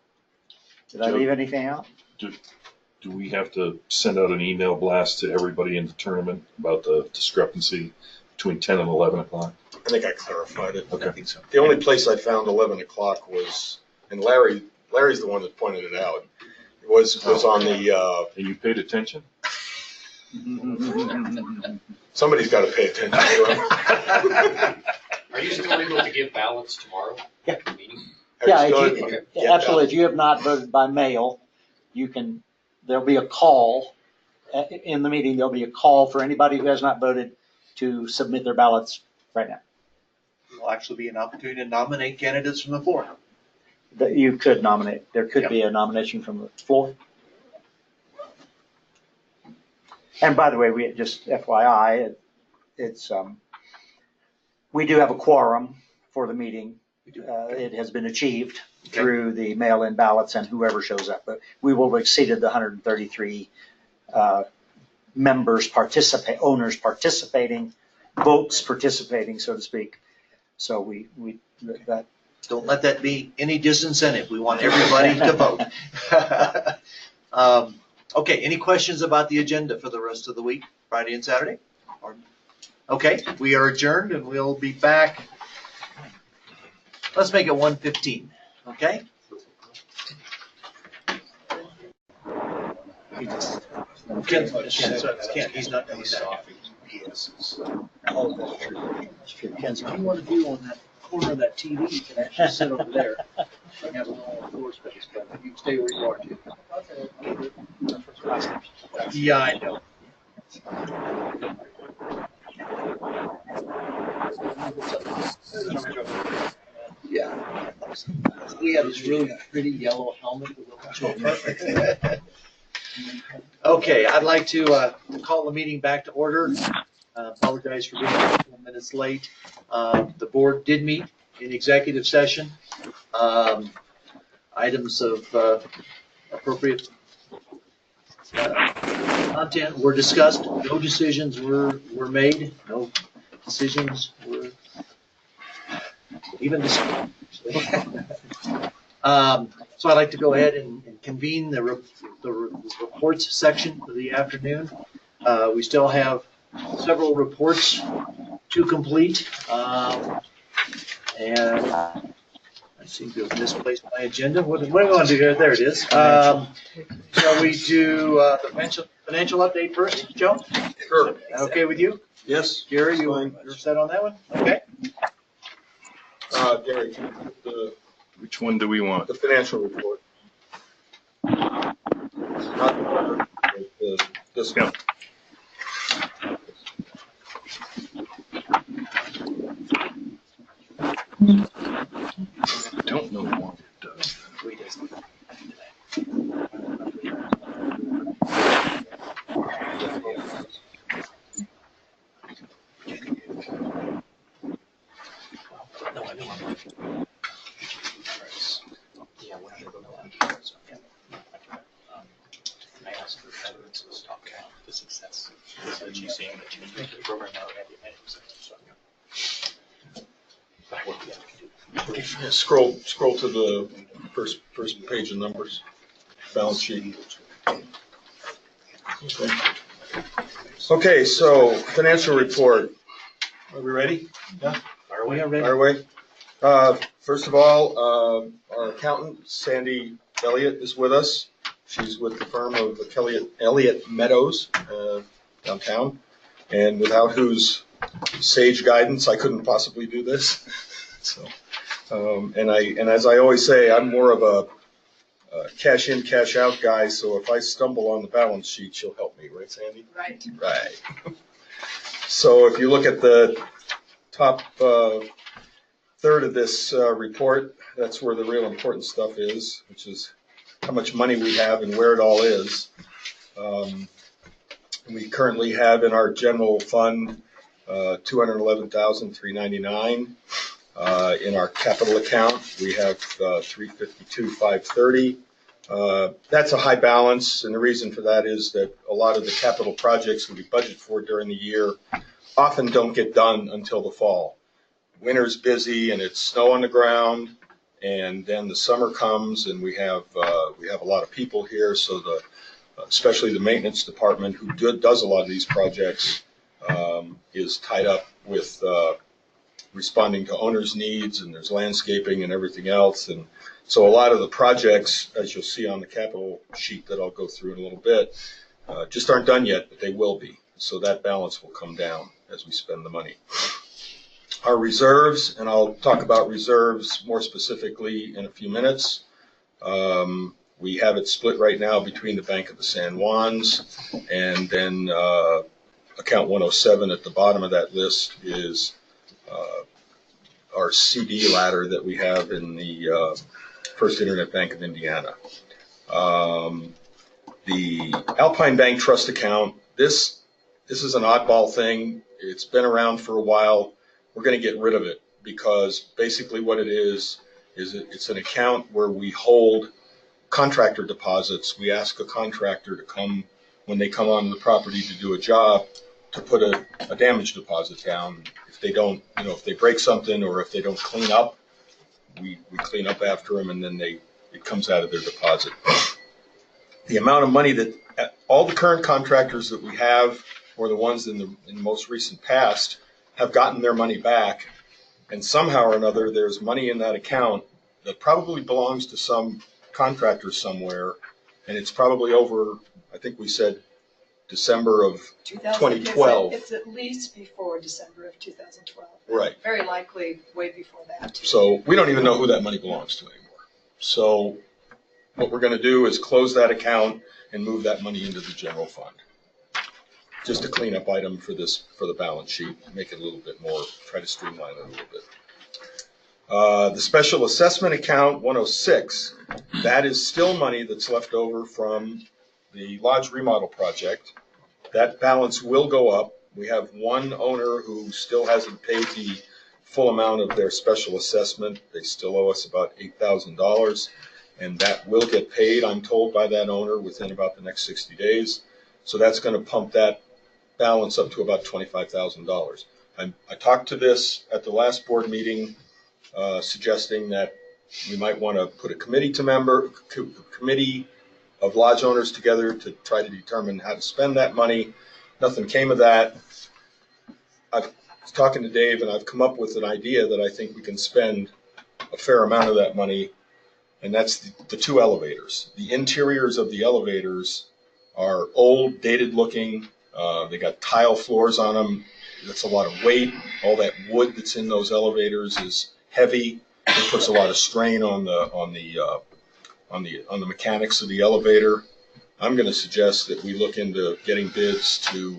Did I leave anything out? Do we have to send out an email blast to everybody in the tournament about the discrepancy between 10 and 11 o'clock? I think I clarified it. Okay. I think so. The only place I found 11 o'clock was, and Larry's the one that pointed it out, was on the, And you paid attention? Somebody's got to pay attention to him. Are you still able to give ballots tomorrow? Yeah. at the meeting? Yeah, Still- if you- okay. absolutely. If you have not voted by mail, there'll be a call in the meeting. There'll be a call for anybody who has not voted to submit their ballots right now. There'll actually be an opportunity to nominate candidates from the floor. That you could nominate. There could be a nomination from the floor. And by the way, we just FYI, we do have a quorum for the meeting. It has been achieved through the mail-in ballots and whoever shows up. But we will have exceeded the 133 owners participating, votes participating, so to speak. So that. Don't let that be any disincentive. We want everybody to vote. Okay, any questions about the agenda for the rest of the week, Friday and Saturday? Okay, we are adjourned and we'll be back. Let's make it 1:15, okay? Ken, he's not coming back. Oh, that's true. Ken, so what you want to do on that corner of that TV, you can actually sit over there. You have a little floor space, but you can stay where you are too. Yeah, I know. Yeah. We have this really pretty yellow helmet. Okay, I'd like to call the meeting back to order. Apologize for being a couple of minutes late. The board did meet in executive session. Items of appropriate content were discussed. No decisions were made. No decisions were even discussed. So I'd like to go ahead and convene the reports section for the afternoon. We still have several reports to complete. And I seem to have misplaced my agenda. What do we want to do here? There it is. Shall we do the financial update first, Joe? Sure. Okay with you? Yes. Gary, you're set on that one? Okay. Gary, can you put Which one do we want? the financial report? Not this one. I don't know why it does. No, I mean. Yeah, when I go I asked for evidence of stock count, the success. So she's saying that you make the program out and you success. Scroll to the first page of numbers, balance sheet. Okay, so financial report. Are we ready? Yeah. Are we ready? Our way. First of all, our accountant, Sandy Elliott, is with us. She's with the firm of Elliott Meadows downtown, and without whose sage guidance, I couldn't possibly do this. So, and as I always say, I'm more of a cash in, cash out guy. So if I stumble on the balance sheet, she'll help me, right, Sandy? Right. Right. So if you look at the top third of this report, that's where the real important stuff is, which is how much money we have and where it all is. We currently have in our general fund $211,399. In our capital account, we have $352,530. That's a high balance, and the reason for that is that a lot of the capital projects that we budget for during the year often don't get done until the fall. Winter's busy and it's snow on the ground, and then the summer comes and we have a lot of people here, so especially the maintenance department who does a lot of these projects is tied up with responding to owners' needs, and there's landscaping and everything else. And so a lot of the projects, as you'll see on the capital sheet that I'll go through in a little bit, just aren't done yet, but they will be. So that balance will come down as we spend the money. Our reserves, and I'll talk about reserves more specifically in a few minutes. We have it split right now between the Bank of the San Juans, and then account 107 at the bottom of that list is our CD ladder that we have in the First Internet Bank of Indiana. The Alpine Bank Trust account, this is an oddball thing. It's been around for a while. We're going to get rid of it because basically what it is it's an account where we hold contractor deposits. We ask a contractor to come, when they come on the property to do a job, to put a damage deposit down. If they don't, if they break something or if they don't clean up, we clean up after them, and then it comes out of their deposit. The amount of money that all the current contractors that we have, or the ones in the most recent past, have gotten their money back, and somehow or another there's money in that account that probably belongs to some contractor somewhere, and it's probably over, I think we said December of 2012. It's at least before December of 2012. Right. Very likely way before that. So we don't even know who that money belongs to anymore. So what we're going to do is close that account and move that money into the general fund. Just a cleanup item for the balance sheet, make it a little bit more, try to streamline it a little bit. The special assessment account 106, that is still money that's left over from the lodge remodel project. That balance will go up. We have one owner who still hasn't paid the full amount of their special assessment. They still owe us about $8,000, and that will get paid, I'm told, by that owner within about the next 60 days. So that's going to pump that balance up to about $25,000. I talked to this at the last board meeting, suggesting that we might want to put a committee of lodge owners together to try to determine how to spend that money. Nothing came of that. I was talking to Dave, and I've come up with an idea that I think we can spend a fair amount of that money, and that's the two elevators. The interiors of the elevators are old, dated looking. They got tile floors on them. That's a lot of weight. All that wood that's in those elevators is heavy. It puts a lot of strain on the mechanics of the elevator. I'm going to suggest that we look into getting bids to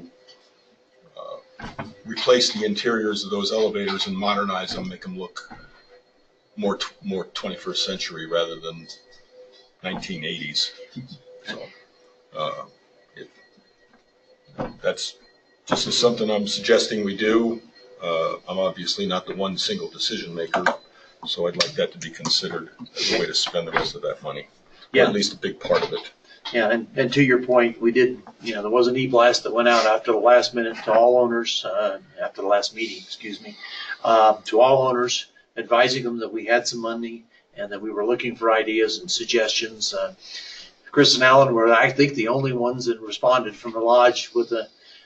replace the interiors of those elevators and modernize them, make them look more 21st century rather than 1980s. So, that's just something I'm suggesting we do. I'm obviously not the one single decision maker, so I'd like that to be considered as a way to spend the rest of that money, or at least a big part of it. Yeah, and to your point, we did, there was an e-blast that went out after the last minute to all owners, after the last meeting, to all owners, advising them that we had some money and that we were looking for ideas and suggestions. Chris and Alan were, I think, the only ones that responded from the lodge with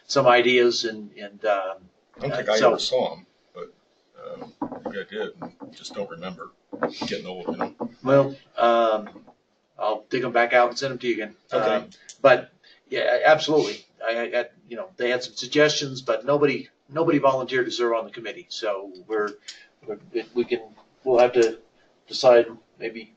some ideas, and I don't think I ever saw them, but maybe I did, and just don't remember. Getting old, Well, I'll dig them back out and send them to you again. Okay. But yeah, absolutely. I they had some suggestions, but nobody volunteered to serve on the committee. So we'll have to decide maybe.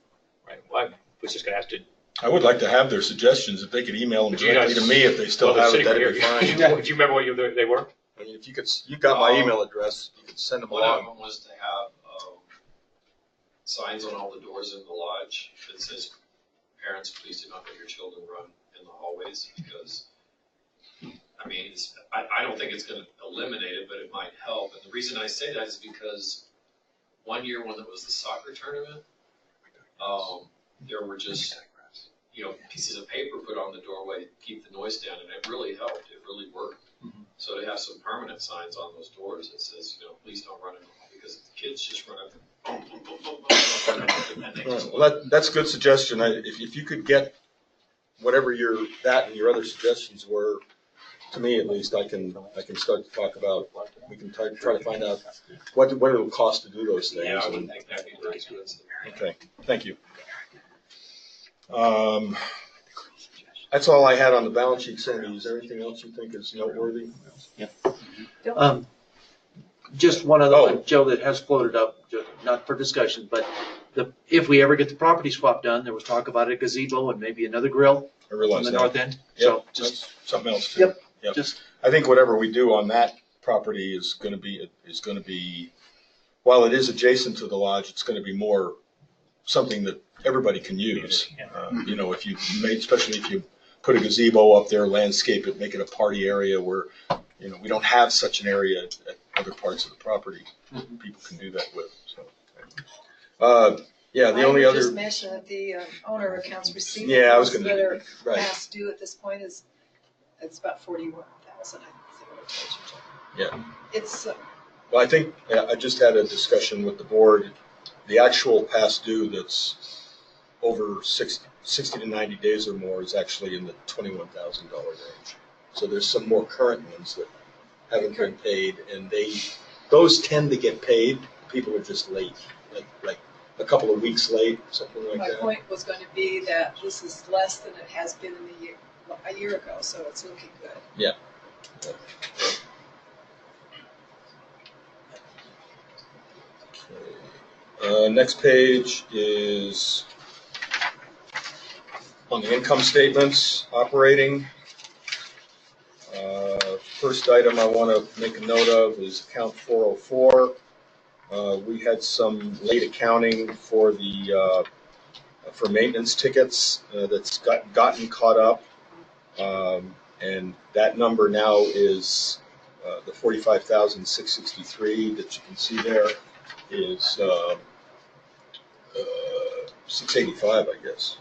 Right. Well, I was just going to ask you. I would like to have their suggestions. If they could email them directly to me, if they still have it, that'd be fine. Do you remember what they were? I mean, if you got my email address, you could send them One of along. them was to have signs on all the doors in the lodge that says, "Parents, please do not let your children run in the hallways," because, I mean, I don't think it's going to eliminate it, but it might help. And the reason I say that is because one year when it was the soccer tournament, there were just, pieces of paper put on the doorway to keep the noise down, and it really helped. It really worked. Mm-hmm. So to have some permanent signs on those doors that says, please don't run in the hall, because the kids just run up and boom, boom, boom, boom, boom, and they just Well, that's a good suggestion. If you could get whatever that and your other suggestions were, to me at least, I can start to talk about. We can try to find out what it'll cost to do those things. Yeah, I would think that'd be very expensive. Okay, thank you. That's all I had on the balance sheet, Sandy. Is there anything else you think is noteworthy? Just one other one, Joe, that has floated up, not for discussion, but if we ever get the property swap done, there was talk about a gazebo and maybe another grill I on realize the that. north end. Yep, So just, that's something else too. Yep. Just, I think whatever we do on that property is going to be, while it is adjacent to the lodge, it's going to be more something that everybody can use. You know, if you made, especially if you put a gazebo up there, landscape it, make it a party area where, you know, we don't have such an area at other parts of the property. People can do that with. So, yeah, the only I other. would just mention that the owner accounts receivable. Yeah, I was gonna- that are right. past due at this point it's about 41,000. Yeah. It's Well, I think I just had a discussion with the board. The actual past due that's over 60 to 90 days or more is actually in the $21,000 range. So there's some more current ones that haven't been paid, and those tend to get paid. People are just late, like a couple of weeks late, something like my that. point was going to be that this is less than it has been in a year ago, so it's looking good. Yeah. Next page is on the income statements, operating. First item I want to make a note of is account 404. We had some late accounting for for maintenance tickets that's gotten caught up. And that number now is the 45,663 that you can see there is 685, I guess.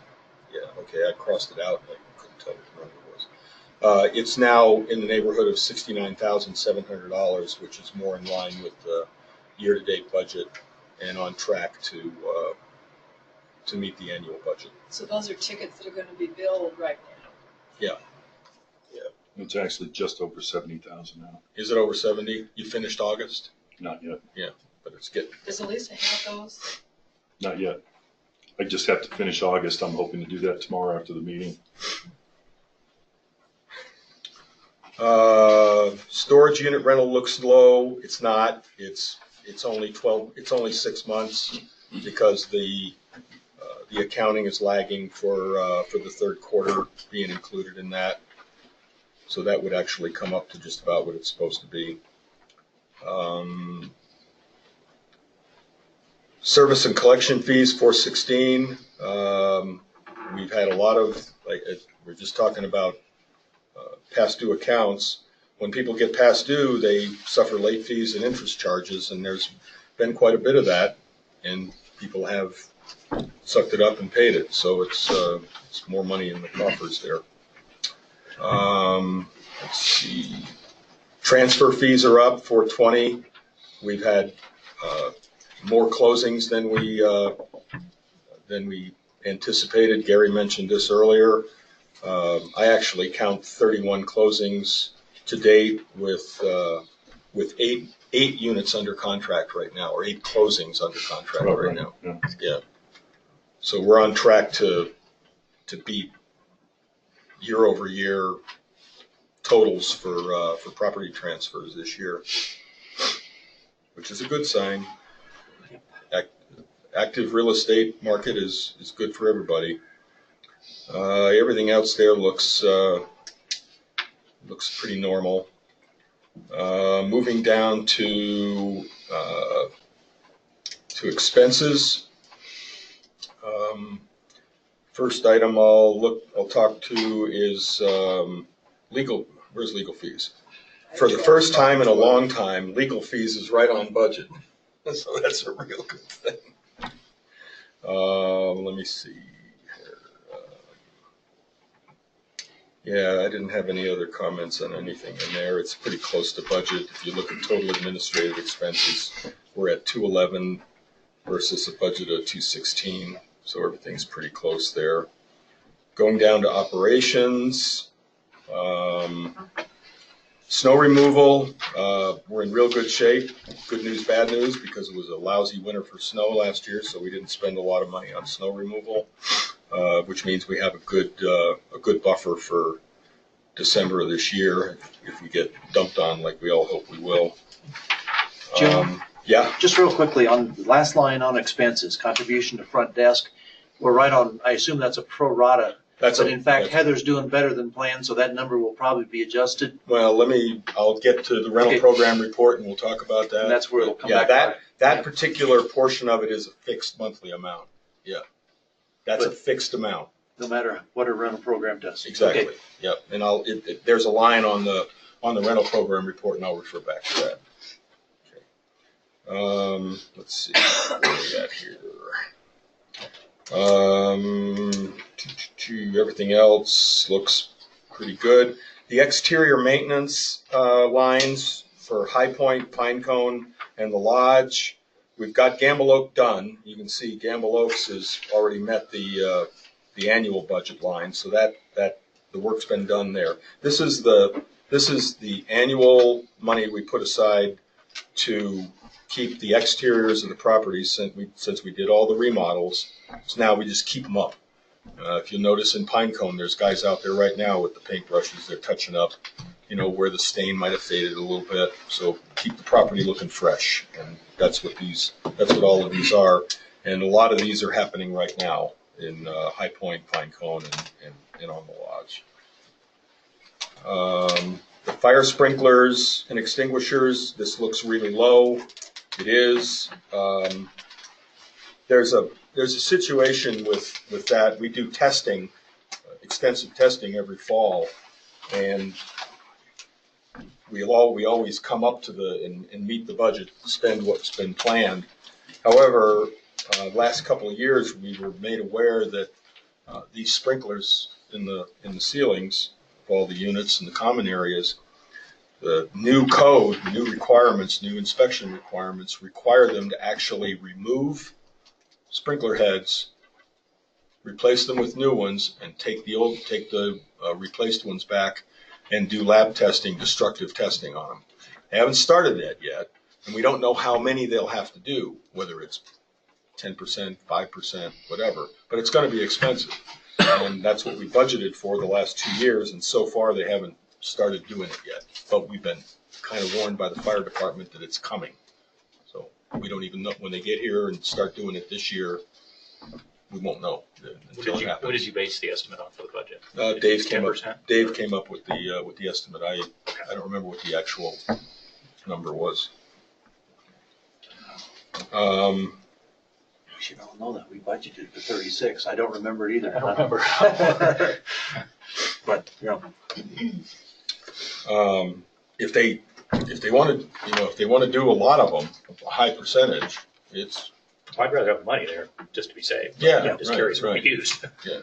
Yeah, okay, I crossed it out. I couldn't tell what the number was. It's now in the neighborhood of $69,700, which is more in line with the year-to-date budget and on track to meet the annual budget. So those are tickets that are going to be billed right now. Yeah. It's actually just over 70,000 now. Is it over 70? You finished August? Not yet. Yeah, but it's getting. Does Elisa have those? Not yet. I just have to finish August. I'm hoping to do that tomorrow after the meeting. Storage unit rental looks low. It's not. It's only 12. It's only 6 months because the accounting is lagging for the third quarter being included in that. So that would actually come up to just about what it's supposed to be. Service and collection fees, 416. We've had a lot of, we're just talking about past due accounts. When people get past due, they suffer late fees and interest charges, and there's been quite a bit of that, and people have sucked it up and paid it. So it's more money in the coffers there. Let's see. Transfer fees are up, 420. We've had more closings than we anticipated. Gary mentioned this earlier. I actually count 31 closings to date with 8 units under contract right now, or 8 closings under contract right now. Yeah. So we're on track to beat year-over-year totals for property transfers this year, which is a good sign. Active real estate market is good for everybody. Everything else there looks pretty normal. Moving down to expenses. First item I'll talk to is legal. Where's legal fees? For the first time in a long time, legal fees is right on budget. So that's a real good thing. Let me see here. Yeah, I didn't have any other comments on anything in there. It's pretty close to budget. If you look at total administrative expenses, we're at 211 versus a budget of 216. So everything's pretty close there. Going down to operations. Snow removal, we're in real good shape. Good news, bad news, because it was a lousy winter for snow last year, so we didn't spend a lot of money on snow removal. which means we have a good buffer for December of this year if we get dumped on like we all hope we will. Jim? Yeah. Just real quickly, on the last line on expenses, contribution to front desk, we're right on, I assume that's a pro rata. But in fact, Heather's doing better than planned, so that number will probably be adjusted. Well, I'll get to the rental program report and we'll talk about that. And that's where it'll come Yeah, back. that particular portion of it is a fixed monthly amount. Yeah. That's a fixed amount. No matter what a rental program does. Exactly. Okay. Yep. And there's a line on the rental program report, and I'll refer back to that. Okay. Let's see what we got here. Everything else looks pretty good. The exterior maintenance lines for High Point, Pinecone, and the Lodge, we've got Gamble Oak done. You can see Gamble Oaks has already met the annual budget line, so that the work's been done there. This is the annual money we put aside to keep the exteriors of the properties since we did all the remodels. So now we just keep them up. If you'll notice in Pinecone, there's guys out there right now with the paintbrushes. They're touching up, where the stain might have faded a little bit. So keep the property looking fresh, and that's what all of these are. And a lot of these are happening right now in High Point, Pinecone, and on the Lodge. The fire sprinklers and extinguishers, this looks really low. It is. There's a situation with that. We do testing, extensive testing every fall, and we always come up to and meet the budget, spend what's been planned. However, last couple of years we were made aware that these sprinklers in the ceilings of all the units in the common areas, the new code, new requirements, new inspection requirements require them to actually remove sprinkler heads, replace them with new ones, and take the replaced ones back and do lab testing, destructive testing on them. They haven't started that yet, and we don't know how many they'll have to do, whether it's 10%, 5%, whatever, but it's going to be expensive. And that's what we budgeted for the last 2 years, and so far they haven't started doing it yet. But we've been kind of warned by the fire department that it's coming. So we don't even know when they get here and start doing it this year. We won't know until it happens. What did you base the estimate on for the budget? Dave came up with the estimate. I don't remember what the actual number was. We should all know that. We budgeted for 36. I don't remember it either. I don't remember. But, if they want to do a lot of them, a high percentage, it's. I'd rather have money there just to be safe. Yeah, I'm just curious what we used. Yeah.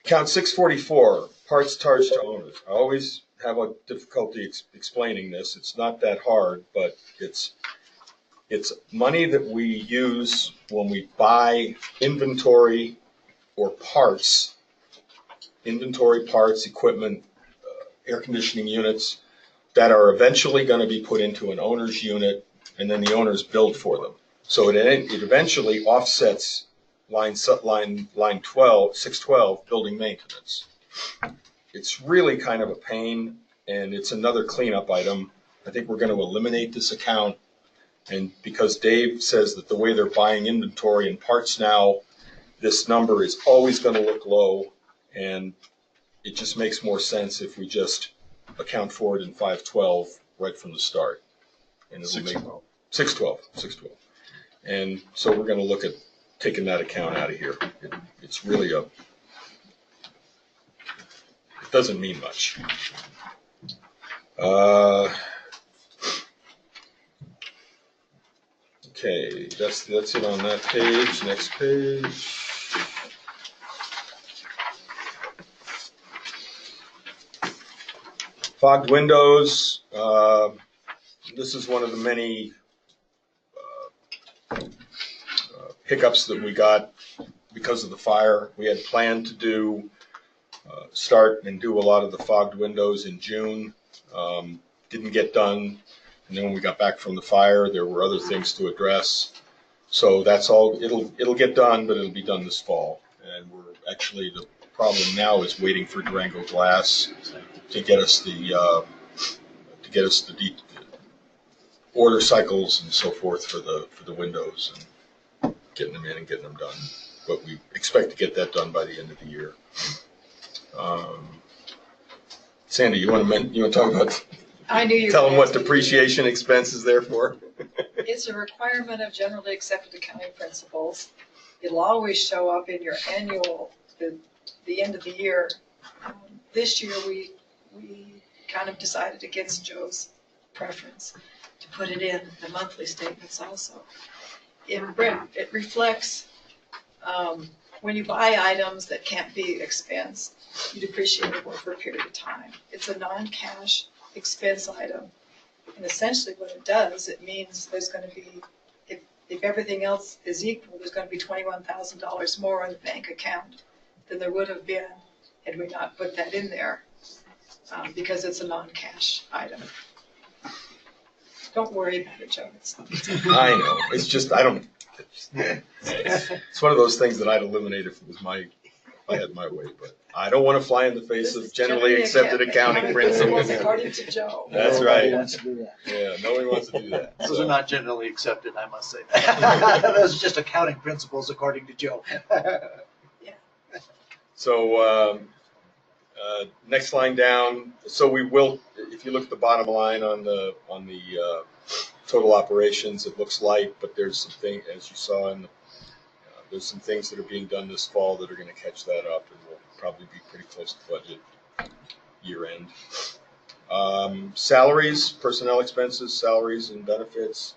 Count 644, parts charged to owners. I always have a difficulty explaining this. It's not that hard, but it's money that we use when we buy inventory or parts, equipment, air conditioning units that are eventually going to be put into an owner's unit, and then the owners build for them. So it eventually offsets line 12, 612, building maintenance. It's really kind of a pain, and it's another cleanup item. I think we're going to eliminate this account, and because Dave says that the way they're buying inventory and parts now, this number is always going to look low, and it just makes more sense if we just account for it in 512 right from the start. And it'll make 612. And so we're going to look at taking that account out of here. It's really it doesn't mean much. Okay, that's it on that page. Next page. Fogged windows. This is one of the many hiccups that we got because of the fire. We had planned to start and do a lot of the fogged windows in June. Didn't get done. And then when we got back from the fire, there were other things to address. So that's all, it'll get done, but it'll be done this fall. And we're actually, the problem now is waiting for Durango Glass to get us the order cycles and so forth for the windows and getting them in and getting them done. But we expect to get that done by the end of the year. Sandy, you want to talk about? I knew you were Tell them gonna what ask me. depreciation expense is there for. It's a requirement of generally accepted accounting principles. It'll always show up in your annual, the end of the year. This year, we kind of decided against Joe's preference to put it in the monthly statements also. It reflects, when you buy items that can't be expensed, you depreciate it over a period of time. It's a non-cash expense item. And essentially what it does, it means there's going to be, if everything else is equal, there's going to be $21,000 more in the bank account than there would have been had we not put that in there, because it's a non-cash item. Don't worry about it, Joe. I know. It's just, it's one of those things that I'd eliminate if I had my way, but I don't want to fly in the face of generally accepted accounting principles. According to Joe. That's right. Nobody wants to do that. Yeah, nobody wants to do that. Those are not generally accepted, I must say. Those are just accounting principles according to Joe. So, next line down, so we will, if you look at the bottom line on the total operations, it looks light, but there's some things, as you saw in the, there's some things that are being done this fall that are going to catch that up, and we'll probably be pretty close to budget year end. Salaries, personnel expenses, salaries and benefits.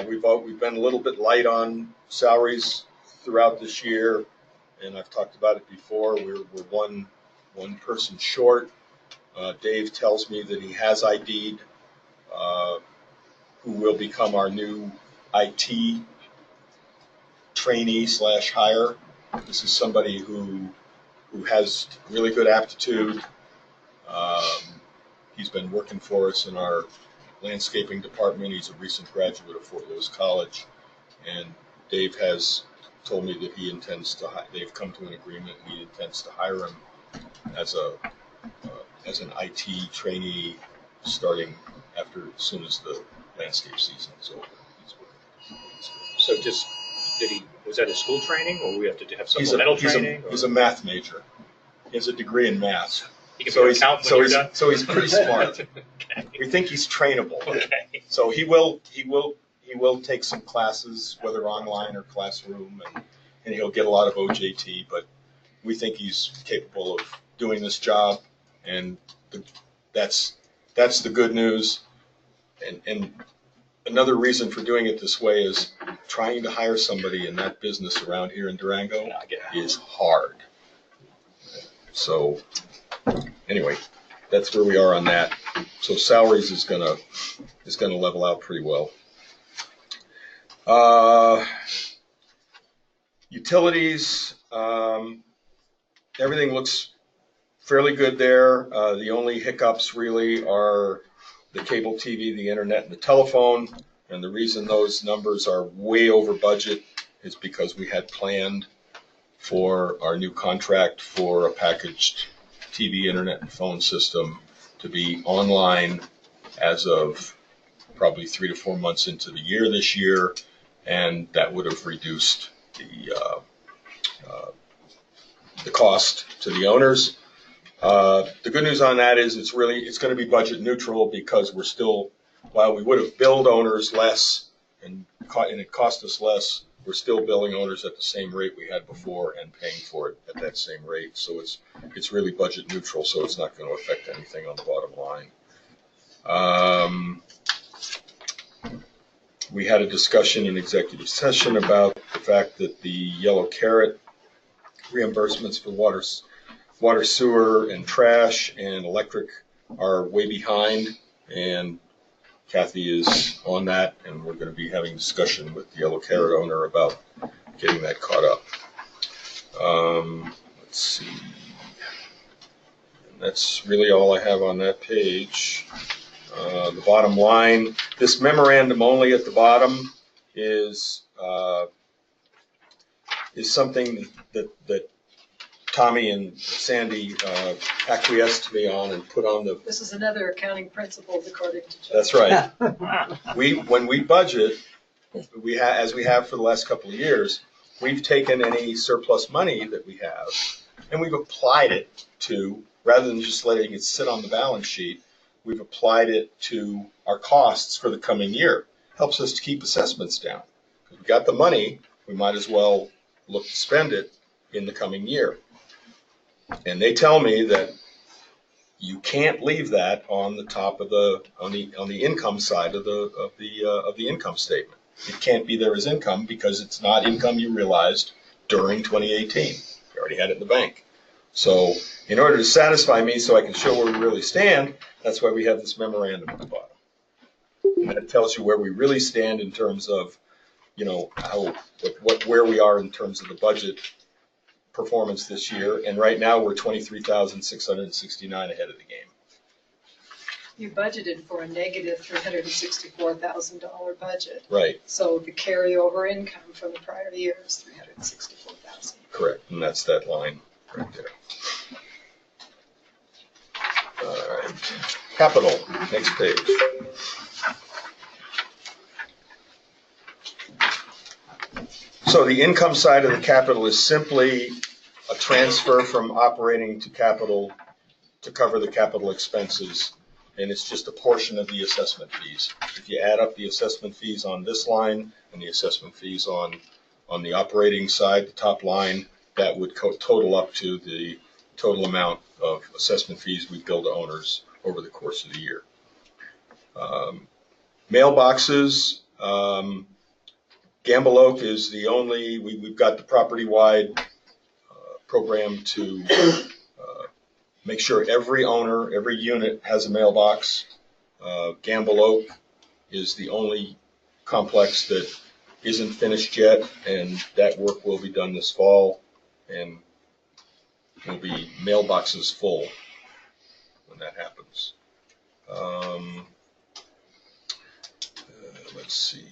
We've been a little bit light on salaries throughout this year, and I've talked about it before. We're one person short. Dave tells me that he has ID'd who will become our new IT trainee / hire. This is somebody who has really good aptitude. He's been working for us in our landscaping department. He's a recent graduate of Fort Lewis College, and Dave has told me that he intends to. They've come to an agreement. He intends to hire him as an IT trainee starting as soon as the landscape season is over. So was that a school training, or we have to have supplemental training? He's a math major. He has a degree in math. He can be an accountant when you're done? So he's pretty smart. Okay. We think he's trainable. Okay. So he will take some classes, whether online or classroom, and he'll get a lot of OJT, but we think he's capable of doing this job, and that's the good news. And another reason for doing it this way is trying to hire somebody in that business around here in Durango is hard. So anyway, that's where we are on that. So salaries is gonna level out pretty well. Utilities, everything looks fairly good there. The only hiccups really are the cable TV, the internet, and the telephone. And the reason those numbers are way over budget is because we had planned for our new contract for a packaged TV, internet, and phone system to be online as of probably 3 to 4 months into the year this year, and that would have reduced the cost to the owners. The good news on that is it's going to be budget neutral, because we're still, while we would have billed owners less and it cost us less, we're still billing owners at the same rate we had before and paying for it at that same rate. So it's really budget neutral, so it's not going to affect anything on the bottom line. We had a discussion in executive session about the fact that the Yellow Carrot reimbursements for water, sewer, and trash and electric are way behind, and Kathy is on that, and we're going to be having discussion with the Yellow Carrot owner about getting that caught up. Let's see. And that's really all I have on that page. The bottom line, this memorandum only at the bottom is is something that Tommy and Sandy acquiesced to me on and put on the. This is another accounting principle according to Jeff. That's right. When we budget, as we have for the last couple of years, we've taken any surplus money that we have and we've applied it to, rather than just letting it sit on the balance sheet, we've applied it to our costs for the coming year. Helps us to keep assessments down. If we got the money, we might as well look to spend it in the coming year. And they tell me that you can't leave that on the top of on the income side of the income statement. It can't be there as income because it's not income you realized during 2018. You already had it in the bank. So in order to satisfy me so I can show where we really stand, that's why we have this memorandum at the bottom. And that tells you where we really stand in terms of, where we are in terms of the budget performance this year. And right now we're 23,669 ahead of the game. You budgeted for a negative $364,000 budget. Right. So the carryover income from the prior year is $364,000. Correct, and that's that line right there. All right, capital, next page. So the income side of the capital is simply a transfer from operating to capital to cover the capital expenses, and it's just a portion of the assessment fees. If you add up the assessment fees on this line and the assessment fees on the operating side, the top line, that would total up to the total amount of assessment fees we bill to owners over the course of the year. Mailboxes, Gamble Oak is the only, we've got the property-wide program to make sure every owner, every unit has a mailbox. Gamble Oak is the only complex that isn't finished yet, and that work will be done this fall, and will be mailboxes full when that happens. Let's see.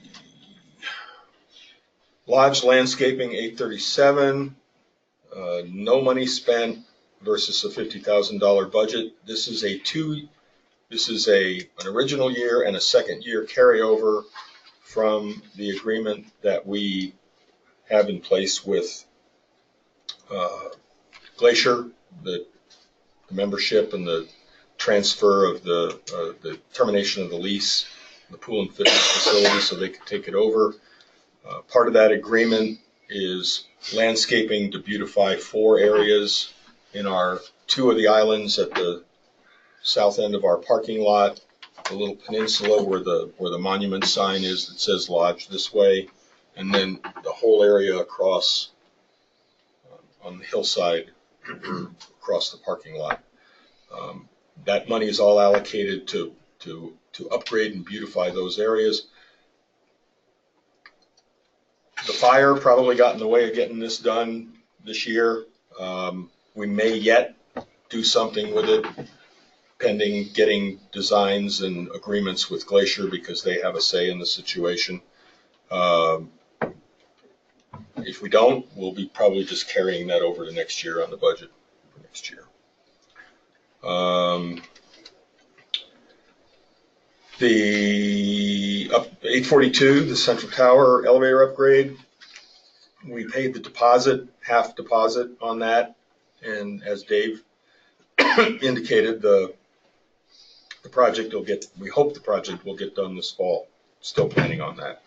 Lodge landscaping, 837. No money spent versus a $50,000 budget. This is an original year and a second year carryover from the agreement that we have in place with Glacier, the membership and the transfer of the termination of the lease, the pool and fitness facility, so they could take it over. Part of that agreement is landscaping to beautify 4 areas in our 2 of the islands at the south end of our parking lot, the little peninsula where the monument sign is that says Lodge this way, and then the whole area across on the hillside across the parking lot. That money is all allocated to upgrade and beautify those areas. The fire probably got in the way of getting this done this year. We may yet do something with it pending getting designs and agreements with Glacier because they have a say in the situation. If we don't, we'll be probably just carrying that over to next year on the budget for next year. The 842, the Central Tower elevator upgrade, we paid the deposit, half deposit on that, and as Dave indicated, the project will get, we hope the project will get done this fall. Still planning on that.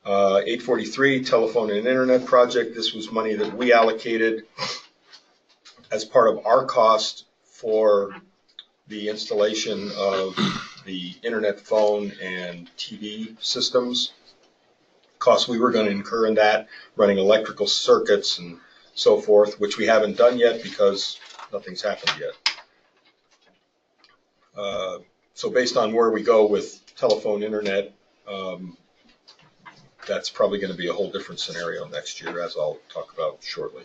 843, telephone and internet project. This was money that we allocated as part of our cost for the installation of the internet, phone, and TV systems. Costs we were going to incur in that, running electrical circuits and so forth, which we haven't done yet because nothing's happened yet. So based on where we go with telephone, internet, that's probably going to be a whole different scenario next year, as I'll talk about shortly.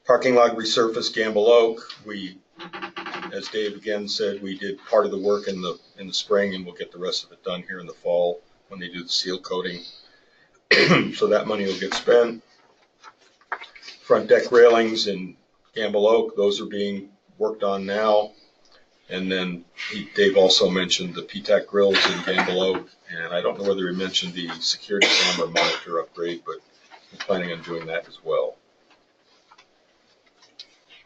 Parking lot resurface, Gamble Oak. We As Dave again said, we did part of the work in the spring, and we'll get the rest of it done here in the fall when they do the seal coating. So that money will get spent. Front deck railings in Gamble Oak, those are being worked on now. And then Dave also mentioned the PTAC grills in Gamble Oak, and I don't know whether he mentioned the security camera monitor upgrade, but we're planning on doing that as well.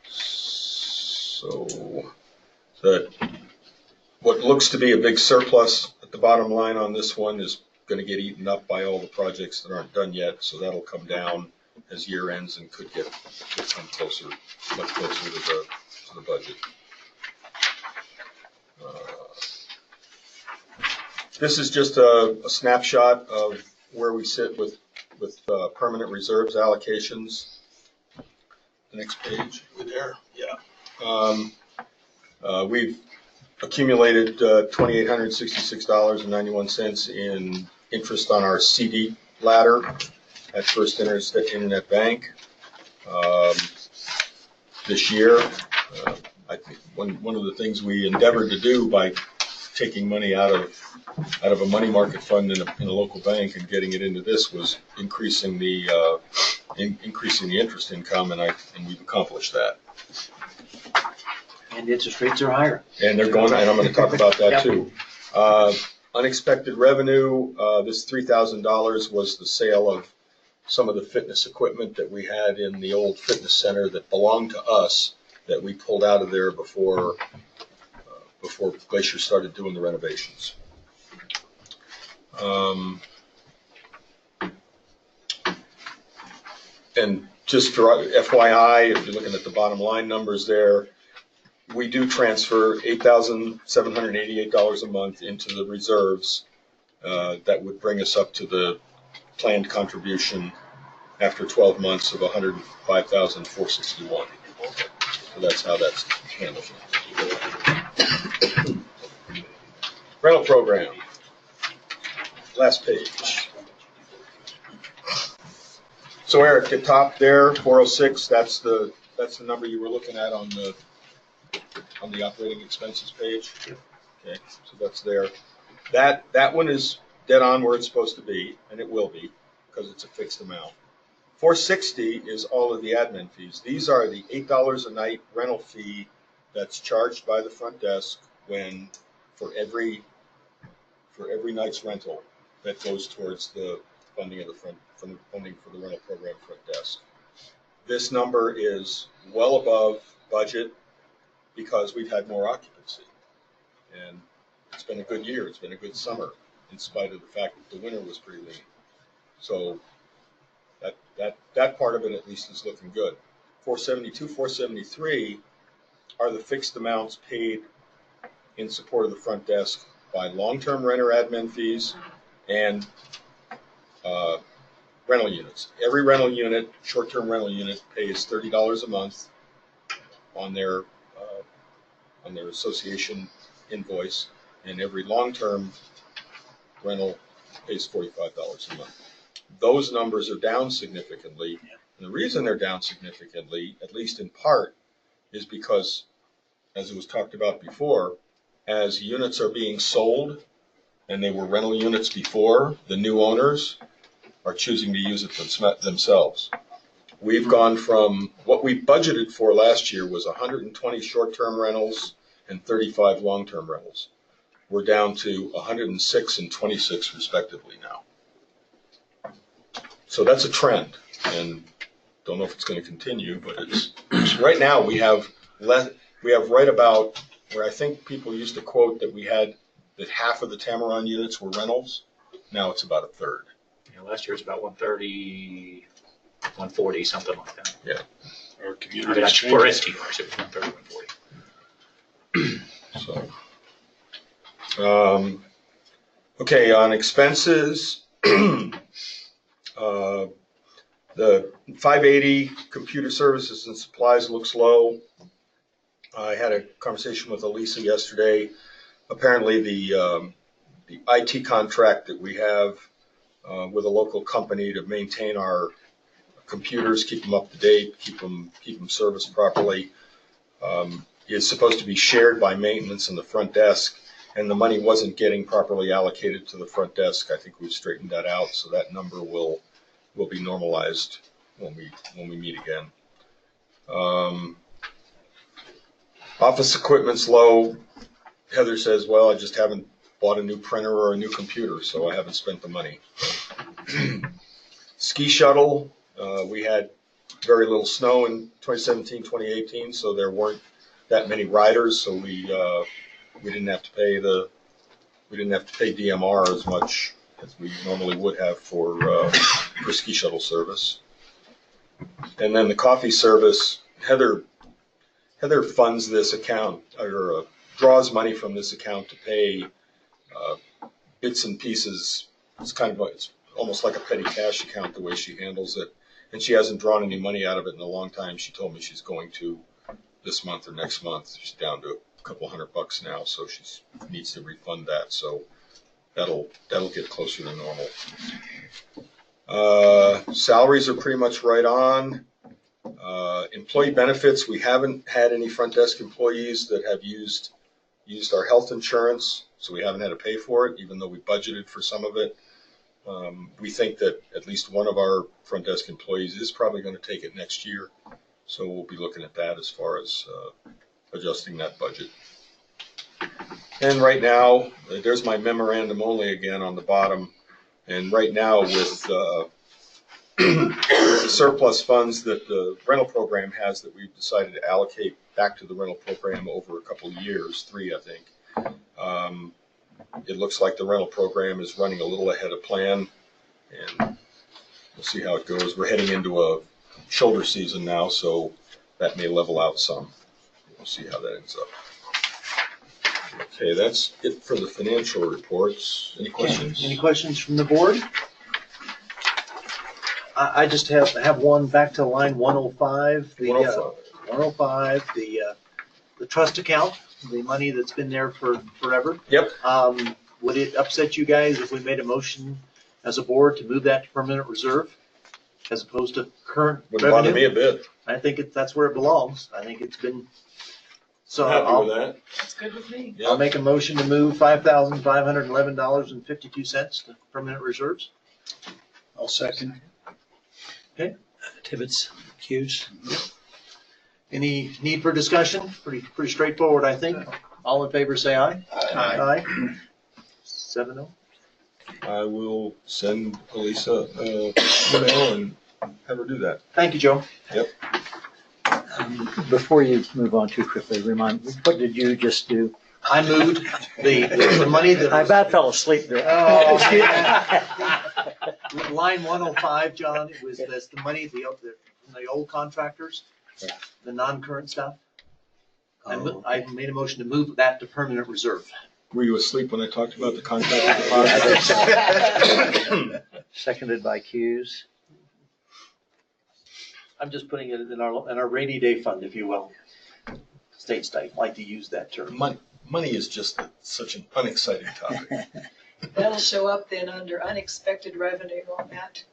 So that what looks to be a big surplus at the bottom line on this one is going to get eaten up by all the projects that aren't done yet, so that'll come down as year ends and could get come closer, much closer to the budget. This is just a snapshot of where we sit with permanent reserves allocations. The next page, there, yeah. We've accumulated $2,866.91 in interest on our CD ladder at First Internet Bank this year. I think one of the things we endeavored to do by taking money out of a money market fund in a local bank and getting it into this was increasing the interest income, and we've accomplished that. And interest rates are higher. And they're going, and I'm going to talk about that too. Unexpected revenue, this $3,000 was the sale of some of the fitness equipment that we had in the old fitness center that belonged to us, that we pulled out of there before Glacier started doing the renovations. And just for FYI, if you're looking at the bottom line numbers there, we do transfer $8,788 a month into the reserves. That would bring us up to the planned contribution after 12 months of $105,461. So that's how that's handled. Rental program. Last page. So Eric, at top there, 406. That's the number you were looking at on the operating expenses page. Okay, so that's there. That one is dead on where it's supposed to be, and it will be because it's a fixed amount. 460 is all of the admin fees. These are the $8 a night rental fee that's charged by the front desk for every night's rental that goes towards the funding of funding for the rental program front desk. This number is well above budget because we've had more occupancy, and it's been a good year. It's been a good summer in spite of the fact that the winter was pretty lean. So that part of it at least is looking good. 472, 473 are the fixed amounts paid in support of the front desk by long-term renter admin fees and rental units. Every rental unit, short-term rental unit, pays $30 a month on their association invoice, and every long-term rental pays $45 a month. Those numbers are down significantly, and the reason they're down significantly, at least in part, is because, as it was talked about before, as units are being sold, and they were rental units before, the new owners are choosing to use it themselves. We've gone from what we budgeted for last year was 120 short-term rentals and 35 long-term rentals. We're down to 106 and 26 respectively now. So that's a trend, and don't know if it's going to continue, but it's right now we have right about where I think people used to quote that that half of the Tamarron units were rentals. Now it's about a third. Yeah, last year was about 130, 140, something like that. Yeah. Our community For STRs, it was 130, 140. So, okay, on expenses, the 580 computer services and supplies looks low. I had a conversation with Elisa yesterday. Apparently the IT contract that we have with a local company to maintain our computers, keep them up to date, keep them serviced properly, is supposed to be shared by maintenance and the front desk, and the money wasn't getting properly allocated to the front desk. I think we've straightened that out, so that number will be normalized when we meet again. Office equipment's low. Heather says, well, I just haven't bought a new printer or a new computer, so I haven't spent the money. Ski shuttle, we had very little snow in 2017, 2018, so there weren't that many riders, so we didn't have to pay DMR as much as we normally would have for ski shuttle service. And then the coffee service, Heather funds this account, or draws money from this account to pay bits and pieces. It's almost like a petty cash account the way she handles it. And she hasn't drawn any money out of it in a long time. She told me she's going to this month or next month. She's down to a couple $100 now, so she needs to refund that. So that'll get closer to normal. Salaries are pretty much right on. Employee benefits, we haven't had any front desk employees that have used our health insurance, so we haven't had to pay for it, even though we budgeted for some of it. We think that at least one of our front desk employees is probably going to take it next year, so we'll be looking at that as far as adjusting that budget. And right now, there's my memorandum only again on the bottom, and right now with the surplus funds that the rental program has that we've decided to allocate back to the rental program over a couple of years, 3 I think. It looks like the rental program is running a little ahead of plan, and we'll see how it goes. We're heading into a shoulder season now, so that may level out some. We'll see how that ends up. Okay, that's it for the financial reports. Any questions? Any questions from the board? I just have one back to line 105. 105, the trust account, the money that's been there for forever. Yep. Would it upset you guys if we made a motion as a board to move that to permanent reserve as opposed to current Wouldn't revenue? bother me a bit. I think that's where it belongs. I think it's been. So Happy with that. That's good with me. I'll make a motion to move $5,511.52 to permanent reserves. I'll second. Okay. Tibbetts, Hughes. Any need for discussion? Pretty straightforward, I think. All in favor, say aye. Aye. 7-0. I will send Elisa an email and have her do that. Thank you, Joe. Yep. Before you move on too quickly, remind me, what did you just do? I moved the money that I about fell asleep there. Oh, line 105, John, it was that's the money the old contractors, the non-current stuff. I made a motion to move that to permanent reserve. Were you asleep when I talked about the contract deposit? Seconded by Hughes. I'm just putting it in our rainy day fund, if you will. States like to use that term. Money is just such an unexciting topic. That'll show up then under unexpected revenue on that.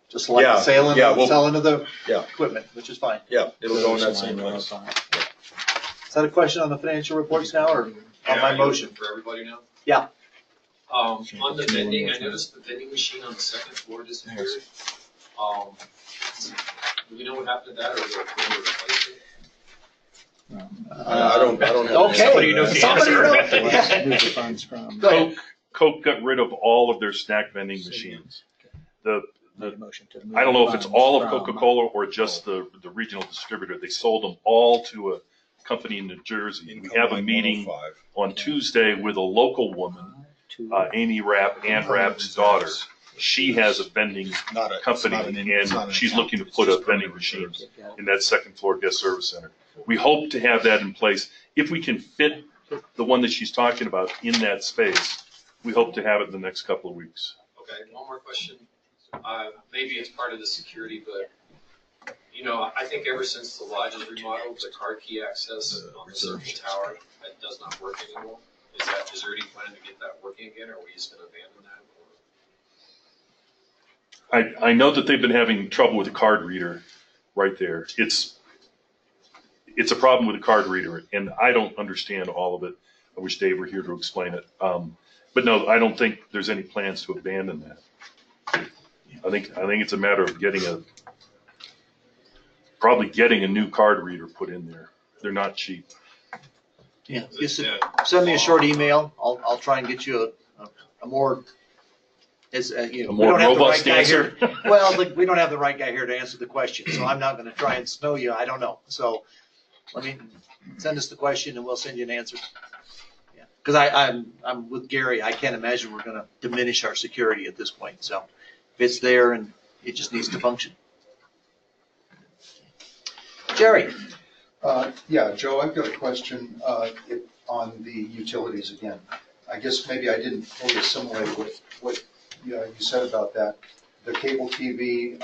Just like the selling of the Yeah. equipment, which is fine. Yeah, it'll go in that same line. Is that a question on the financial reports now, or on my motion? For everybody now? Yeah. On the vending, I noticed the vending machine on the second floor disappeared. Do we know what happened to that, or is it replaced it? I don't have. Okay. Somebody knows the answer. Move the funds from. Go ahead. Coke got rid of all of their snack vending machines. Motion to move I don't know if it's funds all of from- Coca-Cola or just the regional distributor. They sold them all to a company in New Jersey. We have a meeting on Tuesday with a local woman, Amy Rapp, Ann Rapp's daughter. She has a vending company, and she's looking to put a vending machine in that second floor guest service center. We hope to have that in place. If we can fit the one that she's talking about in that space, we hope to have it in the next couple of weeks. Okay, one more question. Maybe it's part of the security, but, you know, I think ever since the lodge is remodeled, the card key access on the central tower, that does not work anymore. Is there any plan to get that working again, or are we just gonna abandon that? I know that they've been having trouble with the card reader right there. it's a problem with the card reader, and I don't understand all of it. I wish Dave were here to explain it. But no, I don't think there's any plans to abandon that. I think it's a matter of probably getting a new card reader put in there. They're not cheap. Yeah, just send me a short email. I'll try and get you a more, we don't have the right guy here. Well, we don't have the right guy here to answer the question, so I'm not going to try and snow you. I don't know. So send us the question and we'll send you an answer. Yeah, because I'm with Gary. I can't imagine we're going to diminish our security at this point. So if it's there and it just needs to function. Jerry. Yeah, Joe, I've got a question on the utilities again. I guess maybe I didn't fully assimilate what you said about that. The cable TV,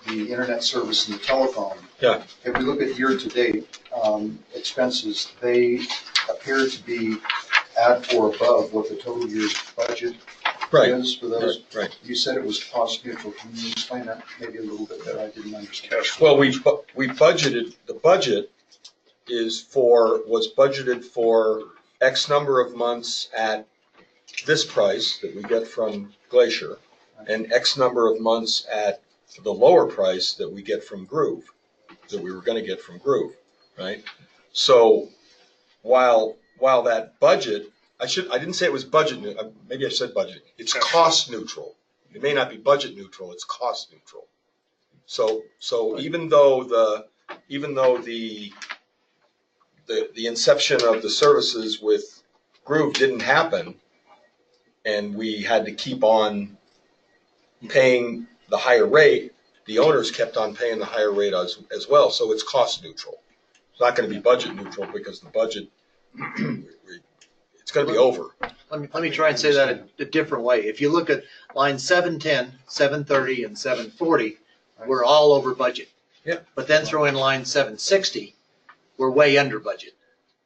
the internet service, and the telephone. Yeah. If we look at year-to-date expenses, they appear to be at or above what the total year's budget is for those. Right. You said it was cost neutral. Can you explain that maybe a little bit better? I didn't understand. Well, we budgeted, the budget was budgeted for X number of months at this price that we get from Glacier, and X number of months at the lower price that we get from Groove, that we were going to get from Groove, right? So while that budget, I didn't say it was budget, maybe I said budget. It's cost neutral. It may not be budget neutral, it's cost neutral. So even though the inception of the services with Groove didn't happen, and we had to keep on paying the higher rate, the owners kept on paying the higher rate as well, so it's cost neutral. It's not going to be budget neutral because the budget, it's going to be over. Let me try and say that a different way. If you look at line 710, 730, and 740, we're all over budget. Yeah. But then throw in line 760, we're way under budget.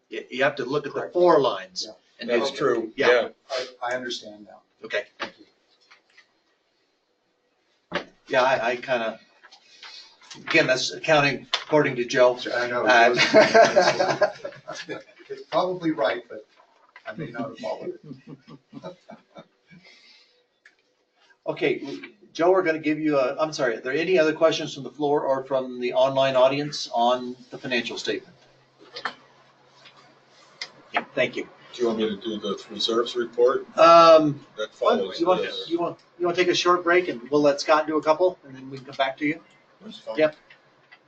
You have to look at the four lines. Yeah. And That's true. Yeah. I understand now. Okay. Thank you. Yeah, I kind of, again, that's accounting according to Joe. I know. It's probably right, but I may not have followed it. Okay, Joe, we're going to give you I'm sorry, are there any other questions from the floor or from the online audience on the financial statement? Yeah, thank you. Do you want me to do the reserves report? That follows. You want to take a short break and we'll let Scott do a couple and then we can come back to you? That's fine. Yep.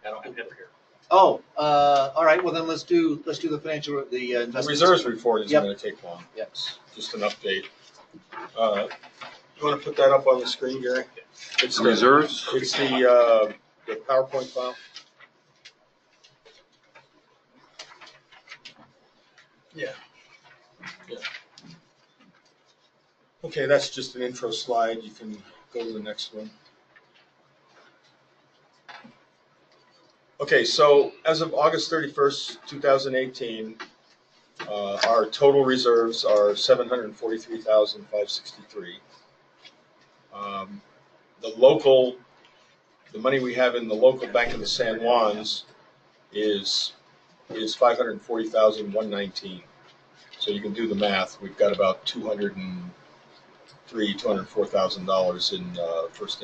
I don't have paper here. Oh, all right. Well, then let's do the financial, the investment. The reserves report isn't Yep. going to take long. Yep. Just an update. You want to put that up on the screen, Gary? It's the Reserves? It's the PowerPoint file. Yeah. Okay, that's just an intro slide. You can go to the next one. Okay, so as of August 31st, 2018, our total reserves are $743,563. The money we have in the local Bank of the San Juans is $540,119. So you can do the math. We've got about $204,000 in First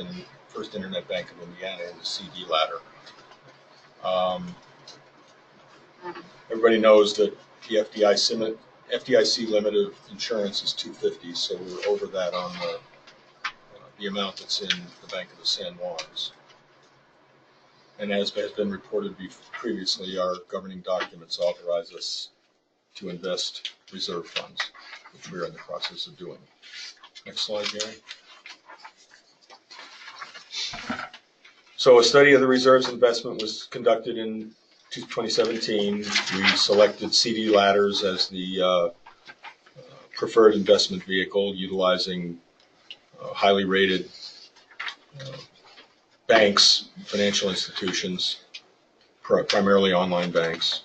Internet Bank of Indiana in the CD ladder. Everybody knows that the FDIC limit of insurance is $250, so we're over that on the amount that's in the Bank of the San Juans. And as has been reported previously, our governing documents authorize us to invest reserve funds, which we're in the process of doing. Next slide, Gary. So a study of the reserves investment was conducted in 2017. We selected CD ladders as the preferred investment vehicle, utilizing highly rated banks, financial institutions, primarily online banks,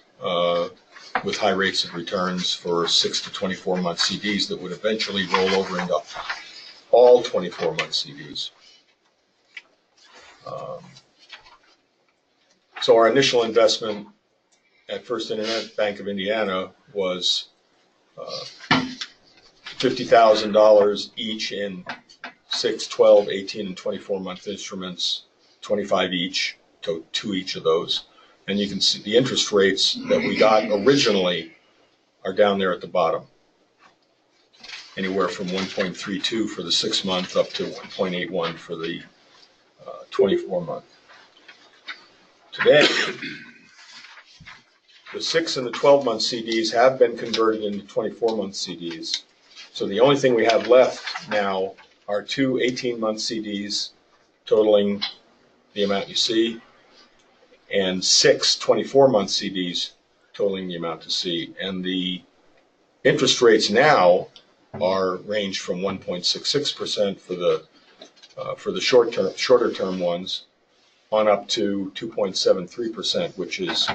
with high rates of returns for 6 to 24 month CDs that would eventually roll over into all 24 month CDs. So our initial investment at First Internet Bank of Indiana was $50,000 each in 6, 12, 18, and 24-month instruments, 25 each, to each of those. And you can see the interest rates that we got originally are down there at the bottom. Anywhere from 1.32 for the 6-month up to 1.81 for the 24-month. Today, the 6 and the 12-month CDs have been converted into 24-month CDs. So the only thing we have left now are 2 18-month CDs totaling the amount you see, and 6 24-month CDs totaling the amount you see. And the interest rates now are range from 1.66% for the shorter term ones on up to 2.73%, which is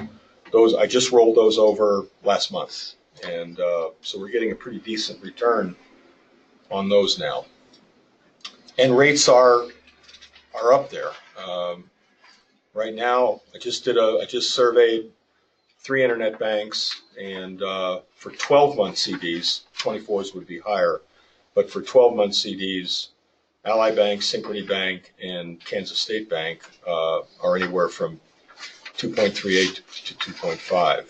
those. I just rolled those over last month, and so we're getting a pretty decent return on those now. And rates are up there. Right now, I just surveyed 3 internet banks, and for 12-month CDs, 24s would be higher, but for 12-month CDs, Ally Bank, Synchrony Bank, and Kansas State Bank are anywhere from 2.38 to 2.5,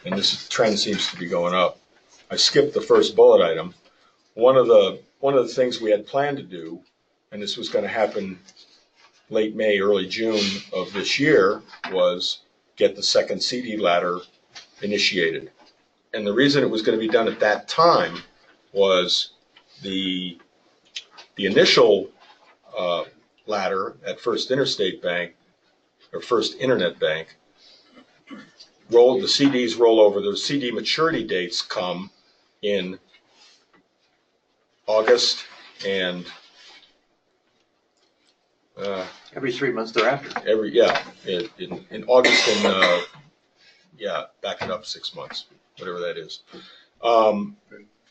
and this trend seems to be going up. I skipped the first bullet item. One of the things we had planned to do, and this was going to happen late May, early June of this year, was get the second CD ladder initiated. And the reason it was going to be done at that time was the initial ladder at First Interstate Bank, or First Internet Bank, the CDs roll over. The CD maturity dates come in August and every 3 months thereafter. In August and back it up 6 months, whatever that is.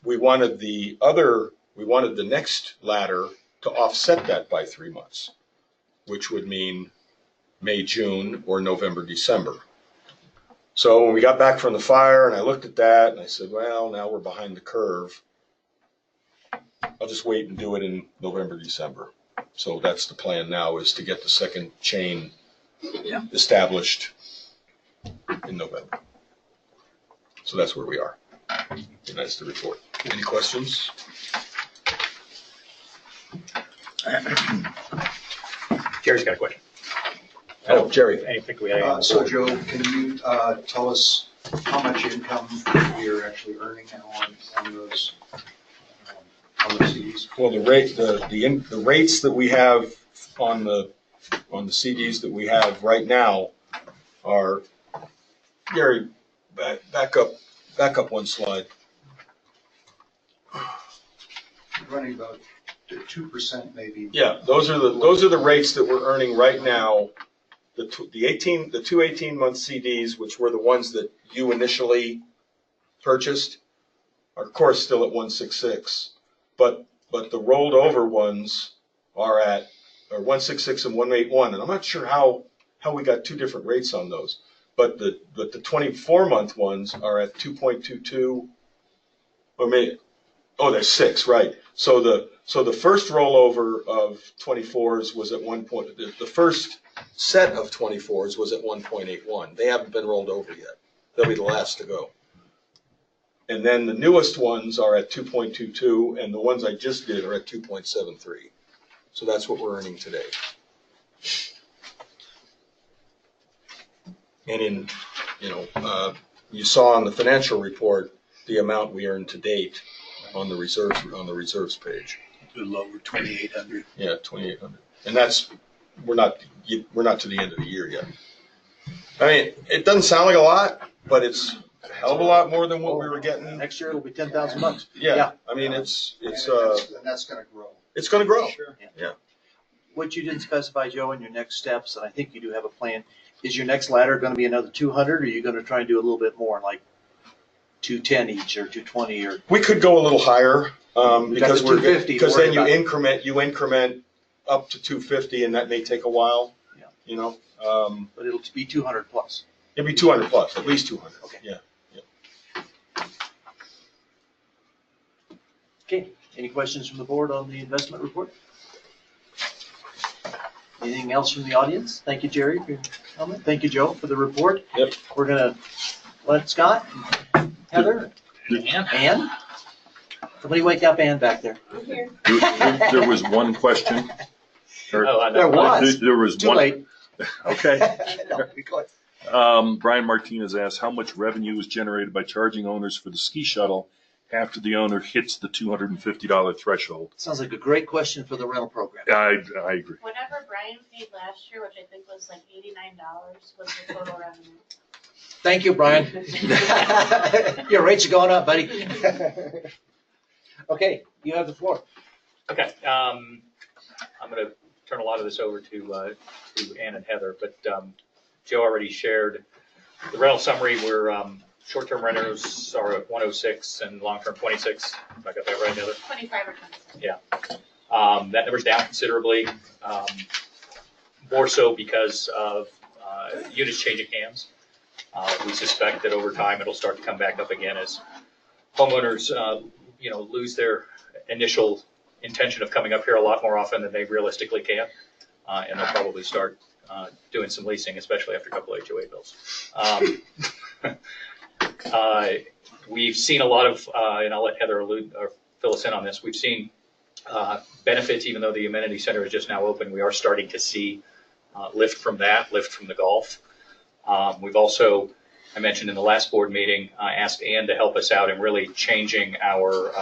We wanted the next ladder to offset that by 3 months, which would mean May, June, or November, December. So when we got back from the fire and I looked at that and I said, well, now we're behind the curve. I'll just wait and do it in November, December. So that's the plan now, is to get the second chain established in November. So that's where we are. And that's the report. Any questions? Jerry's got a question. Oh, Jerry. Anything we So Joe, can you tell us how much income we are actually earning on those CDs? Well, the rates that we have on the CDs that we have right now are, Gary, back up one slide. Running about 2% maybe. Yeah, those are the rates that we're earning right now. The two 18-month CDs, which were the ones that you initially purchased, are of course still at 1.66, but the rolled over ones are 1.66 and 1.81, and I'm not sure how we got two different rates on those, but the 24-month ones are at 2.22, or maybe, they're 6, right? So the first rollover of 24s was at 1 point. The first set of 24s was at 1.81. They haven't been rolled over yet. They'll be the last to go. And then the newest ones are at 2.22, and the ones I just did are at 2.73. So that's what we're earning today. And you saw on the financial report the amount we earned to date on the reserves page. A little over 2,800. Yeah, 2,800, and we're not to the end of the year yet. I mean, it doesn't sound like a lot, but it's a hell of a lot more than what we were getting. Next year it'll be $10,000. Yeah, I mean it's and that's going to grow. It's going to grow. Sure. Yeah. What you didn't specify, Joe, in your next steps, and I think you do have a plan, is your next ladder going to be another 200, or are you going to try and do a little bit more, like 210 each or 220 or? We could go a little higher because then you increment up to 250, and that may take a while. Yeah. You know, but it'll be 200 plus. It'd be 200 plus, at least 200. Okay. Yeah. Okay, any questions from the board on the investment report? Anything else from the audience? Thank you, Jerry, for your comment. Thank you, Joe, for the report. Yep. We're gonna let Scott, Heather, Ann. Somebody wake up Ann back there. I'm here. There was one question. Or- There was. There was Too one. late. Okay. No, go ahead. Brian Martinez asked, how much revenue is generated by charging owners for the ski shuttle after the owner hits the $250 threshold? Sounds like a great question for the rental program. I agree. Whatever Brian paid last year, which I think was like $89, was the total revenue. Thank you, Brian. Your rates are going up, buddy. Okay, you have the floor. Okay, I'm going to turn a lot of this over to Ann and Heather, but Joe already shared the rental summary. We're short-term renters are at 106 and long-term 26. If I got that right, Heather? 25 or 26. Yeah. That number's down considerably, more so because of units changing hands. We suspect that over time it'll start to come back up again as homeowners, lose their initial intention of coming up here a lot more often than they realistically can, and they'll probably start doing some leasing, especially after a couple of HOA bills. We've seen a lot of, and I'll let Heather allude or fill us in on this. We've seen benefits, even though the amenity center is just now open. We are starting to see lift from that, lift from the golf. We've also, I mentioned in the last board meeting, asked Ann to help us out in really changing our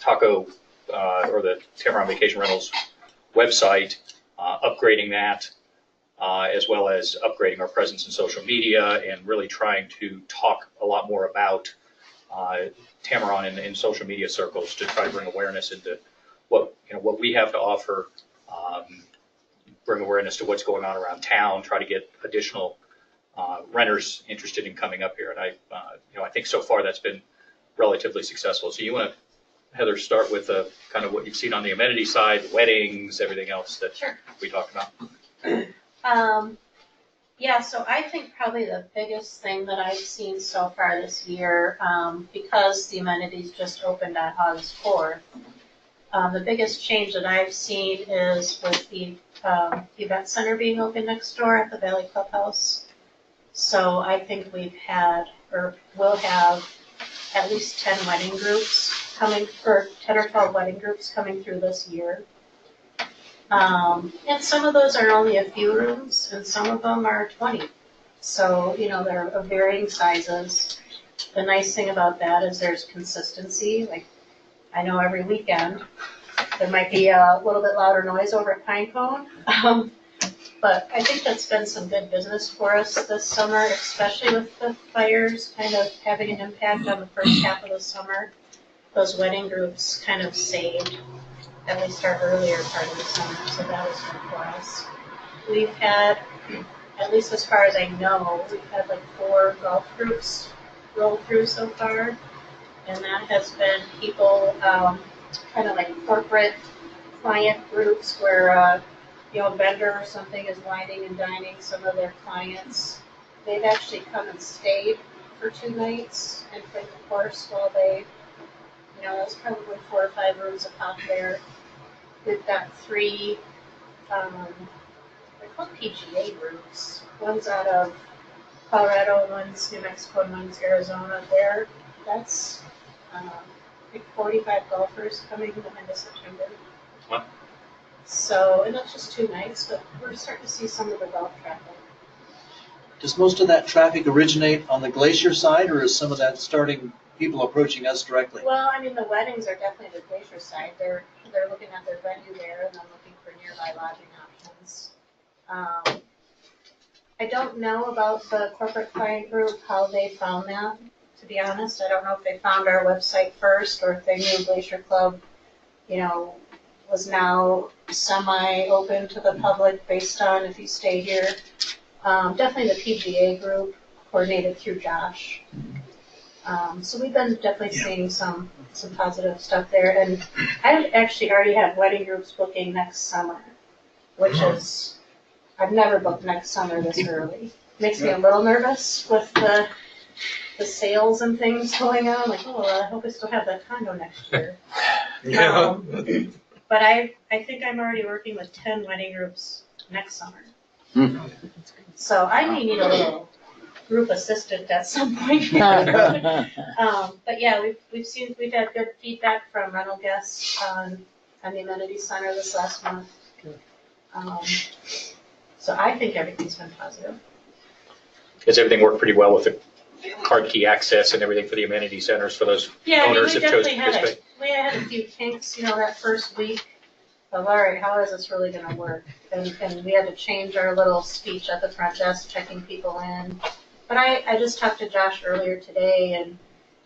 Taco or the Tamron Vacation Rentals website, upgrading that, as well as upgrading our presence in social media and really trying to talk a lot more about Tamron in social media circles to try to bring awareness into what we have to offer, bring awareness to what's going on around town, try to get additional renters interested in coming up here. And I think so far that's been relatively successful. So you want to, Heather, start with kind of what you've seen on the amenity side, the weddings, everything else that we talked about. Yeah, so I think probably the biggest thing that I've seen so far this year, because the amenities just opened on August 4th, the biggest change that I've seen is with the event center being open next door at the Valley Clubhouse. So I think we've had, or will have, at least 10 wedding groups coming, or 10 or 12 wedding groups coming through this year. And some of those are only a few rooms, and some of them are 20. So, they're of varying sizes. The nice thing about that is there's consistency. Like, I know every weekend there might be a little bit louder noise over at Pinecone. But I think that's been some good business for us this summer, especially with the fires kind of having an impact on the first half of the summer. Those wedding groups kind of saved at least our earlier part of the summer, so that was good for us. We've had, at least as far as I know, we've had like 4 golf groups roll through so far, and that has been people, kind of like corporate client groups where, a vendor or something is wining and dining some of their clients. They've actually come and stayed for 2 nights and played the course while they, that's probably 4 or 5 rooms a pop there. We've got 3, they're called PGA groups. One's out of Colorado, one's New Mexico, and one's Arizona. That's like 45 golfers coming at the end of September. Wow. So, and that's just 2 nights, but we're starting to see some of the golf traffic. Does most of that traffic originate on the Glacier side, or is some of that starting people approaching us directly? Well, I mean, the weddings are definitely the Glacier side. They're looking at their venue there and then looking for nearby lodging options. I don't know about the corporate client group, how they found that, to be honest. I don't know if they found our website first or if they knew Glacier Club, was now semi-open to the public based on if you stay here. Definitely the PGA group coordinated through Josh. So we've been definitely seeing some positive stuff there. And I've actually already had wedding groups booking next summer, which is, I've never booked next summer this early. makes me a little nervous with the sales and things going on, like, oh, I hope I still have that condo next year. But I think I'm already working with 10 wedding groups next summer. So I may need a little group assistant at some point. But yeah, we've had good feedback from rental guests on the amenity center this last month. So I think everything's been positive. Does everything work pretty well with the card key access and everything for the amenity centers for those owners that chose to participate? We had a few kinks, that first week. But all right, how is this really gonna work? And we had to change our little speech at the front desk, checking people in. But I just talked to Josh earlier today, and,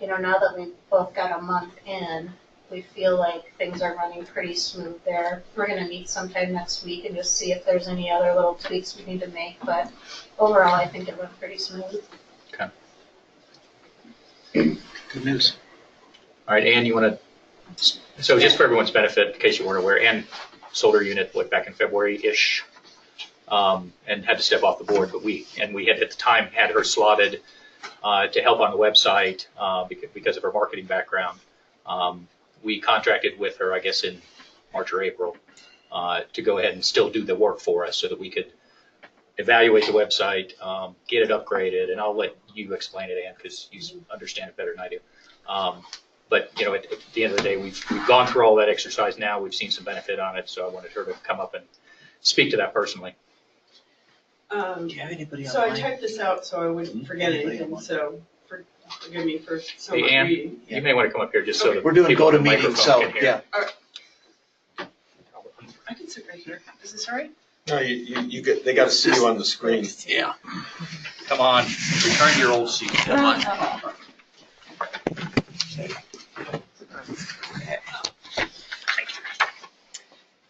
now that we've both got a month in, we feel like things are running pretty smooth there. We're gonna meet sometime next week and just see if there's any other little tweaks we need to make, but overall, I think it went pretty smooth. Good news. All right, Ann, you want to, so just for everyone's benefit, in case you weren't aware, Ann sold her unit, back in February-ish, and had to step off the board, but we had at the time had her slotted to help on the website because of her marketing background. We contracted with her, I guess, in March or April to go ahead and still do the work for us so that we could evaluate the website, get it upgraded, and I'll let you explain it, Ann, because you understand it better than I do. But at the end of the day, we've gone through all that exercise now. We've seen some benefit on it, so I wanted her to come up and speak to that personally. Do you have anybody So I online? typed this out so I wouldn't forget anything, so forgive me for so Hey, much Ann, reading. you may want to come up here just so that We're doing people with the GoToMeeting, microphone so, can hear. yeah. I can sit right here. Is this all right? No, they got to see you on the screen. Yeah. Come on, return to your old seat. Come on.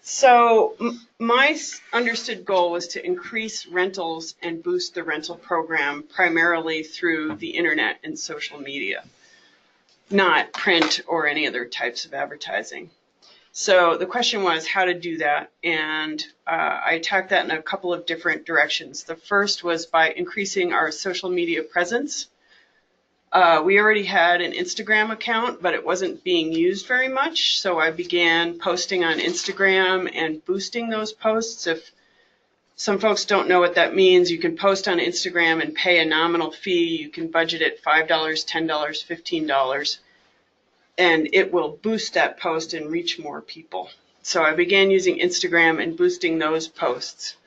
So my understood goal was to increase rentals and boost the rental program primarily through the internet and social media, not print or any other types of advertising. So the question was how to do that, and I attacked that in a couple of different directions. The first was by increasing our social media presence. We already had an Instagram account, but it wasn't being used very much, so I began posting on Instagram and boosting those posts. If some folks don't know what that means, you can post on Instagram and pay a nominal fee. You can budget it $5, $10, $15. And it will boost that post and reach more people. So I began using Instagram and boosting those posts.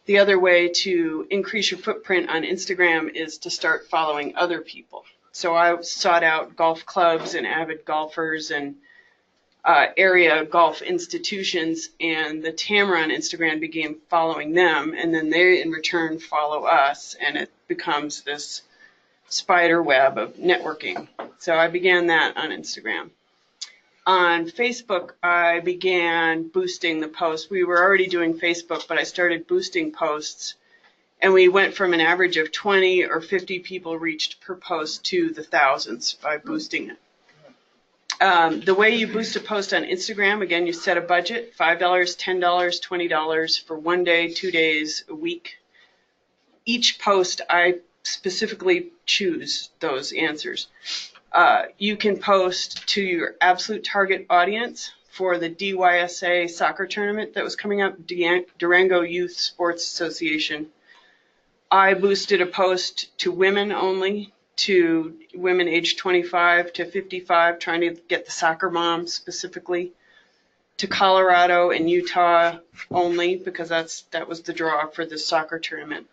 The other way to increase your footprint on Instagram is to start following other people. So I sought out golf clubs and avid golfers and area golf institutions, and the Tamara on Instagram began following them, and then they in return follow us, and it becomes this spider web of networking. So I began that on Instagram. On Facebook, I began boosting the posts. We were already doing Facebook, but I started boosting posts, and we went from an average of 20 or 50 people reached per post to the thousands by boosting it. The way you boost a post on Instagram, again, you set a budget, $5, $10, $20 for 1 day, 2 days, a week. Each post, I specifically choose those answers. You can post to your absolute target audience for the DYSA soccer tournament that was coming up, Durango Youth Sports Association. I boosted a post to women only, to women aged 25 to 55, trying to get the soccer moms specifically, to Colorado and Utah only, because that was the draw for the soccer tournament.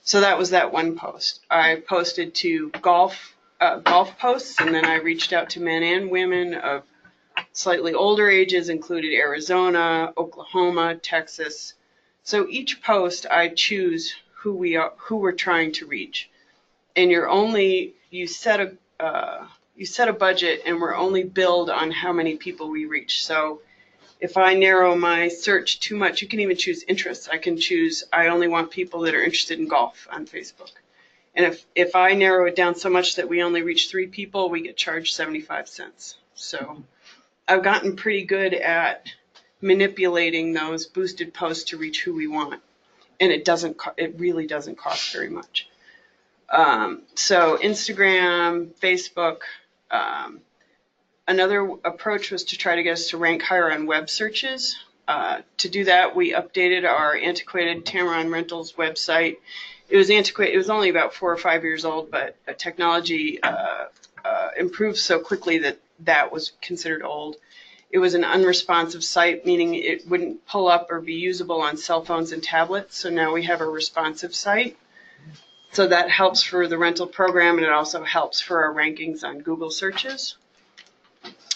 So that was that one post. I posted to golf posts, and then I reached out to men and women of slightly older ages, included Arizona, Oklahoma, Texas. So each post I choose who we're trying to reach, and you set a budget, and we're only billed on how many people we reach. So if I narrow my search too much, you can even choose interests. I can choose, I only want people that are interested in golf on Facebook. And if I narrow it down so much that we only reach 3 people, we get charged 75 cents. So I've gotten pretty good at manipulating those boosted posts to reach who we want. and it really doesn't cost very much. So Instagram, Facebook. Another approach was to try to get us to rank higher on web searches. To do that, we updated our antiquated Tamarron Rentals website. It was antiquated. It was only about 4 or 5 years old, but technology improved so quickly that was considered old. It was an unresponsive site, meaning it wouldn't pull up or be usable on cell phones and tablets. So now we have a responsive site. So that helps for the rental program, and it also helps for our rankings on Google searches.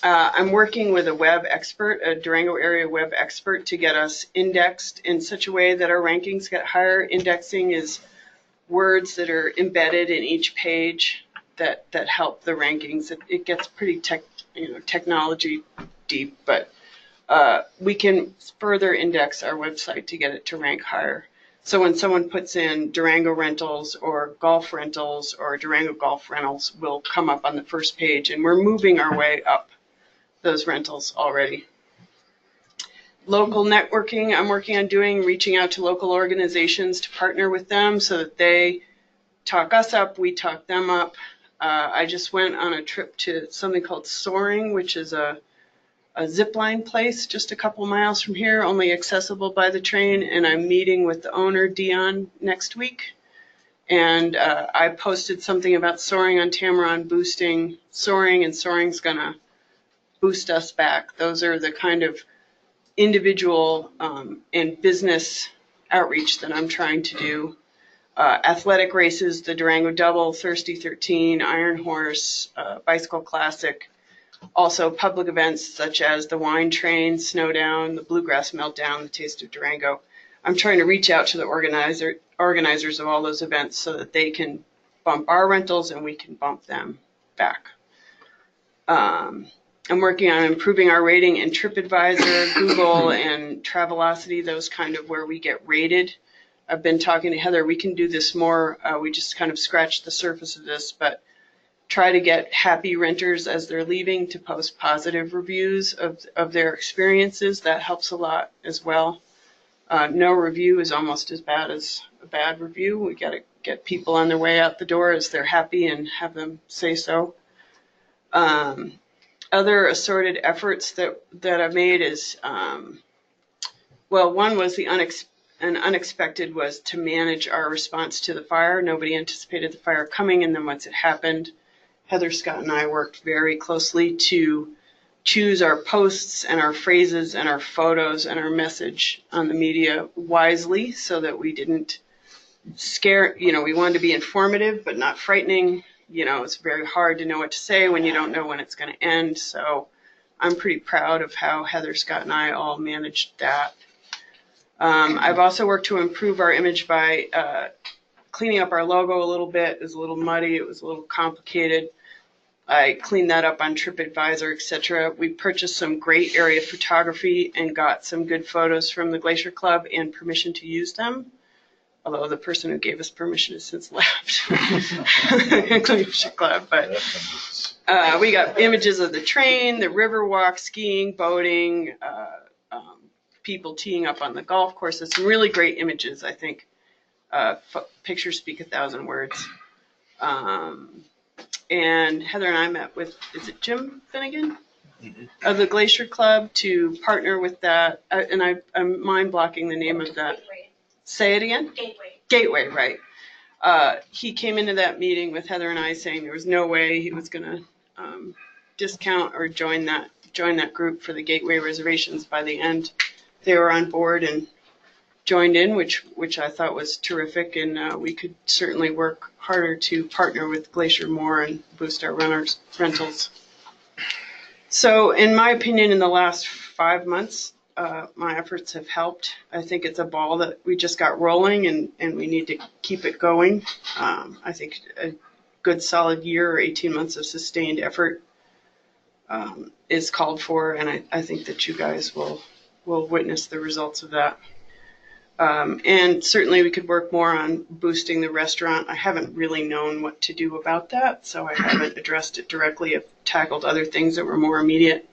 I'm working with a web expert, a Durango area web expert, to get us indexed in such a way that our rankings get higher. Indexing is words that are embedded in each page that help the rankings. It gets pretty technology deep, but we can further index our website to get it to rank higher. So when someone puts in Durango Rentals or Golf Rentals or Durango Golf Rentals, we'll come up on the first page, and we're moving our way up those rentals already. Local networking, I'm working on reaching out to local organizations to partner with them so that they talk us up, we talk them up. I just went on a trip to something called Soaring, which is a zip line place just a couple miles from here, only accessible by the train, and I'm meeting with the owner, Dion, next week. And I posted something about Soaring on Tamarron boosting Soaring, and Soaring's gonna boost us back. Those are the kind of individual and business outreach that I'm trying to do. Athletic races, the Durango Double, Thirsty 13, Iron Horse, Bicycle Classic. Also public events such as the Wine Train, Snowdown, the Bluegrass Meltdown, the Taste of Durango. I'm trying to reach out to the organizers of all those events so that they can bump our rentals and we can bump them back. I'm working on improving our rating in TripAdvisor, Google, and Travelocity, those kind of where we get rated. I've been talking to Heather. We can do this more. We just kind of scratched the surface of this, but try to get happy renters as they're leaving to post positive reviews of their experiences. That helps a lot as well. No review is almost as bad as a bad review. We got to get people on their way out the door as they're happy and have them say so. Other assorted efforts that I've made is, one was an unexpected was to manage our response to the fire. Nobody anticipated the fire coming, and then once it happened, Heather Scott and I worked very closely to choose our posts and our phrases and our photos and our message on the media wisely so that we didn't scare, we wanted to be informative but not frightening. It's very hard to know what to say when you don't know when it's going to end. So I'm pretty proud of how Heather Scott and I all managed that. I've also worked to improve our image by cleaning up our logo a little bit. It was a little muddy. It was a little complicated. I cleaned that up on TripAdvisor, etc. We purchased some great area photography and got some good photos from the Glacier Club and permission to use them. Although the person who gave us permission has since left Glacier Club. But we got images of the train, the river walk, skiing, boating, people teeing up on the golf courses. Some really great images, I think. Pictures speak 1,000 words. And Heather and I met with, is it Jim Finnegan? Of the Glacier Club to partner with that. And I'm mind blocking the name of that. Say it again? Gateway, right. He came into that meeting with Heather and I saying there was no way he was going to discount or join that group for the Gateway reservations. By the end, they were on board and joined in, which I thought was terrific, and we could certainly work harder to partner with Glacier more and boost our rentals. So in my opinion, in the last 5 months, my efforts have helped. I think it's a ball that we just got rolling, and we need to keep it going. I think a good solid year or 18 months of sustained effort is called for, and I think that you guys will witness the results of that. And certainly we could work more on boosting the restaurant. I haven't really known what to do about that, so I haven't addressed it directly. I've tackled other things that were more immediate.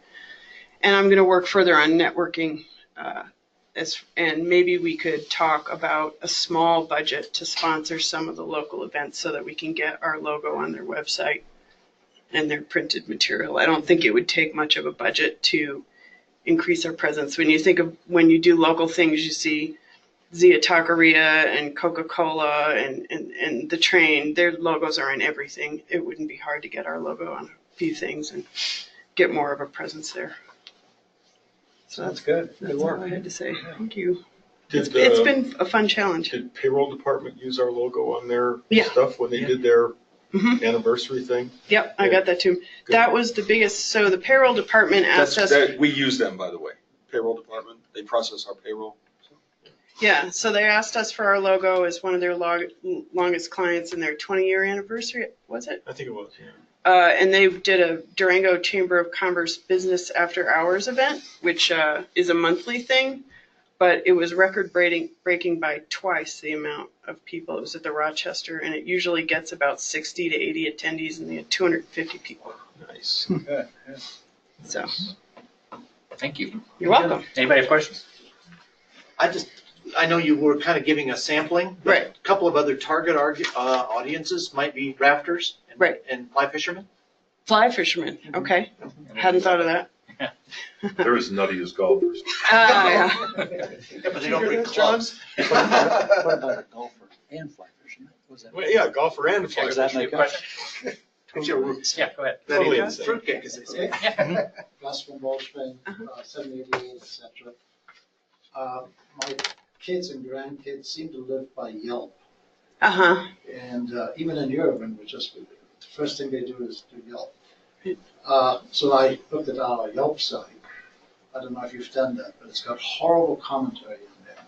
And I'm going to work further on networking And maybe we could talk about a small budget to sponsor some of the local events so that we can get our logo on their website and their printed material. I don't think it would take much of a budget to increase our presence. When you think of when you do local things, you see Zia Taqueria and Coca-Cola and the train, their logos are in everything. It wouldn't be hard to get our logo on a few things and get more of a presence there. So That's good. Good that's work. all I had to say. Thank you. Did, It's been a fun challenge. Did payroll department use our logo on their Yeah. stuff when they did their Mhm. anniversary thing? Yep, I got that too. Good. That was the biggest, so the payroll department asked us. We use them, by the way. Payroll department, they process our payroll. Yeah, so they asked us for our logo as one of their longest clients in their 20-year anniversary, was it? I think it was, yeah. And they did a Durango Chamber of Commerce Business After Hours event, which is a monthly thing, but it was record-breaking by twice the amount of people. It was at the Rochester, and it usually gets about 60 to 80 attendees, and they had 250 people. Nice. Good. So, Thank you. you're welcome. Anybody have questions? I know you were kind of giving a sampling. But Right. a couple of other target audiences might be rafters and, Right. and fly fishermen. Fly fishermen, okay. Hadn't thought of that. They're as nutty as golfers. Yeah. Yeah, but they don't bring clubs. What about a golfer and fly fisherman? Was that? Well, yeah, golfer and fly Does that fisherman. make up? It's your roots. Yeah, go ahead. Totally That insane. fruitcake, as they say. Gus from Bolshevik, 788, etc. My kids and grandkids seem to live by Yelp. Uh-huh. And even in Europe, when we just, the first thing they do is do Yelp. So I looked at our Yelp site. I don't know if you've done that, but it's got horrible commentary in there.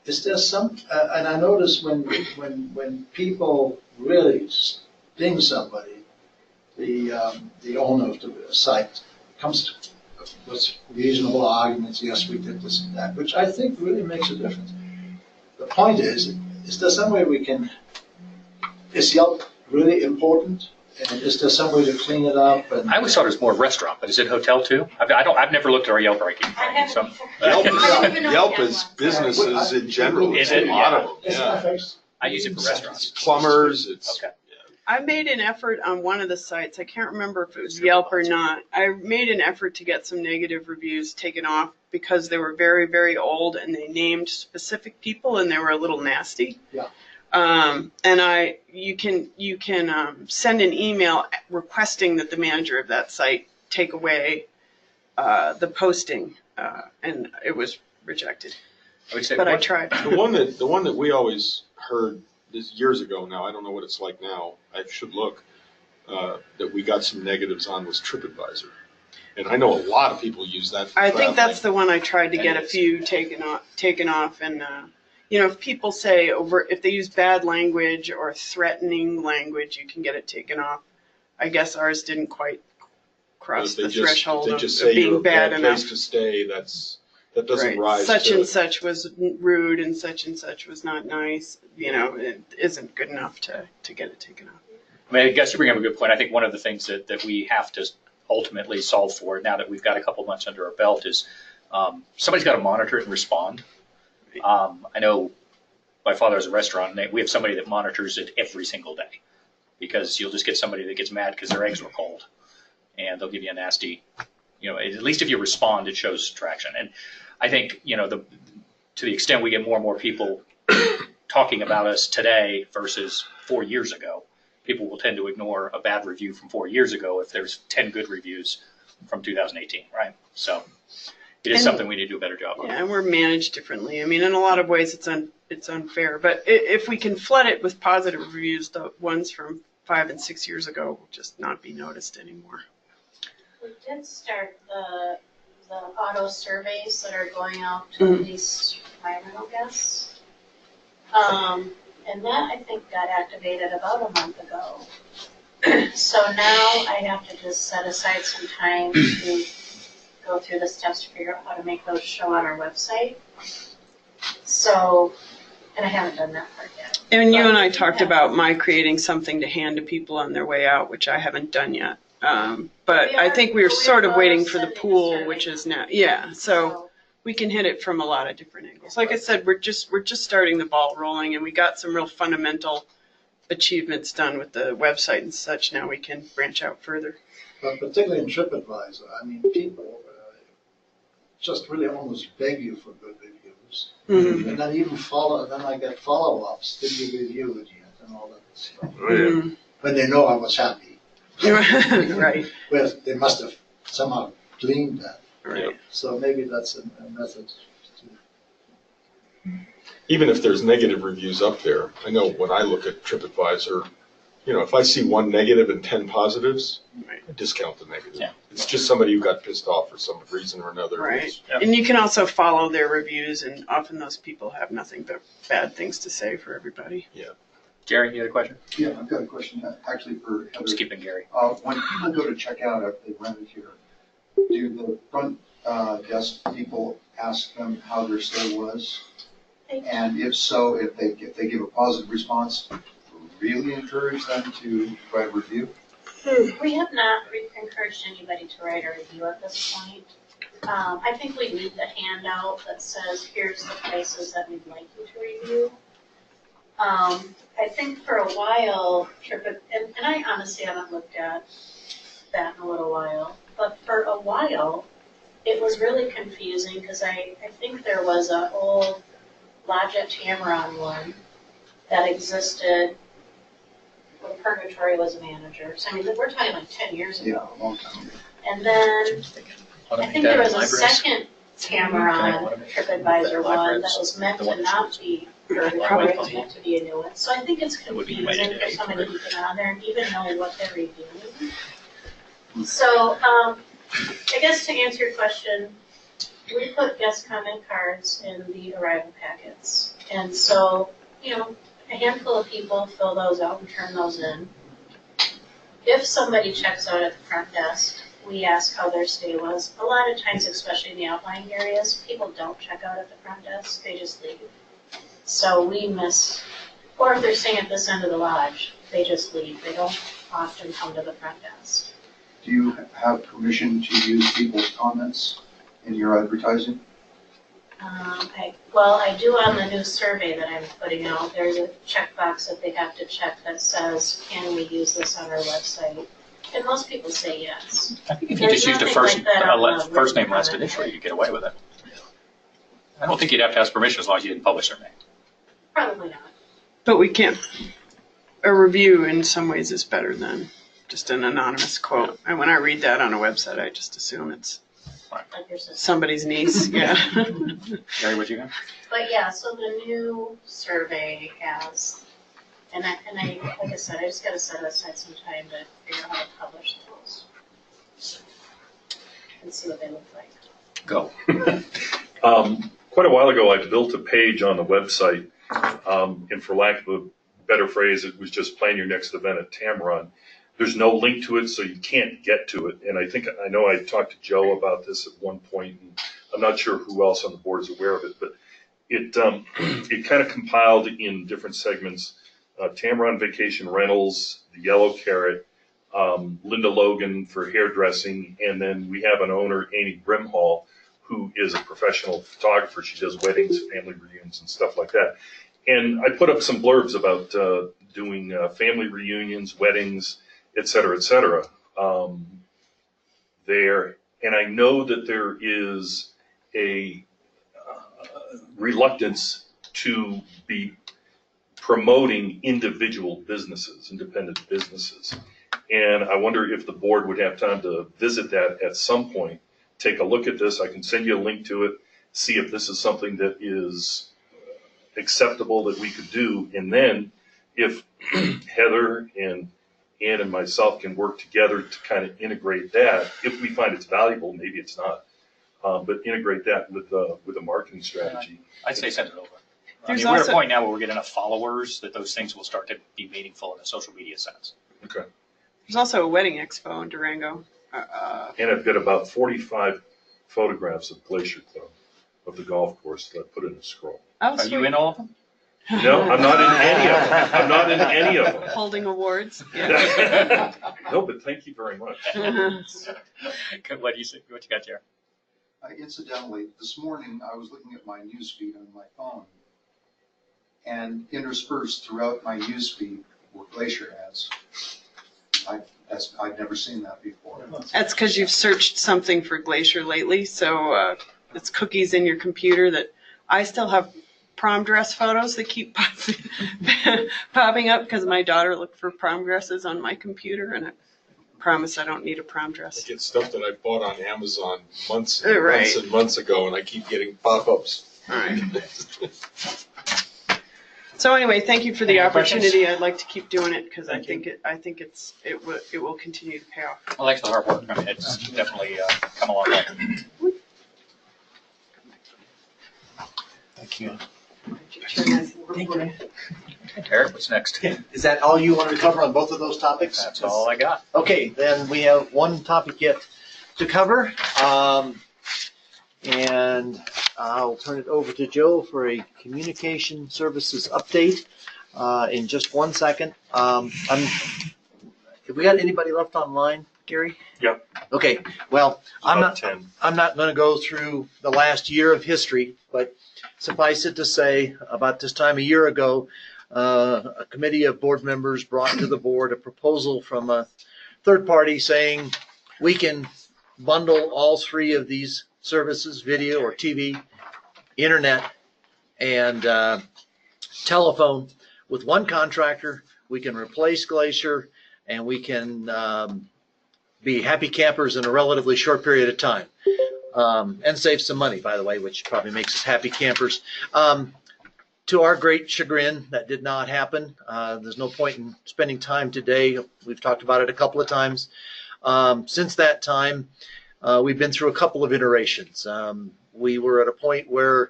Is there some, and I notice when people really sting somebody, the owner of the site comes with reasonable arguments, yes, we did this and that, which I think really makes a difference. The point is there some way we can, is Yelp really important? And is there some way to clean it up? And I always thought it was more restaurant, but is it hotel too? I've never looked at our Yelp ranking. So. Yelp is businesses in general. Is It's it? a lot Yeah. of them. Yeah. I use it for restaurants. Plumbers, it's. Okay. I made an effort on one of the sites, I can't remember if it was Yelp or not. I made an effort to get some negative reviews taken off because they were very, very old and they named specific people and they were a little nasty. Yeah. And you can send an email requesting that the manager of that site take away the posting, and it was rejected. I would say But I tried. The one that we always heard this years ago now, I don't know what it's like now, I should look, that we got some negatives on was TripAdvisor. And I know a lot of people use that for I think traveling. that's the one I tried to get a few taken off, and if people say if they use bad language or threatening language, you can get it taken off. I guess ours didn't quite cross the threshold They of just say you're being a bad bad enough. place to stay, that doesn't Right. rise Such to. and such was rude and such was not nice. It isn't good enough to get it taken off. I mean, I guess you bring up a good point. I think one of the things that we have to ultimately solve for now that we've got a couple months under our belt is somebody's got to monitor it and respond. I know my father has a restaurant, and we have somebody that monitors it every single day because you'll just get somebody that gets mad because their eggs were cold, and they'll give you a nasty, at least if you respond, it shows traction. And I think, to the extent we get more and more people talking about us today versus 4 years ago, people will tend to ignore a bad review from 4 years ago if there's 10 good reviews from 2018, right? So it is And- something we need to do a better job on. Yeah, and we're managed differently. I mean, in a lot of ways, it's unfair. But if we can flood it with positive reviews, the ones from 5 and 6 years ago will just not be noticed anymore. We did start the auto surveys that are going out to at least 500 guests. And that, I think, got activated about a month ago. So now I have to just set aside some time to go through the steps to figure out how to make those show on our website. So, and I haven't done that part yet. And you and I talked about my creating something to hand to people on their way out, which I haven't done yet. But I think we were sort of waiting for the pool, which is now, yeah. So we can hit it from a lot of different angles. Like I said, we're just starting the ball rolling, and we got some real fundamental achievements done with the website and such. Now we can branch out further. But particularly in TripAdvisor, I mean, people just really almost beg you for good reviews. Mm-hmm. And then I get follow-ups, did you review it yet, and all that stuff. Mm-hmm. When they know I was happy. Right. Well, they must have somehow gleaned that. Right. So maybe that's a method. Even if there's negative reviews up there, I know when I look at TripAdvisor, you know, if I see 1 negative and 10 positives, I discount the negative. Yeah. It's just somebody who got pissed off for some reason or another. Right. And you can also follow their reviews, and often those people have nothing but bad things to say for everybody. Yeah. Jerry, you had a question? Yeah, I've got a question actually for Heather. I'm skipping Gary. When people go to check out if they rented here, do the front desk people ask them how their stay was? And if so, if they give a positive response, really encourage them to write a review? We have not encouraged anybody to write a review at this point. I think we need the handout that says, here's the places that we'd like you to review. I think for a while, and I honestly haven't looked at that in a little while, but for a while, it was really confusing because I think there was an old Lodge at Tamron one that existed when Purgatory was a manager. So I mean, we're talking like 10 years ago. Yeah, a long time ago. And then I think there was a second Tamron TripAdvisor one that was meant to not be Purgatory, it was meant to be a new one. So I think it's confusing for somebody to get on there and even know what they're reviewing. So I guess to answer your question, we put guest comment cards in the arrival packets. And so, you know, a handful of people fill those out and turn those in. If somebody checks out at the front desk, we ask how their stay was. A lot of times, especially in the outlying areas, people don't check out at the front desk, they just leave. So we miss, or if they're staying at this end of the lodge, they just leave. They don't often come to the front desk. Do you have permission to use people's comments in your advertising? I do on the new survey that I'm putting out. There's a checkbox that they have to check that says, can we use this on our website? And most people say yes. I think if you just used a first name, last initial, you could get away with it. I don't think you'd have to ask permission as long as you didn't publish their name. Probably not. But we can't. A review in some ways is better than just an anonymous quote. And when I read that on a website, I just assume it's somebody's niece. Yeah. Gary, what you got? But yeah, so the new survey has, and I, like I said, I just got to set aside some time to figure out how to publish those and see what they look like. Go. Quite a while ago, I built a page on the website, and for lack of a better phrase, it was just plan your next event at Tamron. There's no link to it, so you can't get to it. And I know I talked to Joe about this at one point, and I'm not sure who else on the board is aware of it, but it kind of compiled in different segments, Tamron Vacation Rentals, the Yellow Carrot, Linda Logan for hairdressing, and then we have an owner, Amy Brimhall, who is a professional photographer. She does weddings, family reunions, and stuff like that. And I put up some blurbs about doing family reunions, weddings, et cetera, there. And I know that there is a reluctance to be promoting individual businesses, independent businesses. And I wonder if the board would have time to visit that at some point, take a look at this. I can send you a link to it, see if this is something that is acceptable that we could do. And then if Heather and Ann and myself can work together to kind of integrate that, if we find it's valuable, maybe it's not, but integrate that with a marketing strategy. I'd say send it over. There's we're at also- a point now where we're getting enough followers that those things will start to be meaningful in a social media sense. Okay. There's also a wedding expo in Durango. And I've got about 45 photographs of Glacier Club, of the golf course that I put in a scroll. Oh, Are you in all of them? No, I'm not in any of them. I'm not in any of them. Holding awards. Yeah. No, but thank you very much. What do you say? What you got, Jared? Incidentally, this morning I was looking at my news feed on my phone, and interspersed throughout my news feed were Glacier ads. I've never seen that before. That's because you've searched something for Glacier lately, so it's cookies in your computer that I still have prom dress photos that keep popping up because my daughter looked for prom dresses on my computer, and I promise I don't need a prom dress. I get stuff that I bought on Amazon months Right. and months ago, and I keep getting pop-ups. All right. So anyway, thank you for the Any questions? opportunity. I'd like to keep doing it because I think it will continue to pay off. Well, thanks for the hard work. I mean, it's definitely come a long way. Thank you. Thank you. Eric, what's next? Is that all you wanted to cover on both of those topics? That's all I got. Okay, then we have one topic yet to cover. And I'll turn it over to Joe for a communication services update in just 1 second. Have we got anybody left online, Gary? Yep. Okay, well, I'm About not 10. going to go through the last year of history, but suffice it to say, about this time a year ago, a committee of board members brought to the board a proposal from a third party saying we can bundle all three of these services, video or TV, internet, and telephone with one contractor. We can replace Glacier, and we can be happy campers in a relatively short period of time, and save some money, by the way, which probably makes us happy campers. To our great chagrin, that did not happen. There's no point in spending time today. We've talked about it a couple of times. Since that time, we've been through a couple of iterations. We were at a point where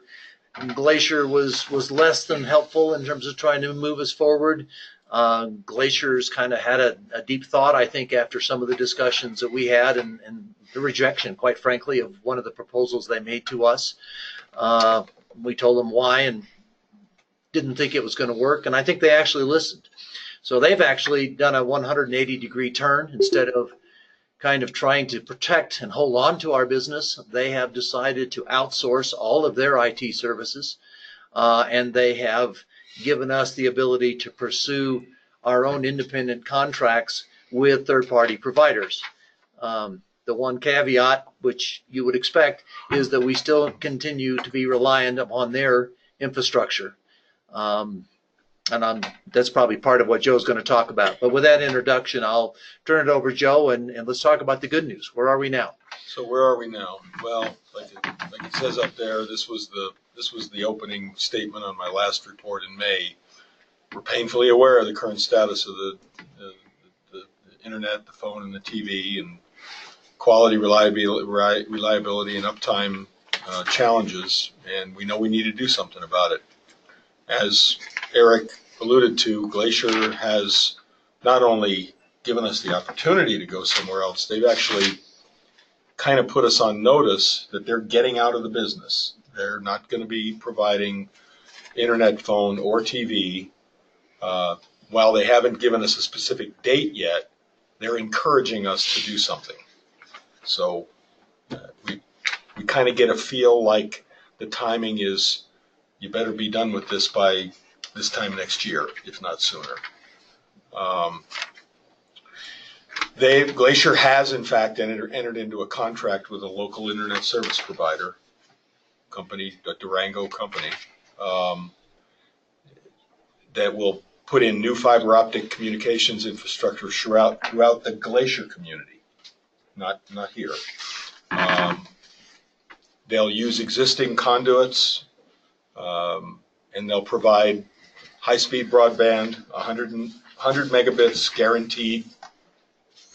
Glacier was less than helpful in terms of trying to move us forward. Glacier's kind of had a deep thought, I think, after some of the discussions that we had and the rejection, quite frankly, of one of the proposals they made to us. We told them why and didn't think it was going to work, and I think they actually listened. So they've actually done a 180-degree turn. Instead of kind of trying to protect and hold on to our business, they have decided to outsource all of their IT services, and they have given us the ability to pursue our own independent contracts with third-party providers. The one caveat, which you would expect, is that we still continue to be reliant upon their infrastructure. And that's probably part of what Joe's going to talk about. But with that introduction, I'll turn it over to Joe, and let's talk about the good news. Where are we now? So where are we now? Well, like it says up there, this was the opening statement on my last report in May. We're painfully aware of the current status of the internet, the phone, and the TV, and quality, reliability, and uptime challenges, and we know we need to do something about it. As Eric alluded to, Glacier has not only given us the opportunity to go somewhere else, they've actually kind of put us on notice that they're getting out of the business. They're not going to be providing internet, phone, or TV. While they haven't given us a specific date yet, they're encouraging us to do something. So we kind of get a feel like the timing is, you better be done with this by this time next year, if not sooner. Glacier has, in fact, entered into a contract with a local internet service provider company, a Durango company, that will put in new fiber optic communications infrastructure throughout the Glacier community, not here. They'll use existing conduits, and they'll provide high-speed broadband, 100 megabits guaranteed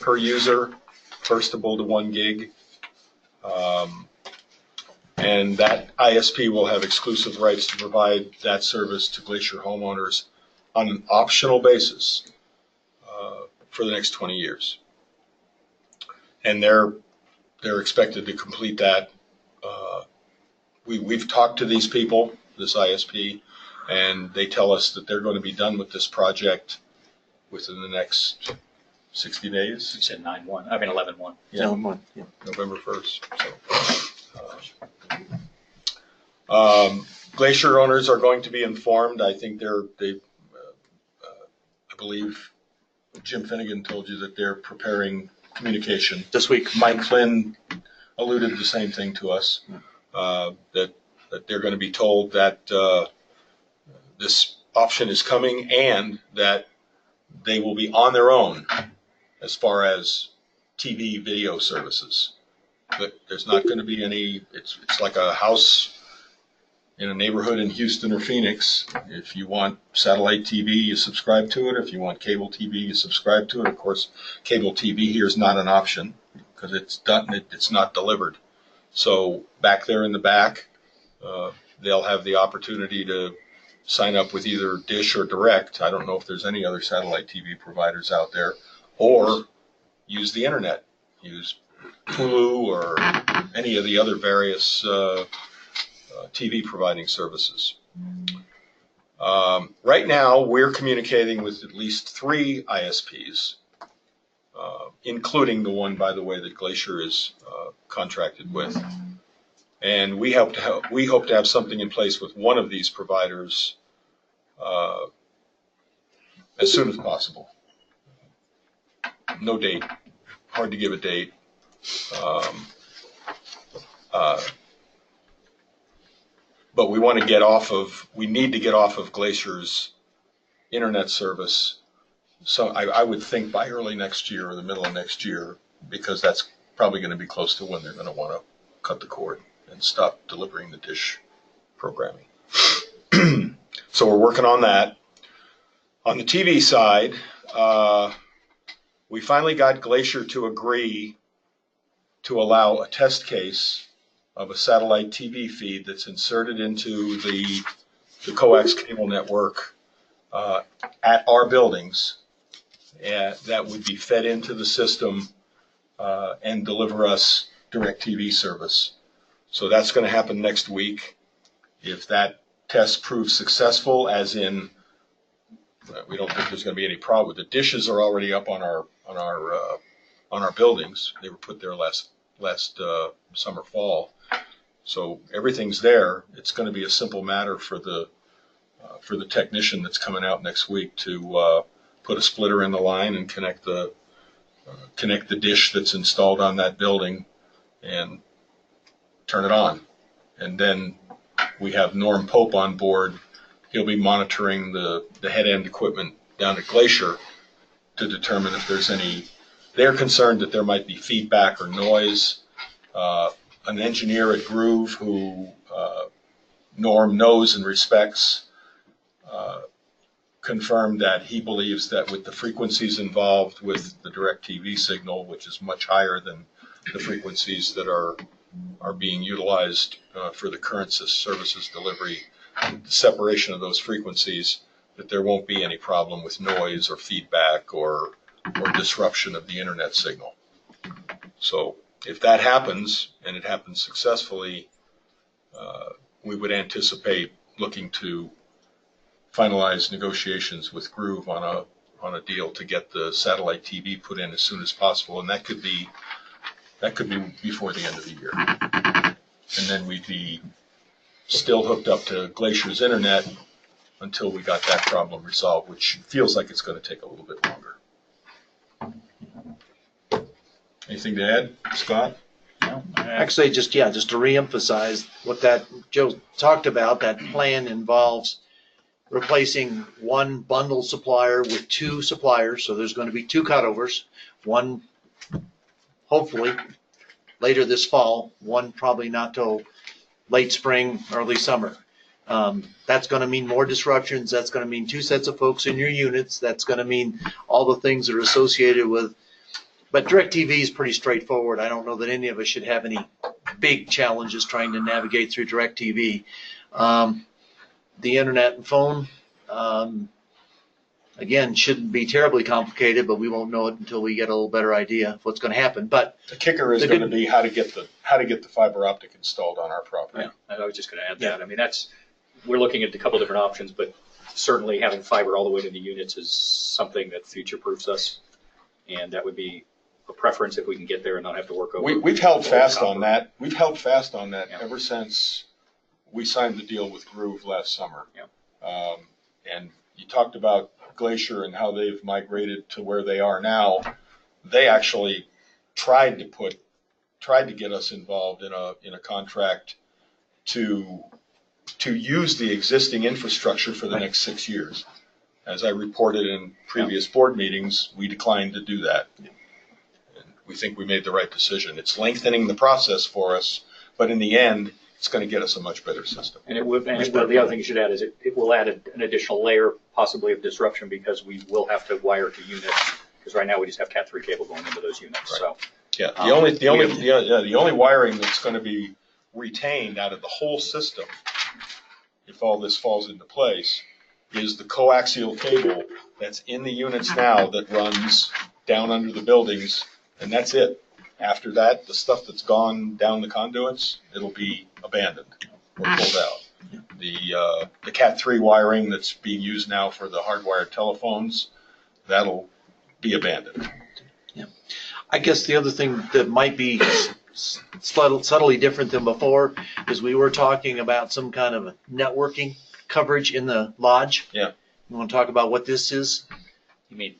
per user, burstable to 1 gig. And that ISP will have exclusive rights to provide that service to Glacier homeowners on an optional basis for the next 20 years. And they're expected to complete that. We've talked to these people, this ISP, and they tell us that they're going to be done with this project within the next 60 days. You said 9/1. I mean 11/1. Yeah. 11/1, yeah. November 1st. Glacier owners are going to be informed. I think I believe Jim Finnegan told you that they're preparing communication this week. Mike Flynn alluded to the same thing to us, that they're going to be told that this option is coming and that they will be on their own as far as TV video services. But there's not going to be any, it's like a house in a neighborhood in Houston or Phoenix. If you want satellite TV, you subscribe to it. If you want cable TV, you subscribe to it. Of course, cable TV here is not an option because it's not delivered. So back there in the back, they'll have the opportunity to sign up with either Dish or Direct. I don't know if there's any other satellite TV providers out there, or use the internet, use Hulu or any of the other various TV providing services. Right now, we're communicating with at least 3 ISPs, including the one, by the way, that Glacier is contracted with. And we hope to have something in place with one of these providers as soon as possible. No date, hard to give a date. But we need to get off of Glacier's internet service. So I would think by early next year or the middle of next year, because that's probably going to be close to when they're going to want to cut the cord and stop delivering the Dish programming. So we're working on that. On the TV side, we finally got Glacier to agree to allow a test case of a satellite TV feed that's inserted into the coax cable network at our buildings, that would be fed into the system and deliver us DirecTV service. So that's going to happen next week. If that test proves successful, as in we don't think there's going to be any problem. The dishes are already up on our buildings. They were put there last summer, fall. So everything's there. It's going to be a simple matter for the technician that's coming out next week to put a splitter in the line and connect the dish that's installed on that building and turn it on. And then we have Norm Pope on board. He'll be monitoring the head end equipment down at Glacier to determine if there's any. They're concerned that there might be feedback or noise. An engineer at Groove who Norm knows and respects confirmed that he believes that with the frequencies involved with the DirecTV signal, which is much higher than the frequencies that are being utilized for the current services delivery, the separation of those frequencies, that there won't be any problem with noise or feedback or disruption of the internet signal. So if that happens, and it happens successfully, we would anticipate looking to finalize negotiations with Groove on a deal to get the satellite TV put in as soon as possible, and that could be before the end of the year. And then we'd be still hooked up to Glacier's internet until we got that problem resolved, which feels like it's going to take a little bit longer. Anything to add, Scott? No, actually, just to reemphasize what that Joe talked about, that plan involves replacing one bundle supplier with 2 suppliers. So there's going to be 2 cutovers, one hopefully later this fall, one probably not till late spring, early summer. That's going to mean more disruptions. That's going to mean 2 sets of folks in your units. That's going to mean all the things that are associated with. But DirecTV is pretty straightforward. I don't know that any of us should have any big challenges trying to navigate through DirecTV. The internet and phone, again, shouldn't be terribly complicated, but we won't know it until we get a little better idea of what's going to happen. But the kicker is going to be how to get the fiber optic installed on our property. Yeah, I was just going to add that. I mean, we're looking at a couple different options, but certainly having fiber all the way to the units is something that future-proofs us, and that would be a preference if we can get there and not have to work over. We've held fast copper. on that. We've held fast on that Yeah. ever since we signed the deal with Groove last summer. Yeah. And you talked about Glacier and how they've migrated to where they are now. They actually tried to get us involved in a contract to use the existing infrastructure for the next 6 years. As I reported in previous board meetings, we declined to do that. And we think we made the right decision. It's lengthening the process for us, but in the end, it's going to get us a much better system. And the other thing you should add is it will add an additional layer possibly of disruption because we will have to wire to units, because right now we just have Cat3 cable going into those units. Right. So Yeah, the only wiring that's going to be retained out of the whole system, if all this falls into place, is the coaxial cable that's in the units now that runs down under the buildings, and that's it. After that, the stuff that's gone down the conduits, it'll be abandoned or pulled out. The Cat3 wiring that's being used now for the hardwired telephones, that'll be abandoned. I guess the other thing that might be subtly different than before is we were talking about some kind of networking coverage in the lodge. Yeah. You want to talk about what this is? you mean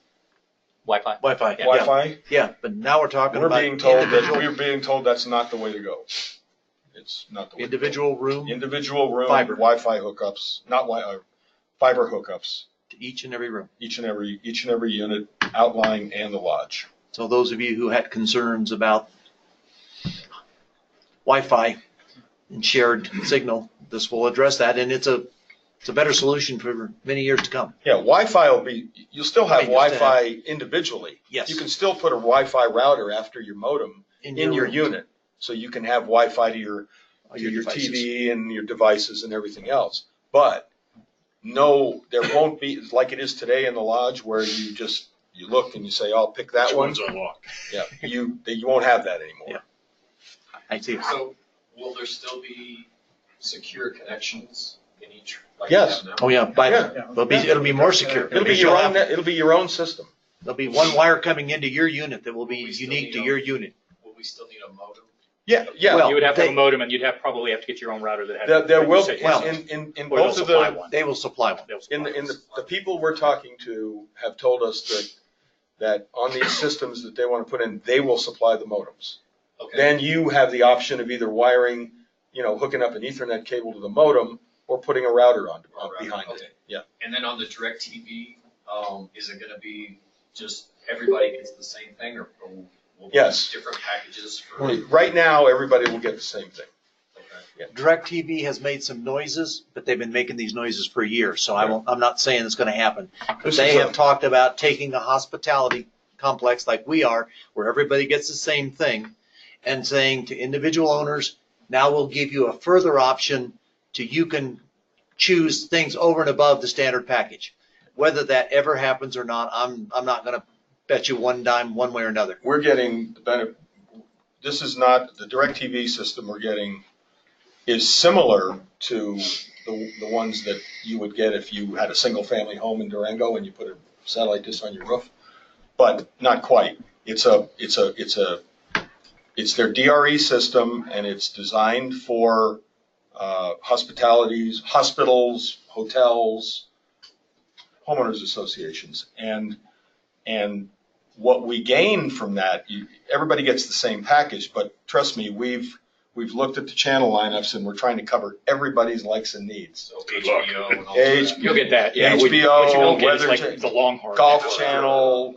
Wi-Fi? Wi-Fi. Yeah. Wi-Fi? Yeah, but now we're talking We're about we're being told that's not the way to go. It's not the way individual room individual room Fiber. Wi-Fi hookups, not fiber hookups. to each and every room. Each and every unit, outlying and the lodge. So those of you who had concerns about Wi-Fi and shared signal, this will address that, and it's a better solution for many years to come. Yeah, Wi-Fi will be, you'll still have I mean, you'll still Wi-Fi individually. Yes. You can still put a Wi-Fi router after your modem in your room. unit. So you can have Wi-Fi to your devices. TV and your devices and everything else. But no, there won't be, like it is today in the lodge where you look and you say, I'll pick that Which one. one's unlocked? Yeah, you won't have that anymore. Yeah. I see. So will there still be secure connections in each? Like Yes. we have now? Oh, yeah, it'll be more secure. It'll be your own system. There'll be one wire coming into your unit that will be unique to your unit. Will we still need a modem? Yeah. Well, you would have to have they- a modem, and you'd probably have to get your own router that has. There will, like you said, in or they'll both of supply the, one. They will supply one. They'll supply in one. the people we're talking to have told us that on these systems that they want to put in, they will supply the modems. Okay. Then you have the option of either wiring, hooking up an Ethernet cable to the modem or putting a router on behind it. Okay. Yeah. And then on the DirecTV, is it gonna be just everybody gets the same thing, or will there Yes. be different packages for? Right now, everybody will get the same thing. Okay. DirecTV has made some noises, but they've been making these noises for years, so I'm not saying it's going to happen. But This they is have talked about taking a hospitality complex like we are, where everybody gets the same thing, and saying to individual owners, now we'll give you a further option you can choose things over and above the standard package. Whether that ever happens or not, I'm not going to bet you one dime one way or another. We're getting the benefit. This is not, the DirecTV system we're getting is similar to the ones that you would get if you had a single family home in Durango and you put a satellite dish on your roof, but not quite. It's their DRE system, and it's designed for hospitalities, hospitals, hotels, homeowners associations, and what we gain from that, everybody gets the same package, but trust me, we've looked at the channel lineups and we're trying to cover everybody's likes and needs. So HBO and all that. You'll get that, yeah. What you HBO, don't get is Weather like the Longhorn. Golf Channel,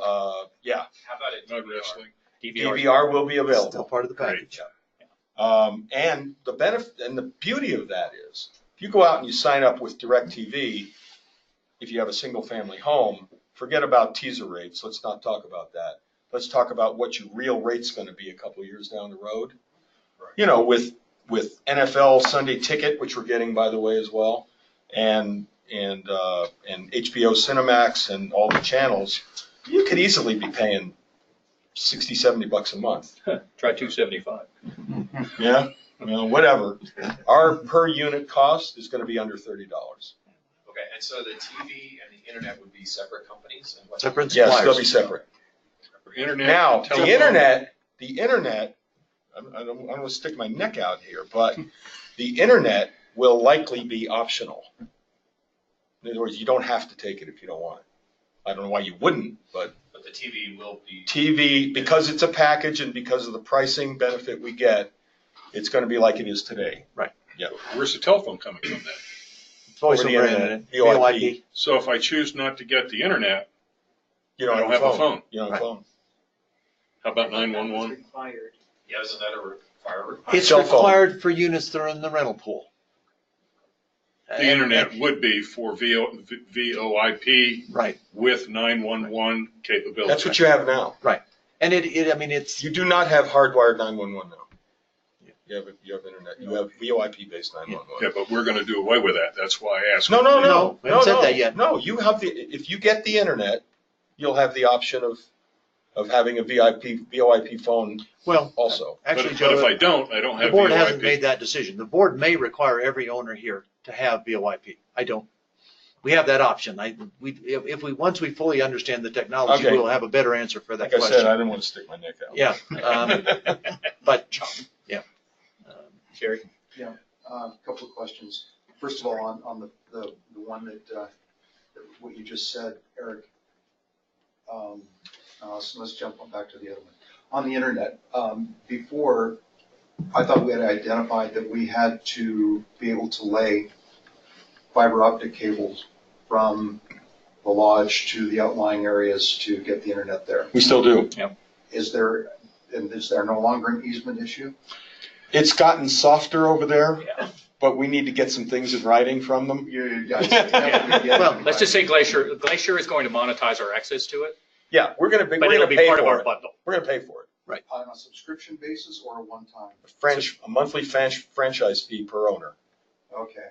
yeah. How about it? Not wrestling. DVR will be available. Still part of the package. And the benefit and the beauty of that is, if you go out and you sign up with DirecTV, if you have a single family home, forget about teaser rates. Let's not talk about that. Let's talk about what your real rate's going to be a couple of years down the road. Right. With NFL Sunday Ticket, which we're getting, by the way, as well, and HBO Cinemax and all the channels, you could easily be paying $60-$70 a month. Try $275. Yeah, whatever. Our per unit cost is going to be under $30. Okay, and so the TV and the internet would be separate companies? And what? Separate Yes, suppliers. they'll be separate. Internet. Now, telephone. the internet, I don't want to stick my neck out here, but the internet will likely be optional. In other words, you don't have to take it if you don't want it. I don't know why you wouldn't, but But the TV will be. TV, because it's a package and because of the pricing benefit we get, it's going to be like it is today. Right. Yeah. Where's the telephone coming from then? Voice Over the over internet, internet, VoIP. VoIP. So if I choose not to get the internet, You don't I don't have have a phone. You don't have a phone. How about 911? Required. Yeah, isn't that a requirement? It's Cell phone. required for units that are in the rental pool. The internet would be for VoIP Right. with 911 capability. That's what you have now. And I mean, it's, You do not have hardwired 911 now. You have internet. You have VoIP based 911. Yeah, but we're going to do away with that. That's why I asked. No, we haven't said that yet. No, you have if you get the internet, you'll have the option of having a VoIP phone well, also. actually, But if Joe, I don't the have board hasn't VoIP. made that decision. The board may require every owner here to have VoIP. I don't. We have that option. Once we fully understand the technology, Okay. we'll have a better answer for that Like I question. said, I didn't want to stick my neck out. Yeah. But, yeah. Jerry? Yeah, a couple of questions. First of all, on the one that what you just said, Eric. So let's jump on back to the other one. On the internet, before, I thought we had identified that we had to be able to lay fiber optic cables from the lodge to the outlying areas to get the internet there. We still do. Is there no longer an easement issue? It's gotten softer over there, but we need to get some things in writing from them. Well, Let's just say Glacier is going to monetize our access to it, Yeah, we're gonna but it'll be pay part of for our it. bundle. We're gonna pay for it. On a subscription basis or a one-time? A monthly franchise fee per owner. Okay.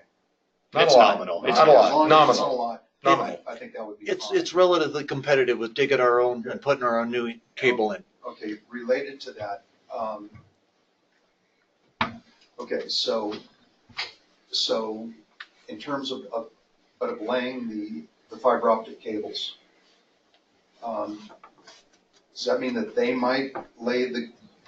Not It's a lot. nominal. Not It's a As long lot. as it's not a Nominal. lot, Nominal. I think that would be It's fine. relatively competitive with digging our own and putting our own new cable in. Okay, related to that, okay, so in terms of laying the fiber optic cables, does that mean that they might lay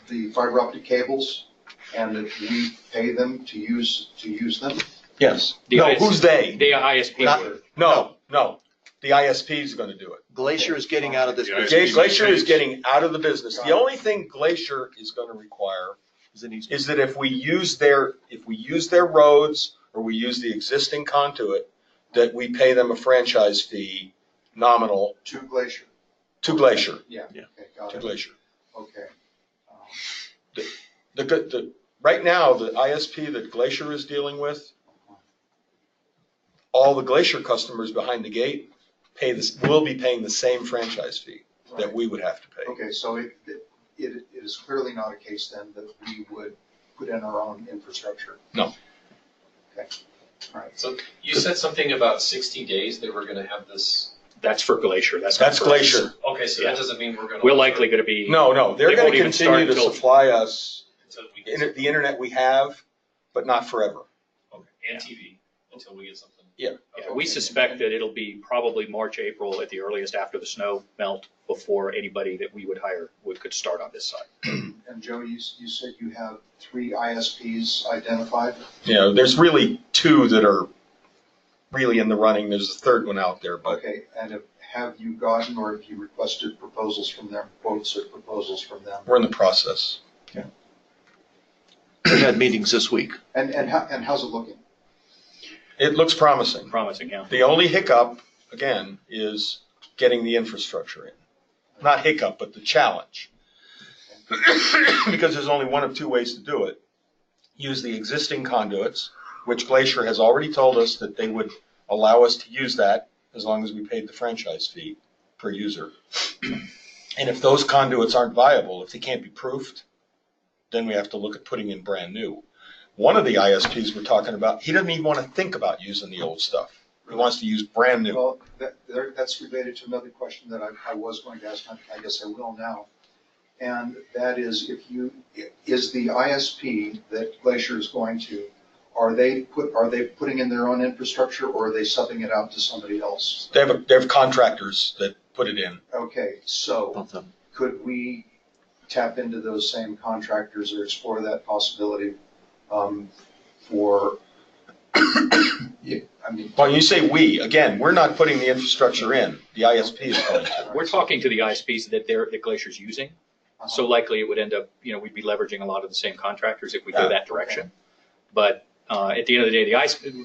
the fiber optic cables and that we pay them to use them? Yes. The No, ISP who's they? The ISP. Not- No. The ISP is gonna do it. Glacier is getting out of this Yeah, business. Glacier is getting out of the business. The only thing Glacier is gonna require Is an easement. is that if we use their roads or we use the existing conduit, that we pay them a franchise fee nominal To Glacier? to Glacier, Yeah. Yeah. Okay, got to it. Glacier. Okay. Right now, the ISP that Glacier is dealing with, all the Glacier customers behind the gate will be paying the same franchise fee that we would have to pay. Okay, so it is clearly not a case then that we would put in our own infrastructure? No. Okay, all right. So you said something about 60 days they were gonna have this. That's for Glacier. That's That's not for us. Glacier. Okay, so Yeah. that doesn't mean we're gonna. We're likely going to be. No, they're They gonna won't even continue start to till- supply us Until we get the internet we have, but not forever. and TV until we get something. Yeah. Yeah, we suspect that it'll be probably March, April at the earliest after the snow melt before anybody that we would hire could start on this side. And Joe, you said you have 3 ISPs identified? Yeah, there's really 2 that are really in the running. There's a third one out there, but Okay, and have you gotten or have you requested proposals from them, quotes or proposals from them? we're in the process. We had meetings this week. And how's it looking? It looks promising. Promising, yeah. The only hiccup, again, is getting the infrastructure in. Not hiccup, but the challenge. Because there's only one of 2 ways to do it. Use the existing conduits, which Glacier has already told us that they would allow us to use that as long as we paid the franchise fee per user. And if those conduits aren't viable, if they can't be proofed, then we have to look at putting in brand new. One of the ISPs we're talking about, he doesn't even want to think about using the old stuff. He wants to use brand new. Well, that's related to another question that I was going to ask, I guess I will now. And that is, is the ISP that Glacier is going to, are they putting in their own infrastructure or are they subbing it out to somebody else? They have contractors that put it in. Okay, so could we tap into those same contractors or explore that possibility for, yeah, I mean. Well, you say we, again, we're not putting the infrastructure in, the ISP is going to. We're talking to the ISPs that Glacier's using. So likely it would end up, we'd be leveraging a lot of the same contractors if we go that direction. Okay. But at the end of the day,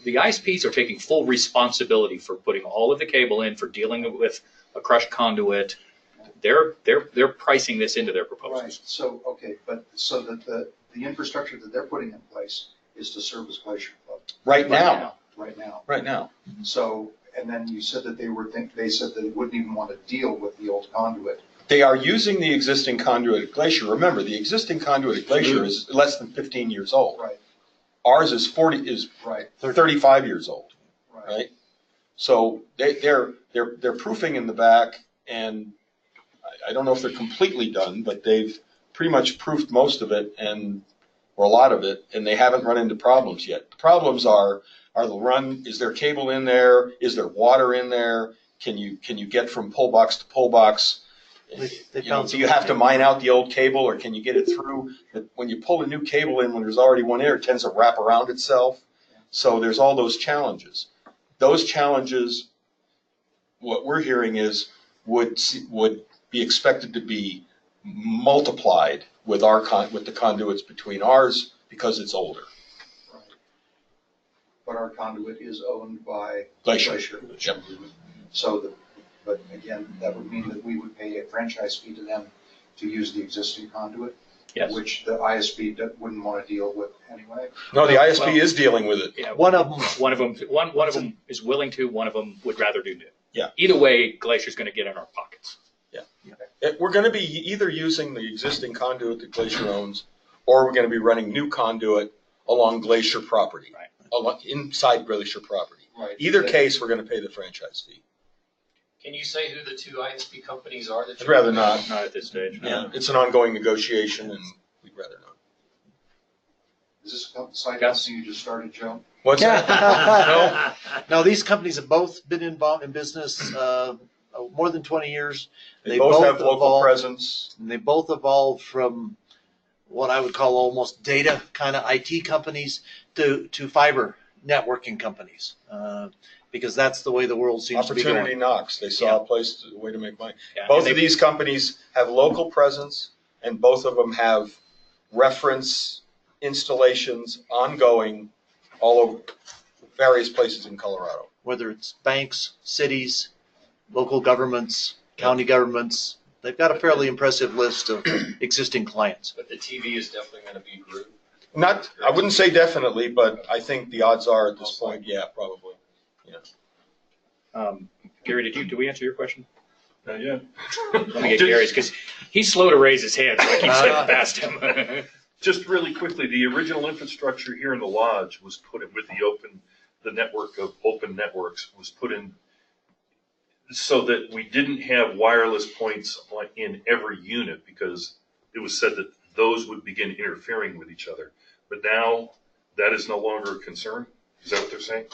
the ISPs are taking full responsibility for putting all of the cable in, for dealing with a crushed conduit. They're pricing this into their proposals. Right, so, okay, but so that the infrastructure that they're putting in place is to service Glacier Club. Right now. Right now. Right now. So, and then you said that they said they wouldn't even want to deal with the old conduit. They are using the existing conduit at Glacier. Remember, the existing conduit at Glacier is less than 15 years old. Right. Ours is right. 35 years old, Right. right? So they're proofing in the back, and I don't know if they're completely done, but they've pretty much proofed most of it or a lot of it, and they haven't run into problems yet. The problems are is there cable in there? Is there water in there? Can you get from pole box to pole box? Do you have to mine out the old cable, or can you get it through? When you pull a new cable in when there's already one there, it tends to wrap around itself. So there's all those challenges. Those challenges, what we're hearing is, would be expected to be multiplied with the conduits between ours because it's older. Right. But our conduit is owned by Glacier. Yep. So but again, that would mean that we would pay a franchise fee to them to use the existing conduit, Yes. which the ISP wouldn't want to deal with anyway. No, the ISP is dealing with it. Yeah, One of them is willing to, one of them would rather do it. Yeah. Either way, Glacier's going to get in our pockets. We're going to be either using the existing conduit that Glacier owns, or we're going to be running new conduit along Glacier property, inside Glacier property. Right. Either case, we're going to pay the franchise fee. Can you say who the two ISP companies are that I'd you're? rather not. Not at this stage. Yeah, it's an ongoing negotiation, and we'd rather not. Is this a side hustle you just started, Joe? What's that? No, these companies have both been involved in business more than 20 years. They both have local presence. And they both evolved from what I would call almost data kind of IT companies to fiber networking companies. Because that's the way the world seems to be going. Opportunity knocks. They saw a way to make money. Yeah, Both of these companies have local presence, and both of them have reference installations ongoing all over various places in Colorado. Whether it's banks, cities, local governments, county governments, they've got a fairly impressive list of existing clients. But the TV is definitely going to be Groove. I wouldn't say definitely, but I think the odds are at this point, yeah, probably. Yeah. Gary, did we answer your question? Not yet. Let me get Gary's, because he's slow to raise his hand, so I keep slipping past him. Just really quickly, the original infrastructure here in the lodge was put in with the network of open networks was put in so that we didn't have wireless points in every unit, because it was said that those would begin interfering with each other. But now that is no longer a concern. Is that what they're saying?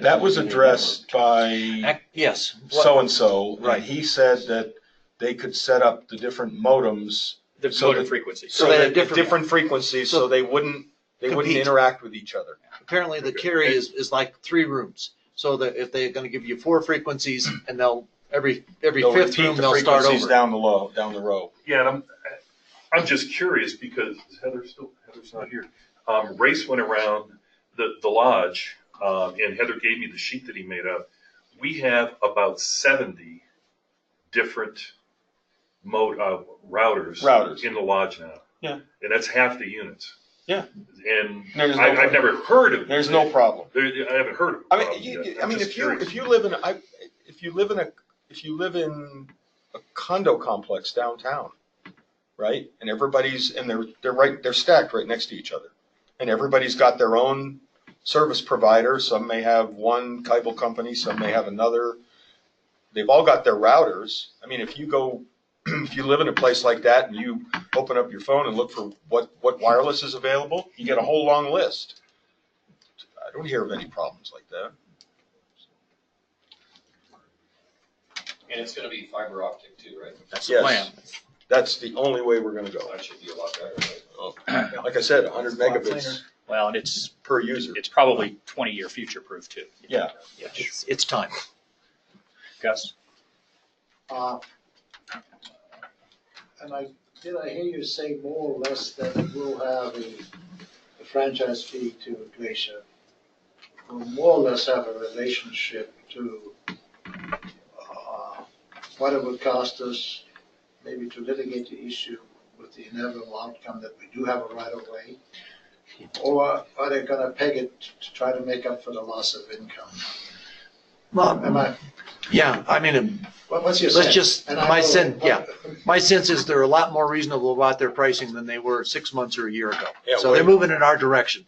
That was addressed by yes, so-and-so. Right. And he said that they could set up the different modems. The modem frequencies. So they had different frequencies, so they wouldn't interact with each other. Apparently the carry is like 3 rooms. So that if they're going to give you 4 frequencies, and they'll every They'll fifth repeat room the they'll start frequencies over. down the row. Yeah, and I'm just curious because Heather's not here. Race went around the lodge, and Heather gave me the sheet that he made up. We have about 70 different routers in the lodge now. Yeah. And that's half the units. Yeah. And I've I've never heard of. There's no problem. I haven't heard of. If you live in a condo complex downtown, right, and they're stacked right next to each other, and everybody's got their own service provider. Some may have one cable company, some may have another. They've all got their routers. I mean, if you live in a place like that and you open up your phone and look for what wireless is available, you get a whole long list. I don't hear of any problems like that. And it's gonna be fiber optic too, right? That's the Yes. plan. That's the only way we're gonna go. That should be a lot better, right? Like I said, 100 megabits Well, and it's per user. it's probably 20-year future proof too. Yeah. It's time. Gus? And did I hear you say more or less that we'll have a franchise fee to Glacier? We'll more or less have a relationship to what it would cost us maybe to litigate the issue with the inevitable outcome that we do have a right of way? Or are they gonna peg it to try to make up for the loss of income? Well, yeah, I mean, What's your let's sense? just, And I my know- sense, yeah. My sense is they're a lot more reasonable about their pricing than they were 6 months or a year ago. Yeah, So they're way- moving in our direction.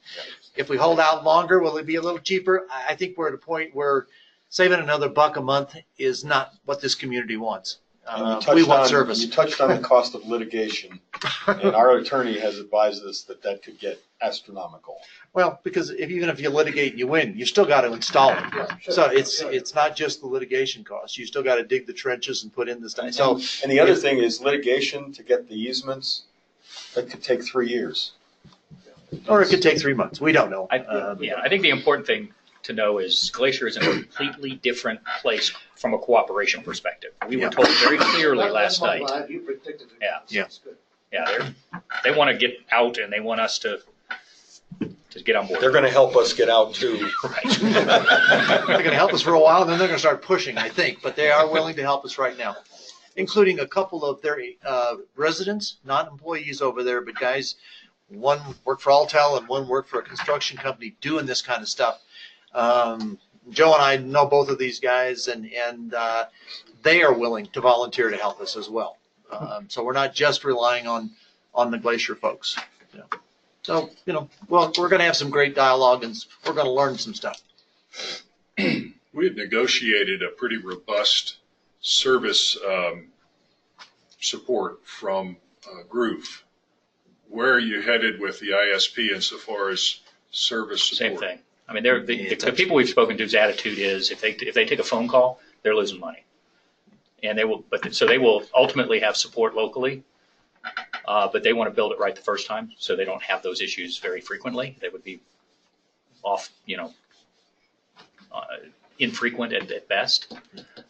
If we hold out longer, will it be a little cheaper? I think we're at a point where saving another $1 a month is not what this community wants. And you We touched want on- service. You touched on the cost of litigation, and our attorney has advised us that that could get astronomical. Well, because even if you litigate and you win, you still got to install it. Sure, So it's sure. not just the litigation cost. You still got to dig the trenches and put in the stuff. So And the other thing is litigation to get the easements, that could take 3 years. or it could take 3 months. We don't know. I think the important thing to know is Glacier is in a completely different place from a cooperation perspective. We were told very clearly last night. You predicted it. Yeah. Yeah. That's good. Yeah, they want to get out and they want us to get on board. They're gonna help us get out too. They're going to help us for a while, and then they're going to start pushing, I think. But they are willing to help us right now, including a couple of their residents, not employees over there, but guys. One worked for Altel and one worked for a construction company doing this kind of stuff. Joe and I know both of these guys, and they are willing to volunteer to help us as well. So we're not just relying on the Glacier folks. Yeah. So, well, we're going to have some great dialogue, and we're going to learn some stuff. We had negotiated a pretty robust service support from Groove. Where are you headed with the ISP insofar as service support? Same thing. I mean, the people we've spoken to's attitude is if they take a phone call, they're losing money, and they will ultimately have support locally, but they want to build it right the first time, so they don't have those issues very frequently. They would be off, infrequent at best,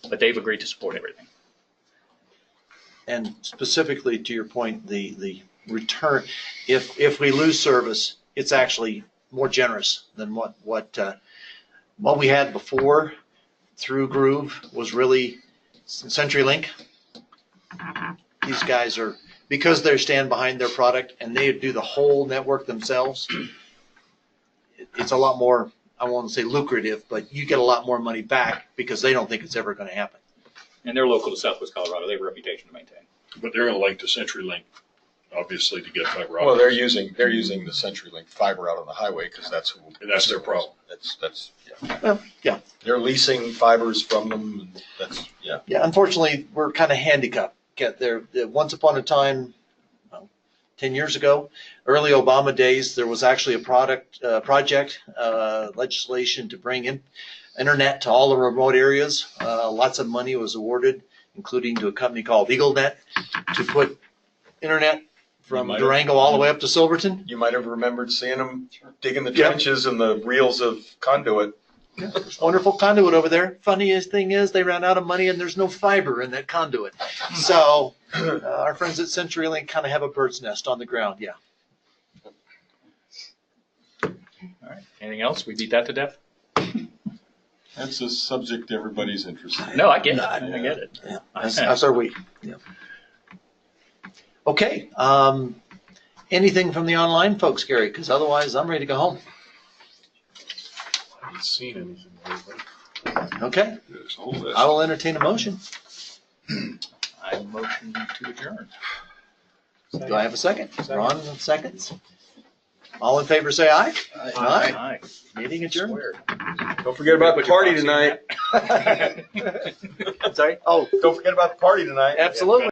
but they've agreed to support everything. And specifically to your point, the return, if we lose service, it's actually more generous than what we had before through Groove was really CenturyLink. These guys are, because they stand behind their product and they do the whole network themselves, it's a lot more, I won't say lucrative, but you get a lot more money back because they don't think it's ever going to happen. And they're local to Southwest Colorado. They have a reputation to maintain. But they're going to link to CenturyLink, obviously, to get fiber optic. Well, they're using the CenturyLink fiber out on the highway because that's who. And that's their problem. That's Well, yeah. They're leasing fibers from them. And that's Yeah, unfortunately, we're kind of handicapped. Once upon a time, 10 years ago, early Obama days, there was actually a project, legislation to bring in internet to all the remote areas. Lots of money was awarded, including to a company called EagleNet, to put internet from Durango all the way up to Silverton. You might have remembered seeing them digging the trenches and the reels of conduit. Yeah, wonderful conduit over there. Funniest thing is they ran out of money and there's no fiber in that conduit. So our friends at CenturyLink kind of have a bird's nest on the ground. Yeah. All right. Anything else? We beat that to death? That's a subject everybody's interested in. No, I get it. I get it. Yeah. That's our week. Yeah. Okay. Anything from the online folks, Gary? Because otherwise I'm ready to go home. I haven't seen anything lately. Okay. There's a whole list. I will entertain a motion. I motion to adjourn. Do I have a second? Ron, seconds. All in favor, say aye. Aye. Meeting adjourned. Don't forget about the party tonight. Sorry? Oh, don't forget about the party tonight. Absolutely.